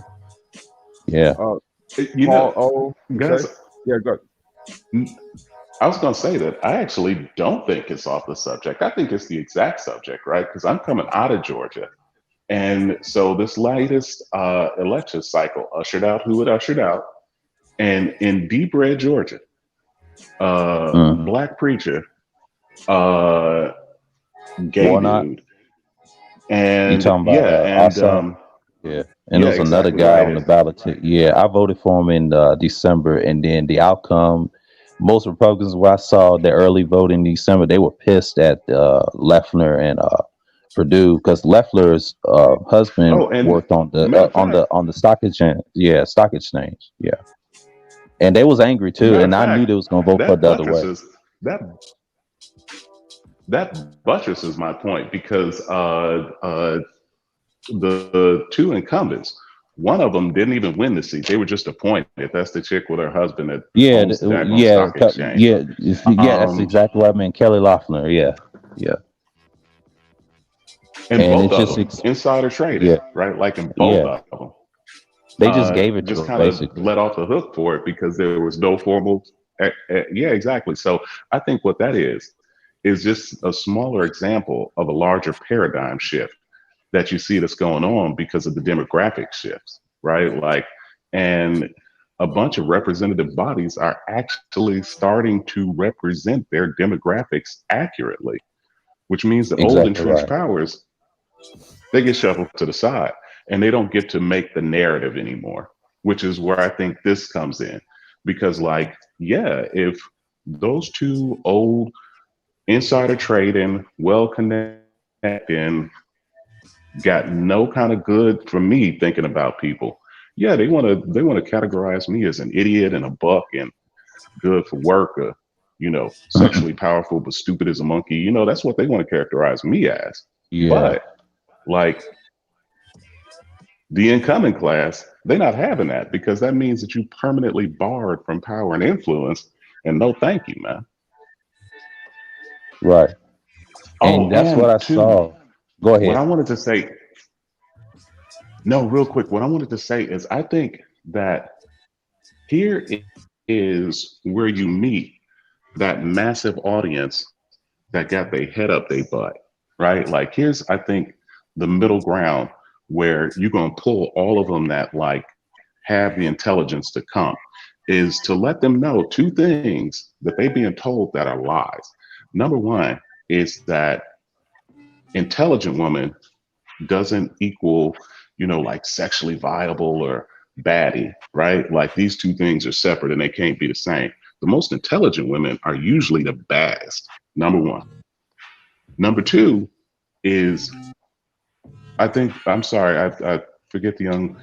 yeah. You Paul know, O, you say? guys, Yeah, go. I was going to say that I actually don't think it's off the subject. I think it's the exact subject, right? Because I'm coming out of Georgia. And so this latest election cycle ushered out who it ushered out. And in deep red Georgia, Mhm. black preacher, uh, gay Warnock, dude. you And talking about yeah, and Asa? Yeah. And there yeah, was another exactly guy right. on the ballot too. Yeah, I voted for him in December, and then the outcome, most Republicans where I saw the early vote in December, they were pissed at Leffler and Purdue, because Leffler's husband Oh, and worked on the matter of fact, on the stock exchange. Yeah, stock exchange. Yeah, and they was angry too, matter of and I knew fact, they was gonna vote for that the other way. buttresses that that buttresses my point because the two incumbents, one of them didn't even win the seat; they were just appointed. That's the chick with her husband that Yeah, owns the daggone stock exchange. yeah. That's Um, exactly what I meant. Kelly Loeffler. Yeah, yeah, and and both it's of just them insider traded, yeah, right? Like in both yeah. of them. They just gave it to Just her kind of basically. let off the hook for it because there was no formal. Yeah, exactly. So I think what that is just a smaller example of a larger paradigm shift that you see that's going on because of the demographic shifts, right? Like, and a bunch of representative bodies are actually starting to represent their demographics accurately, which means the old Exactly entrenched right. powers, they get shuffled to the side and they don't get to make the narrative anymore, which is where I think this comes in. Because, like, yeah, if those two old insider trading, well connected, got no kind of good from me thinking about people, yeah, they want to categorize me as an idiot and a buck and good for work, or, you know, sexually powerful but stupid as a monkey. You know, that's what they want to characterize me as. Yeah, But like, the incoming class, they're not having that because that means that you permanently barred from power and influence. And no, thank you, man. right. Oh, And that's what and I two, saw. Go what ahead. I wanted to say, no, real quick, what I wanted to say is I think that here is where you meet that massive audience that got their head up their butt, right? Like, here's, I think, the middle ground where you're going to pull all of them that like have the intelligence to come, is to let them know two things that they being told that are lies. Number one is that intelligent woman doesn't equal, you know, like sexually viable or baddie, right? Like, these two things are separate and they can't be the same. The most intelligent women are usually the baddest, number one. Number two is, I think, I'm sorry, I forget the young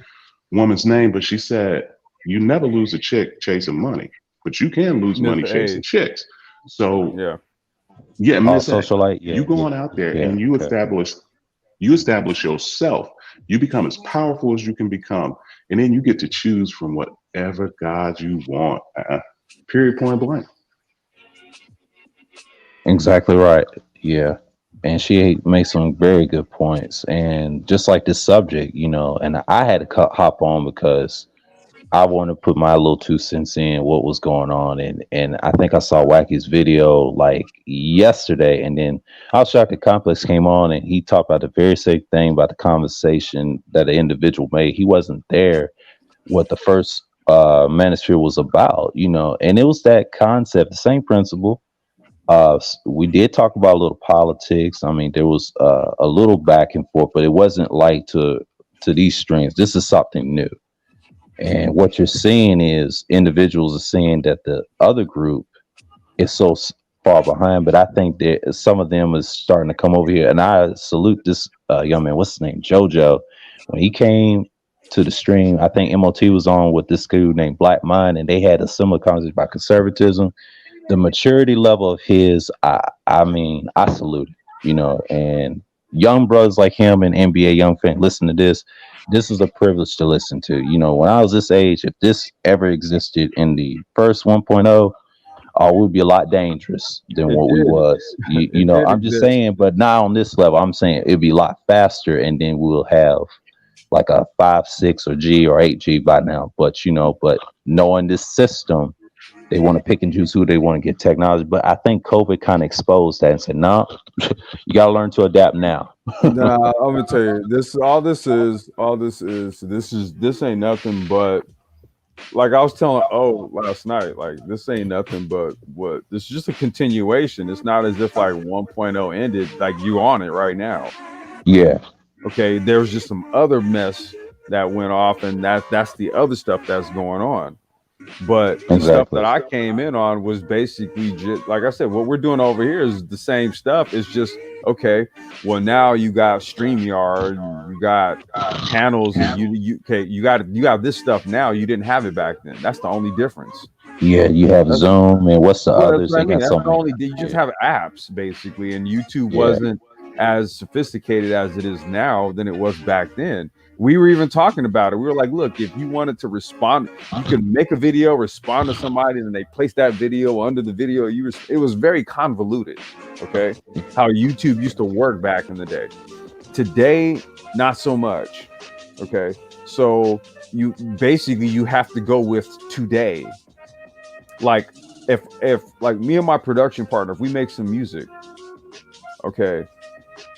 woman's name, but she said, you never lose a chick chasing money, but you can lose money Mr. chasing A. chicks. So, Yeah. yeah, Oh, Miss A, socialite. you Yeah, yeah, going out there yeah. and you Okay. establish You establish yourself. You become as powerful as you can become. And then you get to choose from whatever God you want. Period, point blank. Exactly right. Yeah. And she made some very good points. And just like this subject, and I had to hop on because I want to put my little 2 cents in what was going on. And I think I saw Wacky's video like yesterday. And then I was shocked the Complex came on and he talked about the very same thing about the conversation that the individual made. He wasn't there what the first manosphere was about, and it was that concept, the same principle. We did talk about a little politics. I mean, there was a little back and forth, but it wasn't like to these streams. This is something new. And what you're seeing is individuals are saying that the other group is so far behind, but I think that some of them is starting to come over here. And I salute this young man. What's his name? JoJo. When he came to the stream, I think MOT was on with this dude named Black Mind, and they had a similar conversation about conservatism. The maturity level of his, I mean, I salute it, and young brothers like him and NBA young fan, listen to this. This is a privilege to listen to. When I was this age, if this ever existed in the first 1.0, we'd be a lot dangerous than what we was. I'm just saying, but not on this level. I'm saying it'd be a lot faster, and then we'll have like a 5, 6, or G or 8G by now. But but knowing this system, they want to pick and choose who they want to get technology. But I think COVID kind of exposed that and said, no, you got to learn to adapt now. Nah, I'm gonna tell you, this ain't nothing but, like I was telling last night, like this ain't nothing but what this is just a continuation. It's not as if like 1.0 ended, like you on it right now. Yeah. Okay, there's just some other mess that went off, and that's the other stuff that's going on. But the stuff that I came in on was basically just, like I said, what we're doing over here is the same stuff. It's just, okay, well, now you got StreamYard, you got panels, and you got this stuff now. You didn't have it back then. That's the only difference. Yeah, you have Zoom, and what's the others? I mean, you just have apps basically, and YouTube wasn't as sophisticated as it is now than it was back then. We were even talking about it. We were like, look, if you wanted to respond, you could make a video, respond to somebody, and they place that video under the video. It was very convoluted. Okay, how YouTube used to work back in the day. Today, not so much. Okay, so you have to go with today. Like if like me and my production partner, if we make some music, okay,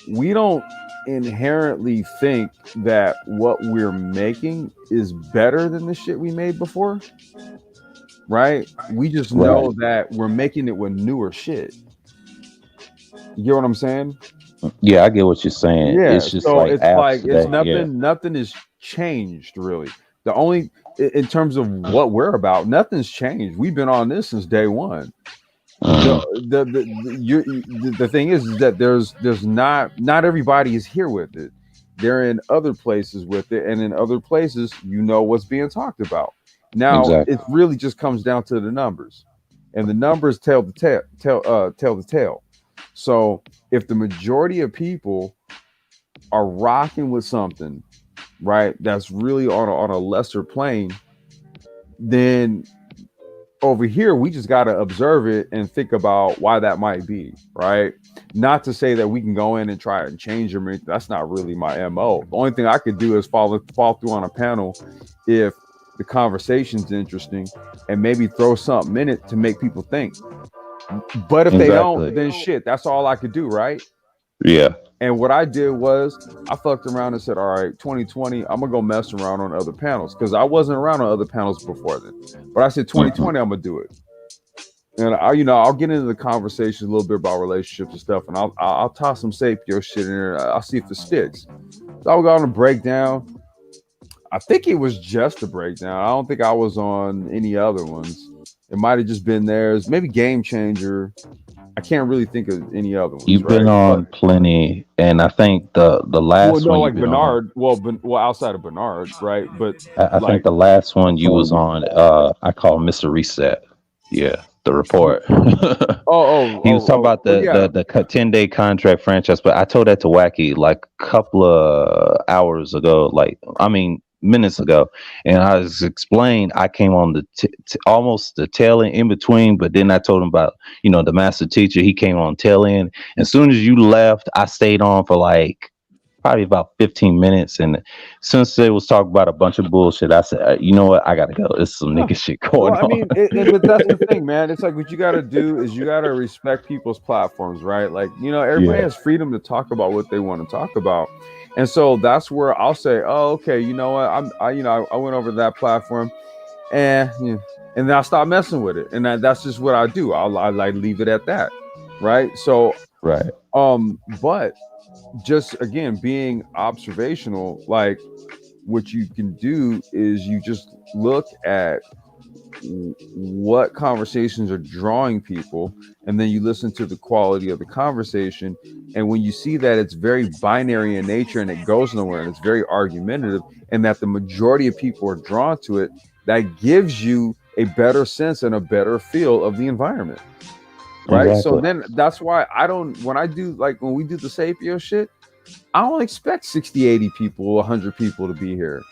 we don't inherently think that what we're making is better than the shit we made before, right? We just know that we're making it with newer shit. You get what I'm saying? Yeah, I get what you're saying. Yeah, it's just so like it's nothing. Nothing has changed really. The only, in terms of what we're about, nothing's changed. We've been on this since day one. The thing is that there's not everybody is here with it. They're in other places with it, and in other places, what's being talked about. Now it really just comes down to the numbers, and the numbers tell the tale. So if the majority of people are rocking with something, right, that's really on a lesser plane, then over here, we just got to observe it and think about why that might be, right? Not to say that we can go in and try and change them. That's not really my MO. The only thing I could do is fall through on a panel if the conversation's interesting and maybe throw something in it to make people think. But if they don't, then shit, that's all I could do, right? Yeah. And what I did was I fucked around and said, all right, 2020, I'm going to go mess around on other panels, because I wasn't around on other panels before then. But I said 2020, I'm going to do it. And I'll get into the conversation a little bit about relationships and stuff, and I'll toss some Sapio shit in there. I'll see if it sticks. So I would go on a breakdown. I think it was just a breakdown. I don't think I was on any other ones. It might have just been theirs. Maybe Game Changer. I can't really think of any other ones. You've been on plenty, and I think the last one. Like Bernard. Well, outside of Bernard, right? But I think the last one you was on, I call Mr. Reset. Yeah, the report. He was talking about yeah. the 10-day contract franchise, but I told that to Wacky like a couple of hours ago, like I mean minutes ago, and I was explained I came on the almost the tail end in between, but then I told him about the master teacher. He came on tail end. As soon as you left, I stayed on for like probably about 15 minutes, and since they was talking about a bunch of bullshit, I said, you know what, I gotta go. It's some nigga shit going Well, I on. mean, but that's the thing, man. It's like what you got to do is you got to respect people's platforms, right? Like, everybody Yeah. has freedom to talk about what they want to talk about, and so that's where I'll say, oh, okay, you know what, I went over to that platform, and and then I stop messing with it, and that's just what I do. I like leave it at that, right? So, Right. but just again being observational, like what you can do is you just look at what conversations are drawing people, and then you listen to the quality of the conversation, and when you see that it's very binary in nature and it goes nowhere and it's very argumentative, and that the majority of people are drawn to it, that gives you a better sense and a better feel of the environment, right? So Exactly. then that's why I don't, when we do the Sapio shit, I don't expect 60, 80 people, 100 people to be here.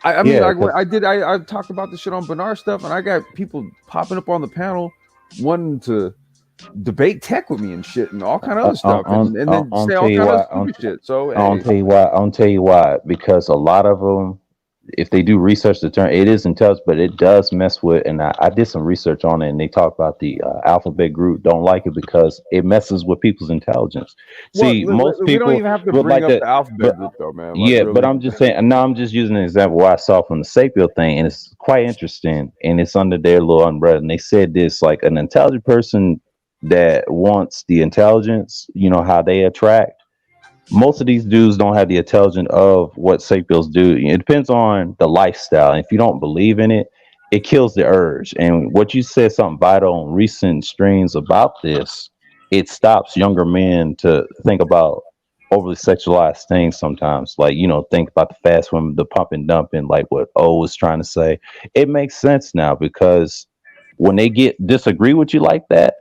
I mean, Yeah, like what 'cause- I talked about the shit on Bernard stuff, and I got people popping up on the panel wanting to debate tech with me and shit and all kind of other stuff, and then I'll say tell all you kind of why. stupid shit. So I'll hey, tell you why. I'll tell you why. Because a lot of them, if they do research the term, it is intelligent, but it does mess with. And I did some research on it, and they talk about the alphabet group don't like it because it messes with people's intelligence. well, See, most we don't people even have to would bring like up that, the alphabet but group though, man. Like yeah, but really, I'm just saying. And now I'm just using an example what I saw from the Sapio thing, and it's quite interesting, and it's under their little umbrella. And they said this like an intelligent person that wants the intelligence, how they attract. Most of these dudes don't have the intelligence of what Sapios do. It depends on the lifestyle. And if you don't believe in it, it kills the urge. And what you said something vital on recent streams about this, it stops younger men to think about overly sexualized things sometimes. Like, think about the fast women, the pump and dumping, like what O was trying to say. It makes sense now because when they disagree with you like that,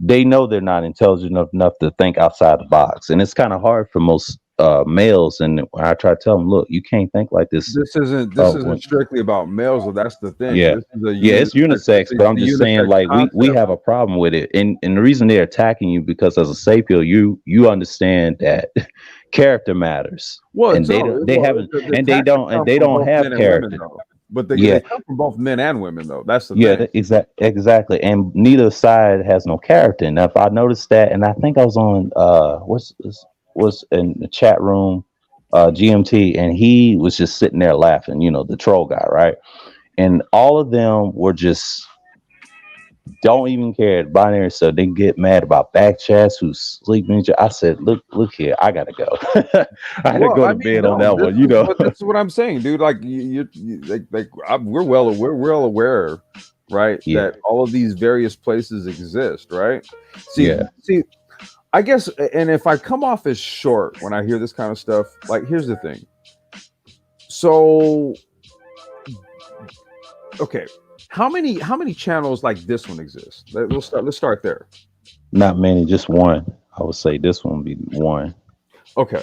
they know they're not intelligent enough to think outside the box, and it's kind of hard for most males. And when I try to tell them, look, you can't think like this. this When, isn't strictly about males, so that's the thing. yeah, This is a yeah, it's unisex, but I'm it's a just saying, unisex like we concept. have a problem with it, and the reason they're attacking you because as a sapio, you understand that character matters, Well, and they haven't, the and tactics come they from don't both have men and women character. though, but they Yeah, come from both men and women though. That's the yeah, thing. exactly. And neither side has no character. And if I noticed that, and I think I was on was in the chat room, GMT, and he was just sitting there laughing, the troll guy, right? And all of them were just don't even care binary stuff. They get mad about back chats who's sleeping. I said, look here, I gotta go. I had to Well, go I to mean, bed on no, that one, but this is what I'm saying, dude. Like we're well aware, right, Yeah, that all of these various places exist, right? yeah. See, I guess, and if I come off as short when I hear this kind of stuff, like here's the thing. So, okay, how many channels like this one exist? Let's start there. Not many, just one. I would say this one would be one. Okay.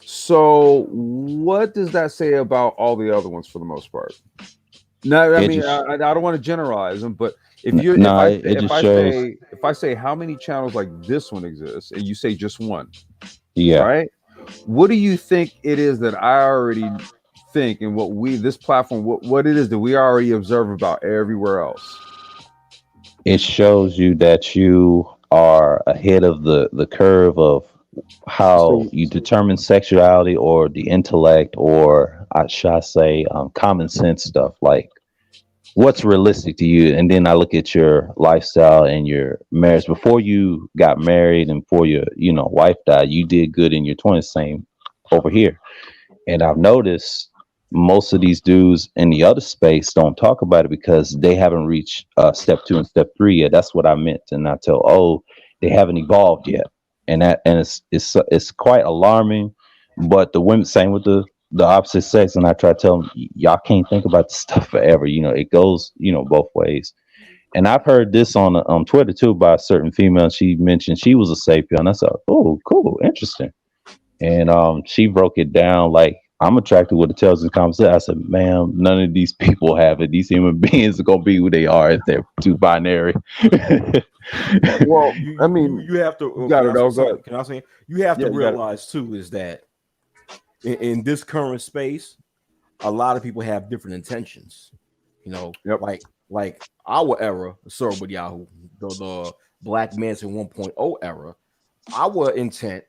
So, what does that say about all the other ones for the most part? No, I It mean, just I don't want to generalize them, but if it just shows. if I say how many channels like this one exists, and you say just one, Yeah, right? What do you think it is that I already think, and this platform, what it is that we already observe about everywhere else? it shows you that you are ahead of the curve of how So, you determine sexuality or the intellect, or should I say common sense stuff, like what's realistic to you. And then I look at your lifestyle and your marriage before you got married and before your wife died. You did good in your 20s, same over here. And I've noticed most of these dudes in the other space don't talk about it because they haven't reached step 2 and step 3 yet. That's what I meant. And I tell, oh, they haven't evolved yet. And it's quite alarming. But the women, same with the opposite sex, and I try to tell them, y'all can't think about this stuff forever. It goes, both ways. And I've heard this on Twitter too by a certain female. She mentioned she was a sapio, and I said, "Oh, cool, interesting." And she broke it down like I'm attracted with the tells in conversation. I said, "Ma'am, none of these people have it. These human beings are gonna be who they are if they're too binary." Well, I mean, you have to. you got it all. Go ahead. Can I say? You have Yeah, to you got it. realize too is that in this current space, a lot of people have different intentions. You know, Yep. like our era, Sir with Yahoo, the Black Manson 1.0 era. Our intent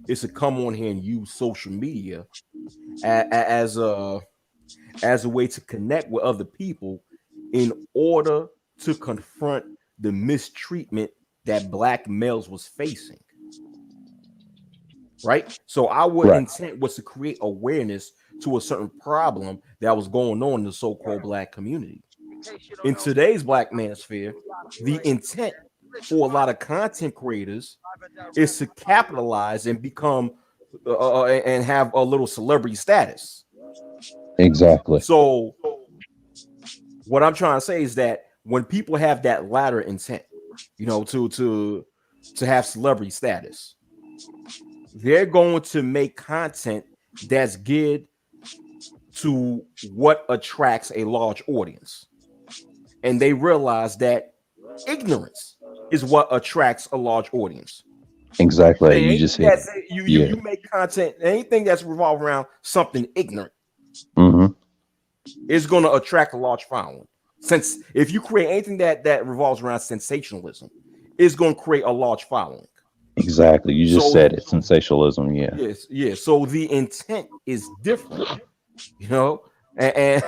is to come on here and use social media as a way to connect with other people in order to confront the mistreatment that Black males was facing. Right? So our Right. intent was to create awareness to a certain problem that was going on in the so-called Black community. In today's Black manosphere, the intent for a lot of content creators is to capitalize and become and have a little celebrity status. Exactly. So what I'm trying to say is that when people have that latter intent, you know, to have celebrity status, they're going to make content that's geared to what attracts a large audience. And they realize that ignorance is what attracts a large audience. Exactly. And You just hit. you make content, anything that's revolved around something ignorant Mm-hmm. is going to attract a large following. Since if you create anything that revolves around sensationalism, it's going to create a large following. Exactly. You just said it. Sensationalism. Yeah. Yes, yeah. So the intent is different, you know, and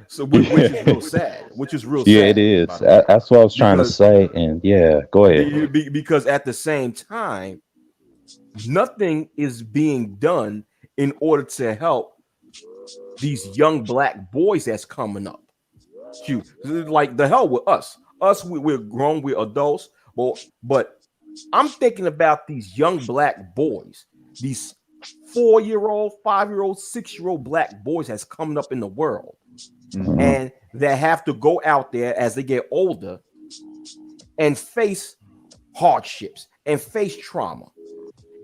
so which is real sad. Which is real Yeah, sad. it is. That's what I was trying to say. And yeah, go ahead. Because at the same time, nothing is being done in order to help these young Black boys that's coming up. Like the hell with us. We're grown, we're adults, but I'm thinking about these young Black boys, these 4-year-old, 5-year-old, 6-year-old Black boys that's coming up in the world, Mhm. and they have to go out there as they get older and face hardships and face trauma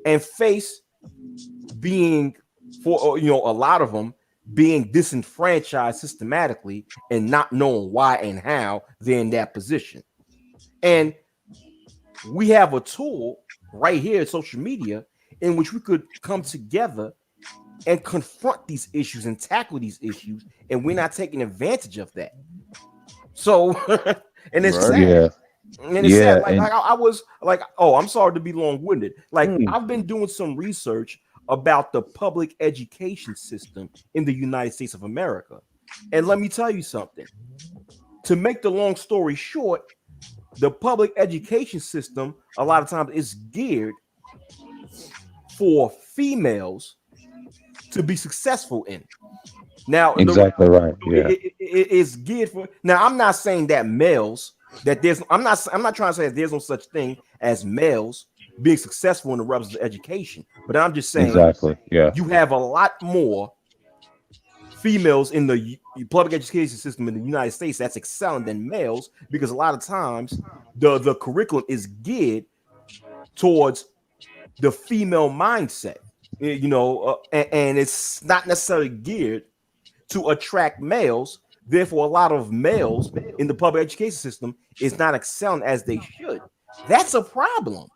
and face being, for a lot of them, being disenfranchised systematically and not knowing why and how they're in that position. And we have a tool right here, social media, in which we could come together and confront these issues and tackle these issues, and we're not taking advantage of that. So, and it's Right. sad. Yeah. And it's Yeah, sad. Like, and- I was like, oh, I'm sorry to be long-winded. Like, Mm. I've been doing some research about the public education system in the United States of America. And let me tell you something. To make the long story short, the public education system a lot of times is geared for females to be successful in. Now, Exactly right. Yeah. it is geared for. Now, I'm not saying that males that there's. I'm not trying to say that there's no such thing as males being successful in the realms of education. But I'm just saying, Exactly. Yeah. you have a lot more females in the public education system in the United States that's excelling than males, because a lot of times the curriculum is geared towards the female mindset, and it's not necessarily geared to attract males. Therefore, a lot of males in the public education system is not excelling as they should. That's a problem.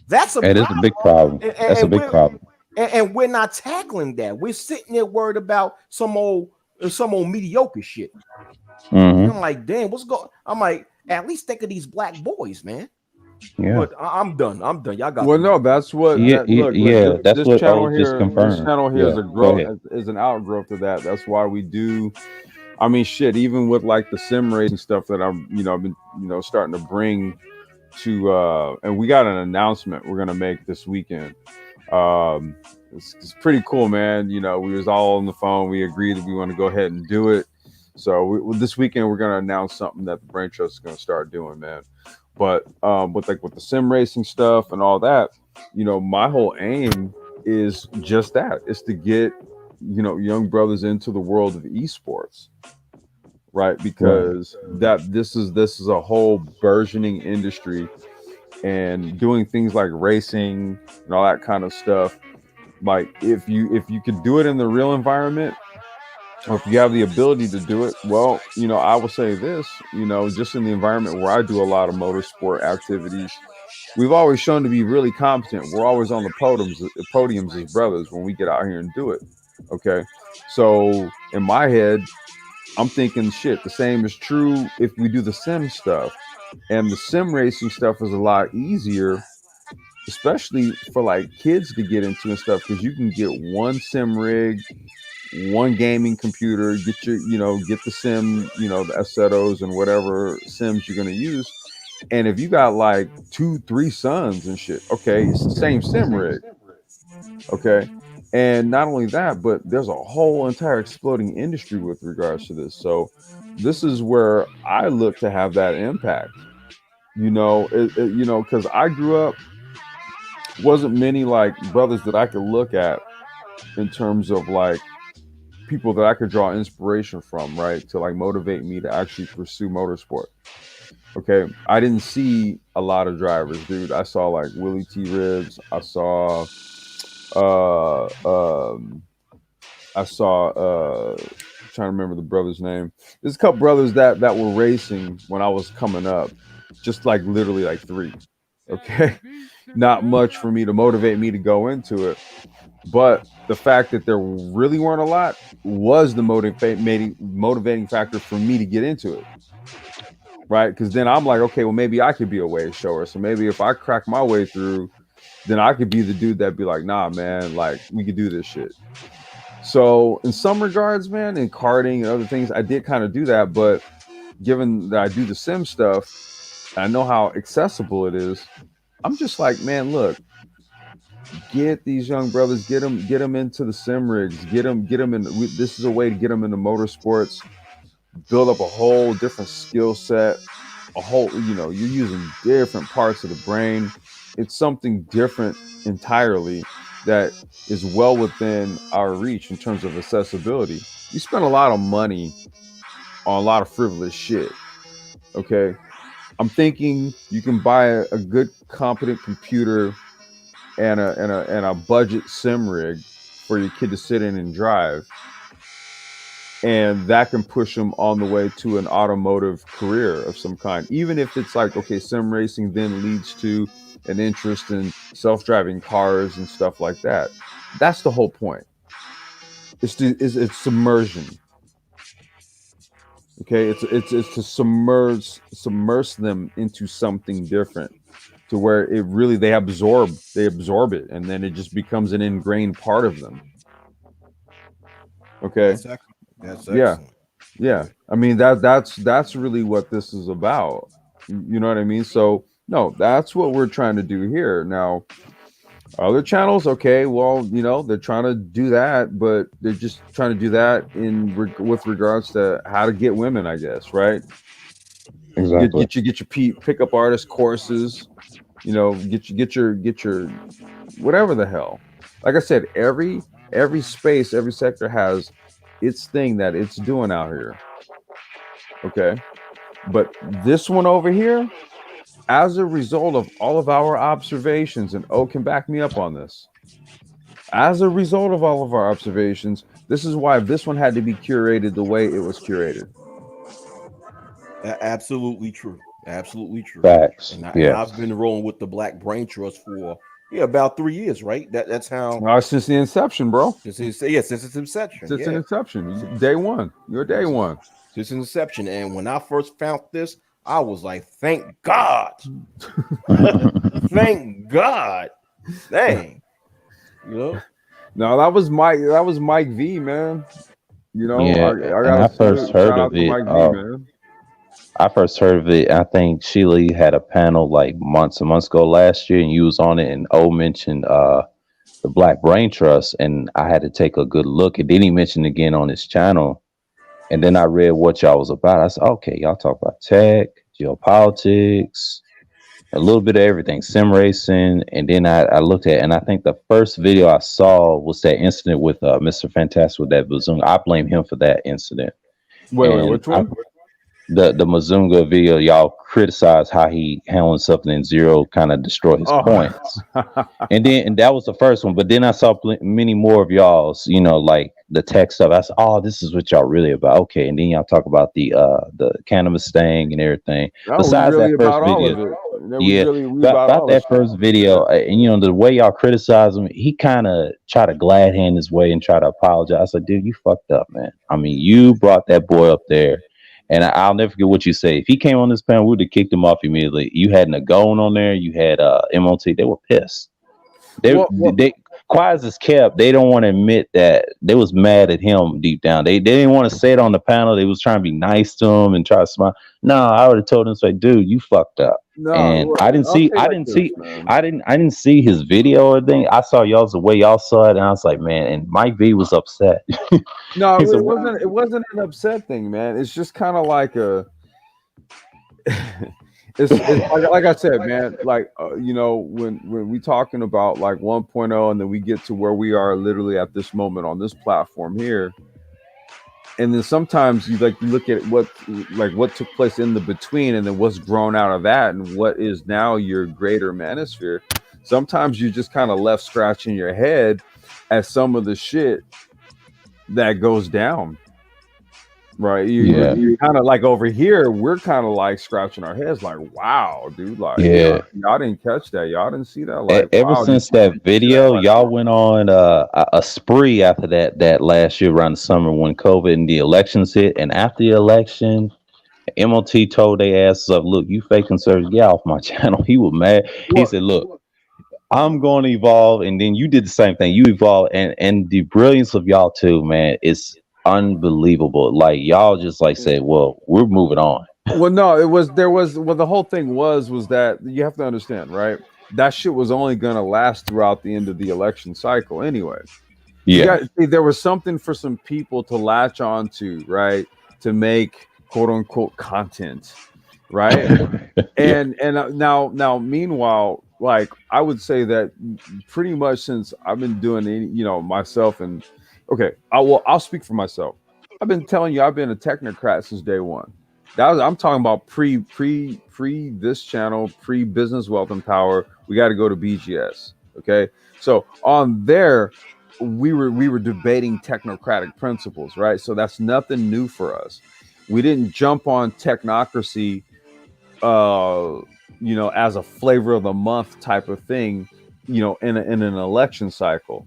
That's a It is a big problem. That's a big problem. And we're not tackling that. We're sitting there worried about some old mediocre shit. Mhm. I'm like, damn, what's going? I'm like, at least think of these Black boys, man. Yeah. But I'm done. Y'all got. Well, no, that's what. Yeah, yeah, that's this what channel O here. just This confirmed. channel here is Yeah, a go growth, ahead. is an outgrowth of that. That's why we do. I mean, shit. Even with like the sim racing stuff that I've been starting to bring to, and we got an announcement we're gonna make this weekend. It's pretty cool, man. We was all on the phone. We agreed that we want to go ahead and do it. So this weekend we're gonna announce something that the Brain Trust is gonna start doing, man. But with the sim racing stuff and all that, my whole aim is just that: is to get young brothers into the world of esports, right? Because that this is a whole burgeoning industry, and doing things like racing and all that kind of stuff. Like if you could do it in the real environment, or if you have the ability to do it, well, I will say this, just in the environment where I do a lot of motorsport activities, we've always shown to be really competent. We're always on the podiums as brothers when we get out here and do it. Okay. So in my head, I'm thinking shit, the same is true if we do the sim stuff. And the sim racing stuff is a lot easier, especially for like kids to get into and stuff, because you can get one sim rig, one gaming computer, get the sim, the Assettos and whatever sims you're gonna use. And if you got like 2, 3 sons and shit, okay, it's the same sim rig. Okay. And not only that, but there's a whole entire exploding industry with regards to this. So this is where I look to have that impact. Because I grew up, wasn't many like brothers that I could look at in terms of like people that I could draw inspiration from, right? To like motivate me to actually pursue motorsport. Okay. I didn't see a lot of drivers, dude. I saw like Willie T. Ribs. Uh um trying to remember the brother's name. There's a couple brothers that were racing when I was coming up, just like literally like 3. Okay. Not much for me to motivate me to go into it. But the fact that there really weren't a lot was the motivating factor for me to get into it. Right. Because then I'm like, okay, well, maybe I could be a wave shower. So maybe if I crack my way through, then I could be the dude that'd be like, nah, man, like we could do this shit. So in some regards, man, in karting and other things, I did kind of do that. But given that I do the sim stuff, I know how accessible it is. I'm just like, man, look, get these young brothers, get them into the sim rigs, get them in. This is a way to get them into motorsports, build up a whole different skill set, you're using different parts of the brain. It's something different entirely that is well within our reach in terms of accessibility. You spend a lot of money on a lot of frivolous shit. Okay. I'm thinking you can buy a good competent computer and a budget sim rig for your kid to sit in and drive, and that can push them on the way to an automotive career of some kind. Even if it's like, okay, sim racing then leads to an interest in self-driving cars and stuff like that. That's the whole point. It's submersion. Okay, it's to submerge them into something different, to where it really they absorb it, and then it just becomes an ingrained part of them. Okay. That's Yeah. excellent. Yeah. I mean that's really what this is about. You know what I mean? So no, that's what we're trying to do here. Now, other channels, okay, well, they're trying to do that, but they're just trying to do that with regards to how to get women, I guess, right? Exactly. Get your pickup artist courses, get your whatever the hell. Like I said, every space, every sector has its thing that it's doing out here. Okay. But this one over here, as a result of all of our observations, and O can back me up on this, as a result of all of our observations, this is why this one had to be curated the way it was curated. Absolutely true. Absolutely true. Facts. And Yeah. I've been rolling with the Black Brain Trust for about 3 years, right? That's how Since the inception, bro. since its inception. Since an inception, day one. You're day one. Since inception. And when I first found this, I was like, thank God. Thank God. Dang. No, that was Mike V, man. Yeah, I first heard of it. Man. I first heard of it. I think Sheila had a panel like months and months ago last year, and you was on it. And O mentioned the Black Brain Trust, and I had to take a good look. And then he mentioned again on his channel, and then I read what y'all was about. I said, okay, y'all talk about tech, geopolitics, a little bit of everything, sim racing. And then I looked at, and I think the first video I saw was that incident with Mr. Fantastic with that bazooka. I blame him for that incident. Wait, And which one? the Mazunga video, y'all criticize how he handling something in zero, kind of destroy his Oh. points. And that was the first one. But then I saw many more of y'all's, like the tech stuff. I said, oh, this is what y'all really about. Okay. And then y'all talk about the cannabis thing and everything. No, we Besides really that first about all video, of it. No, yeah, we about about all that of first video, and the way y'all criticize him, he kind of tried to glad hand his way and try to apologize. I said, dude, you fucked up, man. I mean, you brought that boy up there. And I'll never forget what you say. If he came on this panel, we would have kicked him off immediately. You had Nagone on there. You had MOT. They were pissed. They quiet as kept. They don't want to admit that they was mad at him deep down. They didn't want to say it on the panel. They was trying to be nice to him and try to smile. No, I would have told him, say, dude, you fucked up. No, And well, I didn't I'll see, say I like didn't this, see, man. I didn't see his video or thing. I saw y'all's the way y'all saw it, and I was like, man. And Mike V was upset. No, He said, it wasn't an upset thing, man. It's just kind of like a it's like I said, man, like when we talking about like 1.0 and then we get to where we are literally at this moment on this platform here. And then sometimes you look at what took place in the between and then what's grown out of that and what is now your greater manosphere. Sometimes you just kind of left scratching your head at some of the shit that goes down. Right. You kind of like over here, we're kind of like scratching our heads like, wow, dude, like y'all didn't catch that. Y'all didn't see that. Like ever wow, since that video, y'all went on a spree after that last year around the summer when COVID and the elections hit. And after the election, MOT told their asses up, look, you fake conservatives, get off my channel. He was mad. He said, look, I'm going to evolve. And then you did the same thing. You evolved. And the brilliance of y'all too, man, is unbelievable. Like y'all just like said, well, we're moving on. Well, no, the whole thing was that you have to understand, right? That shit was only gonna last throughout the end of the election cycle anyway. Yeah. There was something for some people to latch on to, right? To make quote unquote content, right? And now meanwhile, like I would say that pretty much since I've been doing myself and I'll speak for myself. I've been telling you I've been a technocrat since day one. I'm talking about pre this channel, pre Business Wealth and Power. We got to go to BGS. Okay. So on there, we were debating technocratic principles, right? So that's nothing new for us. We didn't jump on technocracy as a flavor of the month type of thing, in an election cycle.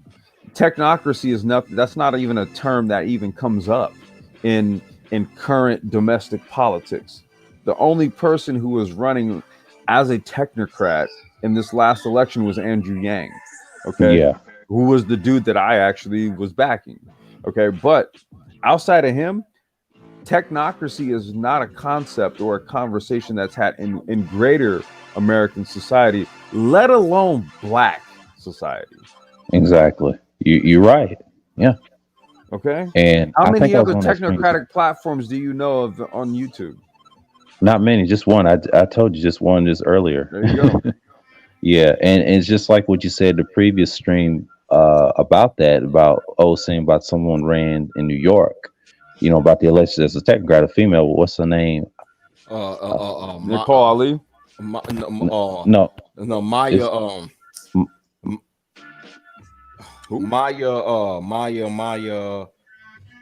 Technocracy is nothing. That's not even a term that even comes up in current domestic politics. The only person who was running as a technocrat in this last election was Andrew Yang. Okay. Yeah. Who was the dude that I actually was backing. Okay. But outside of him, technocracy is not a concept or a conversation that's had in greater American society, let alone Black society. Exactly. You're right. Yeah. Okay. And how many other technocratic platforms do you know of on YouTube? Not many, just one. I told you just one just earlier. There you go. Yeah, and it's just like what you said the previous stream about saying about someone ran in New York, about the election as a technocrat, a female. What's her name? Nicole Ali. No, Maya. Maya.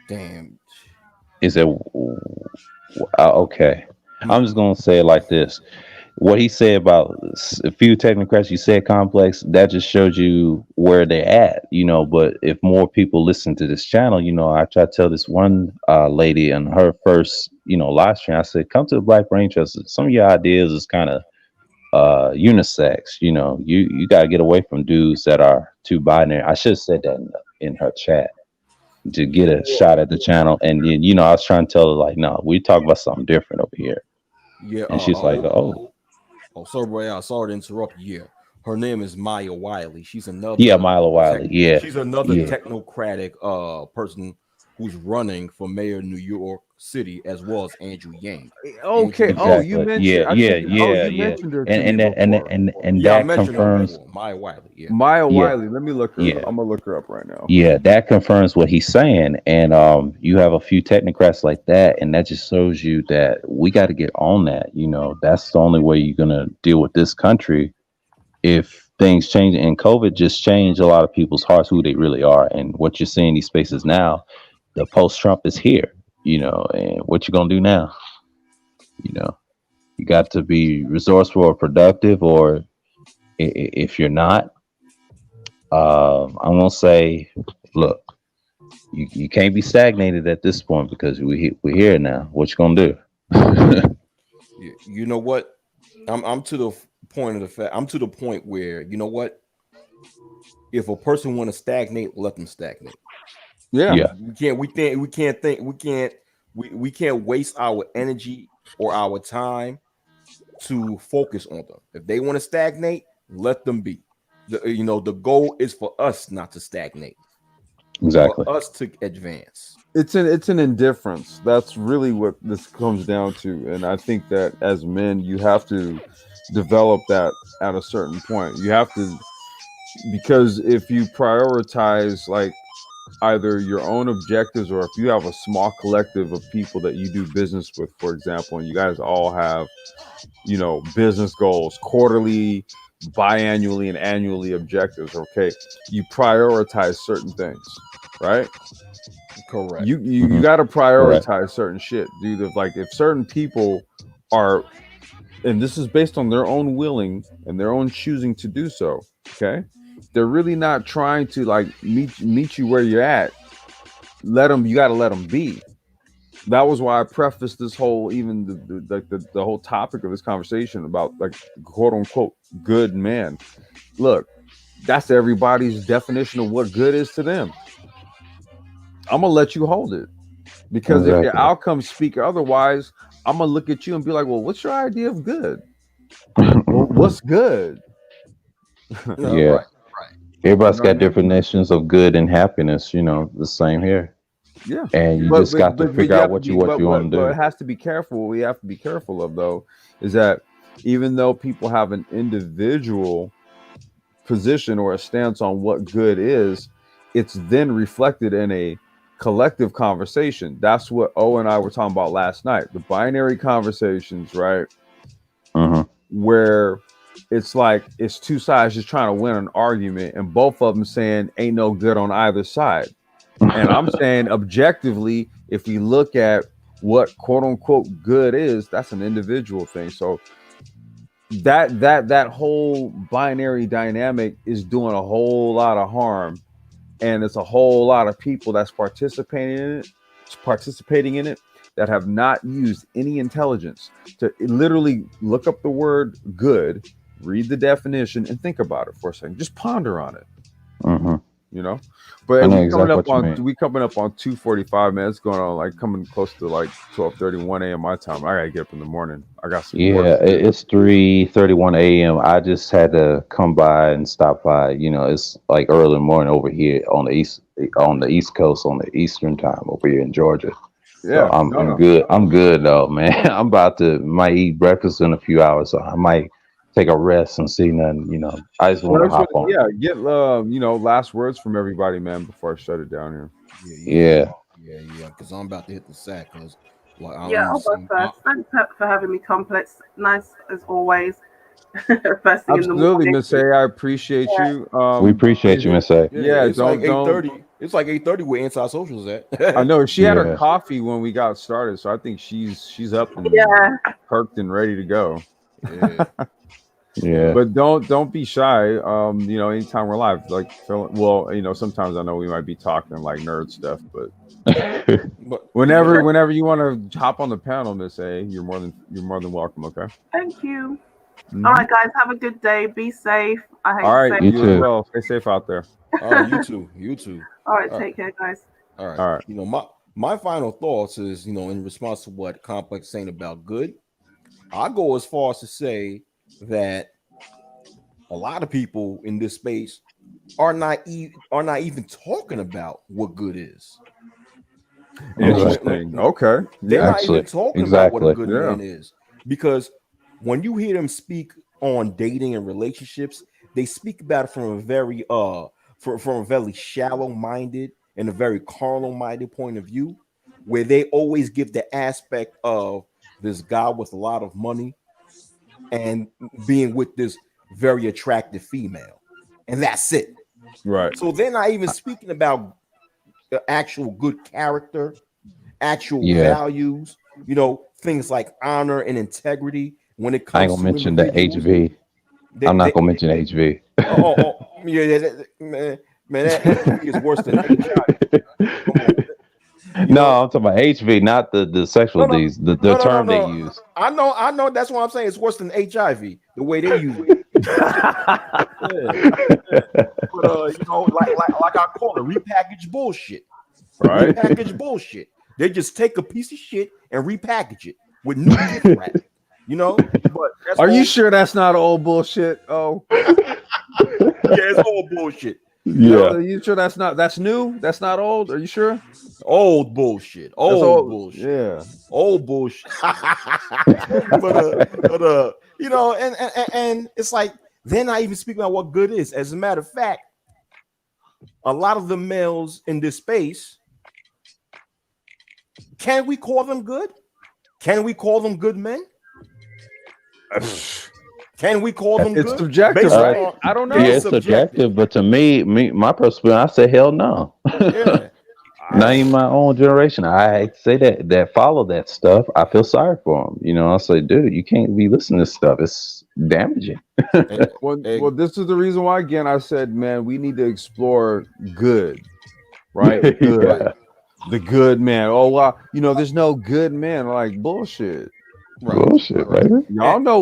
Damn. Is it okay? I'm just gonna say it like this. What he said about a few technocrats, you said complex, that just shows you where they're at, but if more people listen to this channel, I try to tell this one lady in her first, live stream, I said, come to the Black Brain Trust. Some of your ideas is kind of unisex, you got to get away from dudes that are too binary. I should have said that in her chat to get a shot at the channel. And then, I was trying to tell her like, no, we talk about something different over here. Yeah. And she's like, oh, sorry, I'm sorry to interrupt. Yeah. Her name is Maya Wiley. She's another. Yeah, Maya Wiley. Yeah. She's another technocratic person who's running for mayor of New York City as well as Andrew Yang. Okay. Andrew Oh, Yang. you Exactly. Yeah, mentioned. I yeah, think. Oh, yeah, you yeah. mentioned her to And me that and before. and Yeah, I that mentioned her confirms. before. Maya Wiley. Yeah. Maya Yeah, Wiley. Let me look her up. yeah, I'm gonna look her up right now. yeah. That confirms what he's saying. And you have a few technocrats like that, and that just shows you that we got to get on that. You know, that's the only way you're gonna deal with this country if things change. And COVID just changed a lot of people's hearts, who they really are, and what you're seeing in these spaces now. The post Trump is here. You know, and what you gonna do now? You know, you got to be resourceful or productive, or if you're not, I'm gonna say, look, you can't be stagnated at this point because we're here now. What you gonna do? You know what? I'm to the point of the fact. I'm to the point where you know what? If a person want to stagnate, let them stagnate. Yeah. Yeah, We can't waste our energy or our time to focus on them. If they want to stagnate, let them be. The goal is for us not to stagnate, for exactly. us to advance. It's an indifference. That's really what this comes down to. And I think that as men, you have to develop that at a certain point. You have to, because if you prioritize like either your own objectives, or if you have a small collective of people that you do business with, for example, and you guys all have, business goals, quarterly, biannually, and annually objectives, okay, you prioritize certain things, right? Correct. You Hmm. got to Correct. prioritize certain shit, dude. If like if certain people are, and this is based on their own willing and their own choosing to do so, okay, they're really not trying to like meet you where you're at. You got to let them be. That was why I prefaced this whole, even the whole topic of this conversation about like quote unquote good man. Look, that's everybody's definition of what good is to them. I'm gonna let you hold it, because if your Exactly. outcomes speak otherwise, I'm gonna look at you and be like, well, what's your idea of good? Well, what's good? No, Yeah. right, right. You Everybody's know what I got mean? definitions of good and happiness. You know, the same here. Yeah, And you but just but got to but but figure you out have to what you be, what but you want what to but it do. has to be careful. What we have to be careful of though is that even though people have an individual position or a stance on what good is, it's then reflected in a collective conversation. That's what O and I were talking about last night. The binary conversations, right? Hmm. Where it's like it's two sides just trying to win an argument, and both of them saying ain't no good on either side. And I'm saying objectively, if we look at what quote unquote good is, that's an individual thing. So that whole binary dynamic is doing a whole lot of harm, and it's a whole lot of people that's participating in it that have not used any intelligence to literally look up the word good, read the definition, and think about it for a second. Just ponder on it, Hmm. you know. I But know we coming exactly up what you on mean. 2:45, man. It's going on like coming close to like 12:31 a.m. my time. I gotta get up in the morning. I got some work Yeah, to do. it's 3:31 a.m. I just had to come by and stop by. You know, it's like early morning over here on the East Coast, on the Eastern time over here in Georgia. So Yeah, no, I'm no. good. I'm good though, man. I'm about to might eat breakfast in a few hours, so I might take a rest and see nothing. You know, I just want Well, to that's what, hop on. yeah. Get last words from everybody, man, before I shut it down here. Yeah, Yeah. Because I'm about to hit the sack. Because like Yeah, I'll go first. Thanks for having me, Complex. Nice as always. First thing in the Absolutely, morning. Miss A. I appreciate Yeah. you. we appreciate you, Miss A. yeah, Yeah, it's like don't. 8:30. It's like 8:30 where Inside Socials at. I know she had her Yeah, coffee when we got started, so I think she's up and Yeah. perked and ready to go. Yeah. yeah, But don't be shy. Anytime we're live, like sometimes I know we might be talking like nerd stuff, but But whenever yeah. whenever you want to hop on the panel, Miss A, you're more than welcome. Okay. Thank you. All Hmm. right, guys. Have a good day. Be safe. I hate All to right, say you you as too. well. Stay safe out there. All right, you too. You too. All right. All right. Take care, guys. All right. All right. My final thoughts is, in response to what Complex saying about good, I go as far as to say that a lot of people in this space are not even talking about what good is. Interesting. Okay. They're Yeah. not even talking about what a good Yeah. man is, because when you hear them speak on dating and relationships, they speak about it from a very from a very shallow minded and a very carnal minded point of view, where they always give the aspect of this guy with a lot of money and being with this very attractive female, and that's it. Right. So they're not even speaking about the actual good character, actual Yeah. values, things like honor and integrity when it I ain't comes gonna to mention the individuals. HV. They, I'm not they, gonna mention HV. yeah, man, that HB is worse than HIV. Come on. No, I'm talking about HV, not the sexual No, no, D's. The no, no, no, term they no. use. I know. That's what I'm saying. It's worse than HIV, the way they use it. Yeah. But like I call it, repackaged bullshit. Right. Repackaged bullshit. They just take a piece of shit and repackage it with new gift wrap. But that's Are you all- sure that's not old bullshit? Oh, Yeah, it's all bullshit. Yeah. are you sure that's new? That's not old? Are you sure? Old bullshit. That's Old bullshit. Yeah. Old bullshit. And it's like they're not even speaking about what good is. As a matter of fact, a lot of the males in this space, can we call them good? Can we call them good men? Can we call them It's good? subjective, Based right? on- I don't know. Yeah, it's subjective, but to me, my perspective, I say hell no. Yeah. Not even my own generation. I say that follow that stuff. I feel sorry for them. I say, dude, you can't be listening to this stuff. It's damaging. Well, this is the reason why, again, I said, man, we need to explore good, right? Good. Yeah. The good man. Oh, wow. There's no good man. Like, bullshit. Right. Bullshit, baby. Y'all know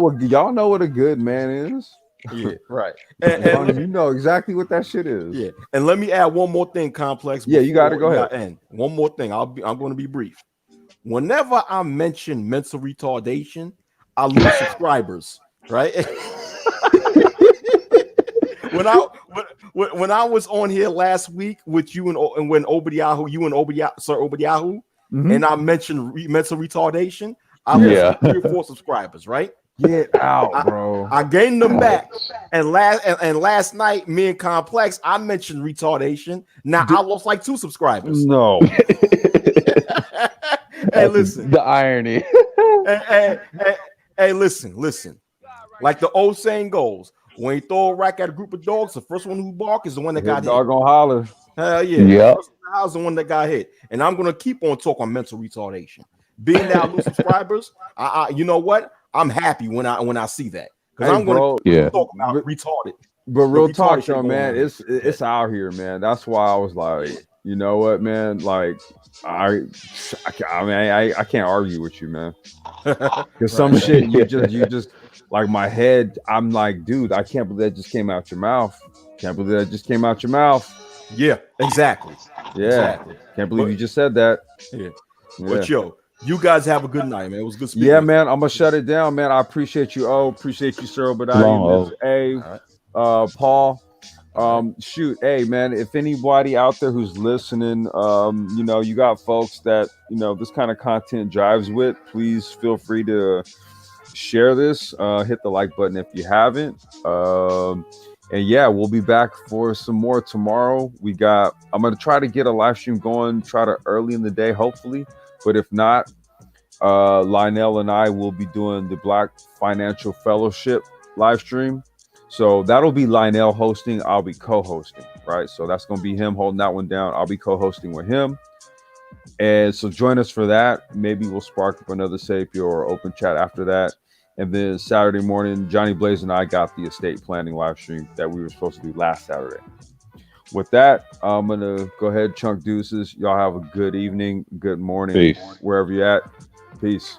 what a good man is. Yeah, right. As long as you know exactly what that shit is. Yeah, and let me add one more thing, Complex. Yeah, you gotta go ahead. And one more thing. I'm going to be brief. Whenever I mention mental retardation, I lose subscribers. Right. When I was on here last week with you and when Obadiah, Sir Obadiah, and I mentioned mental retardation, I lost 3 or 4 subscribers. Right. Get out, bro. I gained them back, and last night, me and Complex, I mentioned retardation. Now I lost like 2 subscribers. No. Hey, listen. The irony. Hey, listen. Like the old saying goes, when you throw a rack at a group of dogs, the first one who bark is the one that got hit. Dog gonna holler. Hell yeah. Yep. I was the one that got hit, and I'm gonna keep on talking mental retardation. Being that I lose subscribers, you know what? I'm happy when I see that, because I'm going to talk about retarded. But real talk, shit though, going man, on. it's out here, man. That's why I was like, you know what, man? Like, I can't argue with you, man. Because some shit you just like my head. I'm like, dude, I can't believe that just came out your mouth. Can't believe that just came out your mouth. Yeah, exactly. Yeah, exactly. Can't believe you just said that. Yeah. But yo, you guys have a good night, man. It was good speaking. Yeah, man. I'm gonna shut it down, man. I appreciate you. Appreciate you, sir. But Paul. Shoot, hey, man. If anybody out there who's listening, you got folks that this kind of content drives with. Please feel free to share this. Hit the like button if you haven't. And yeah, we'll be back for some more tomorrow. I'm gonna try to get a live stream going. Try to early in the day, hopefully. But if not, Lionel and I will be doing the Black Financial Fellowship live stream. So that'll be Lionel hosting. I'll be co-hosting, right? So that's going to be him holding that one down. I'll be co-hosting with him. And so join us for that. Maybe we'll spark up another Sapio or open chat after that. And then Saturday morning, Johnny Blaze and I got the estate planning live stream that we were supposed to do last Saturday. With that, I'm going to go ahead, chunk deuces. Y'all have a good evening, good morning, Peace. Wherever you're at. Peace.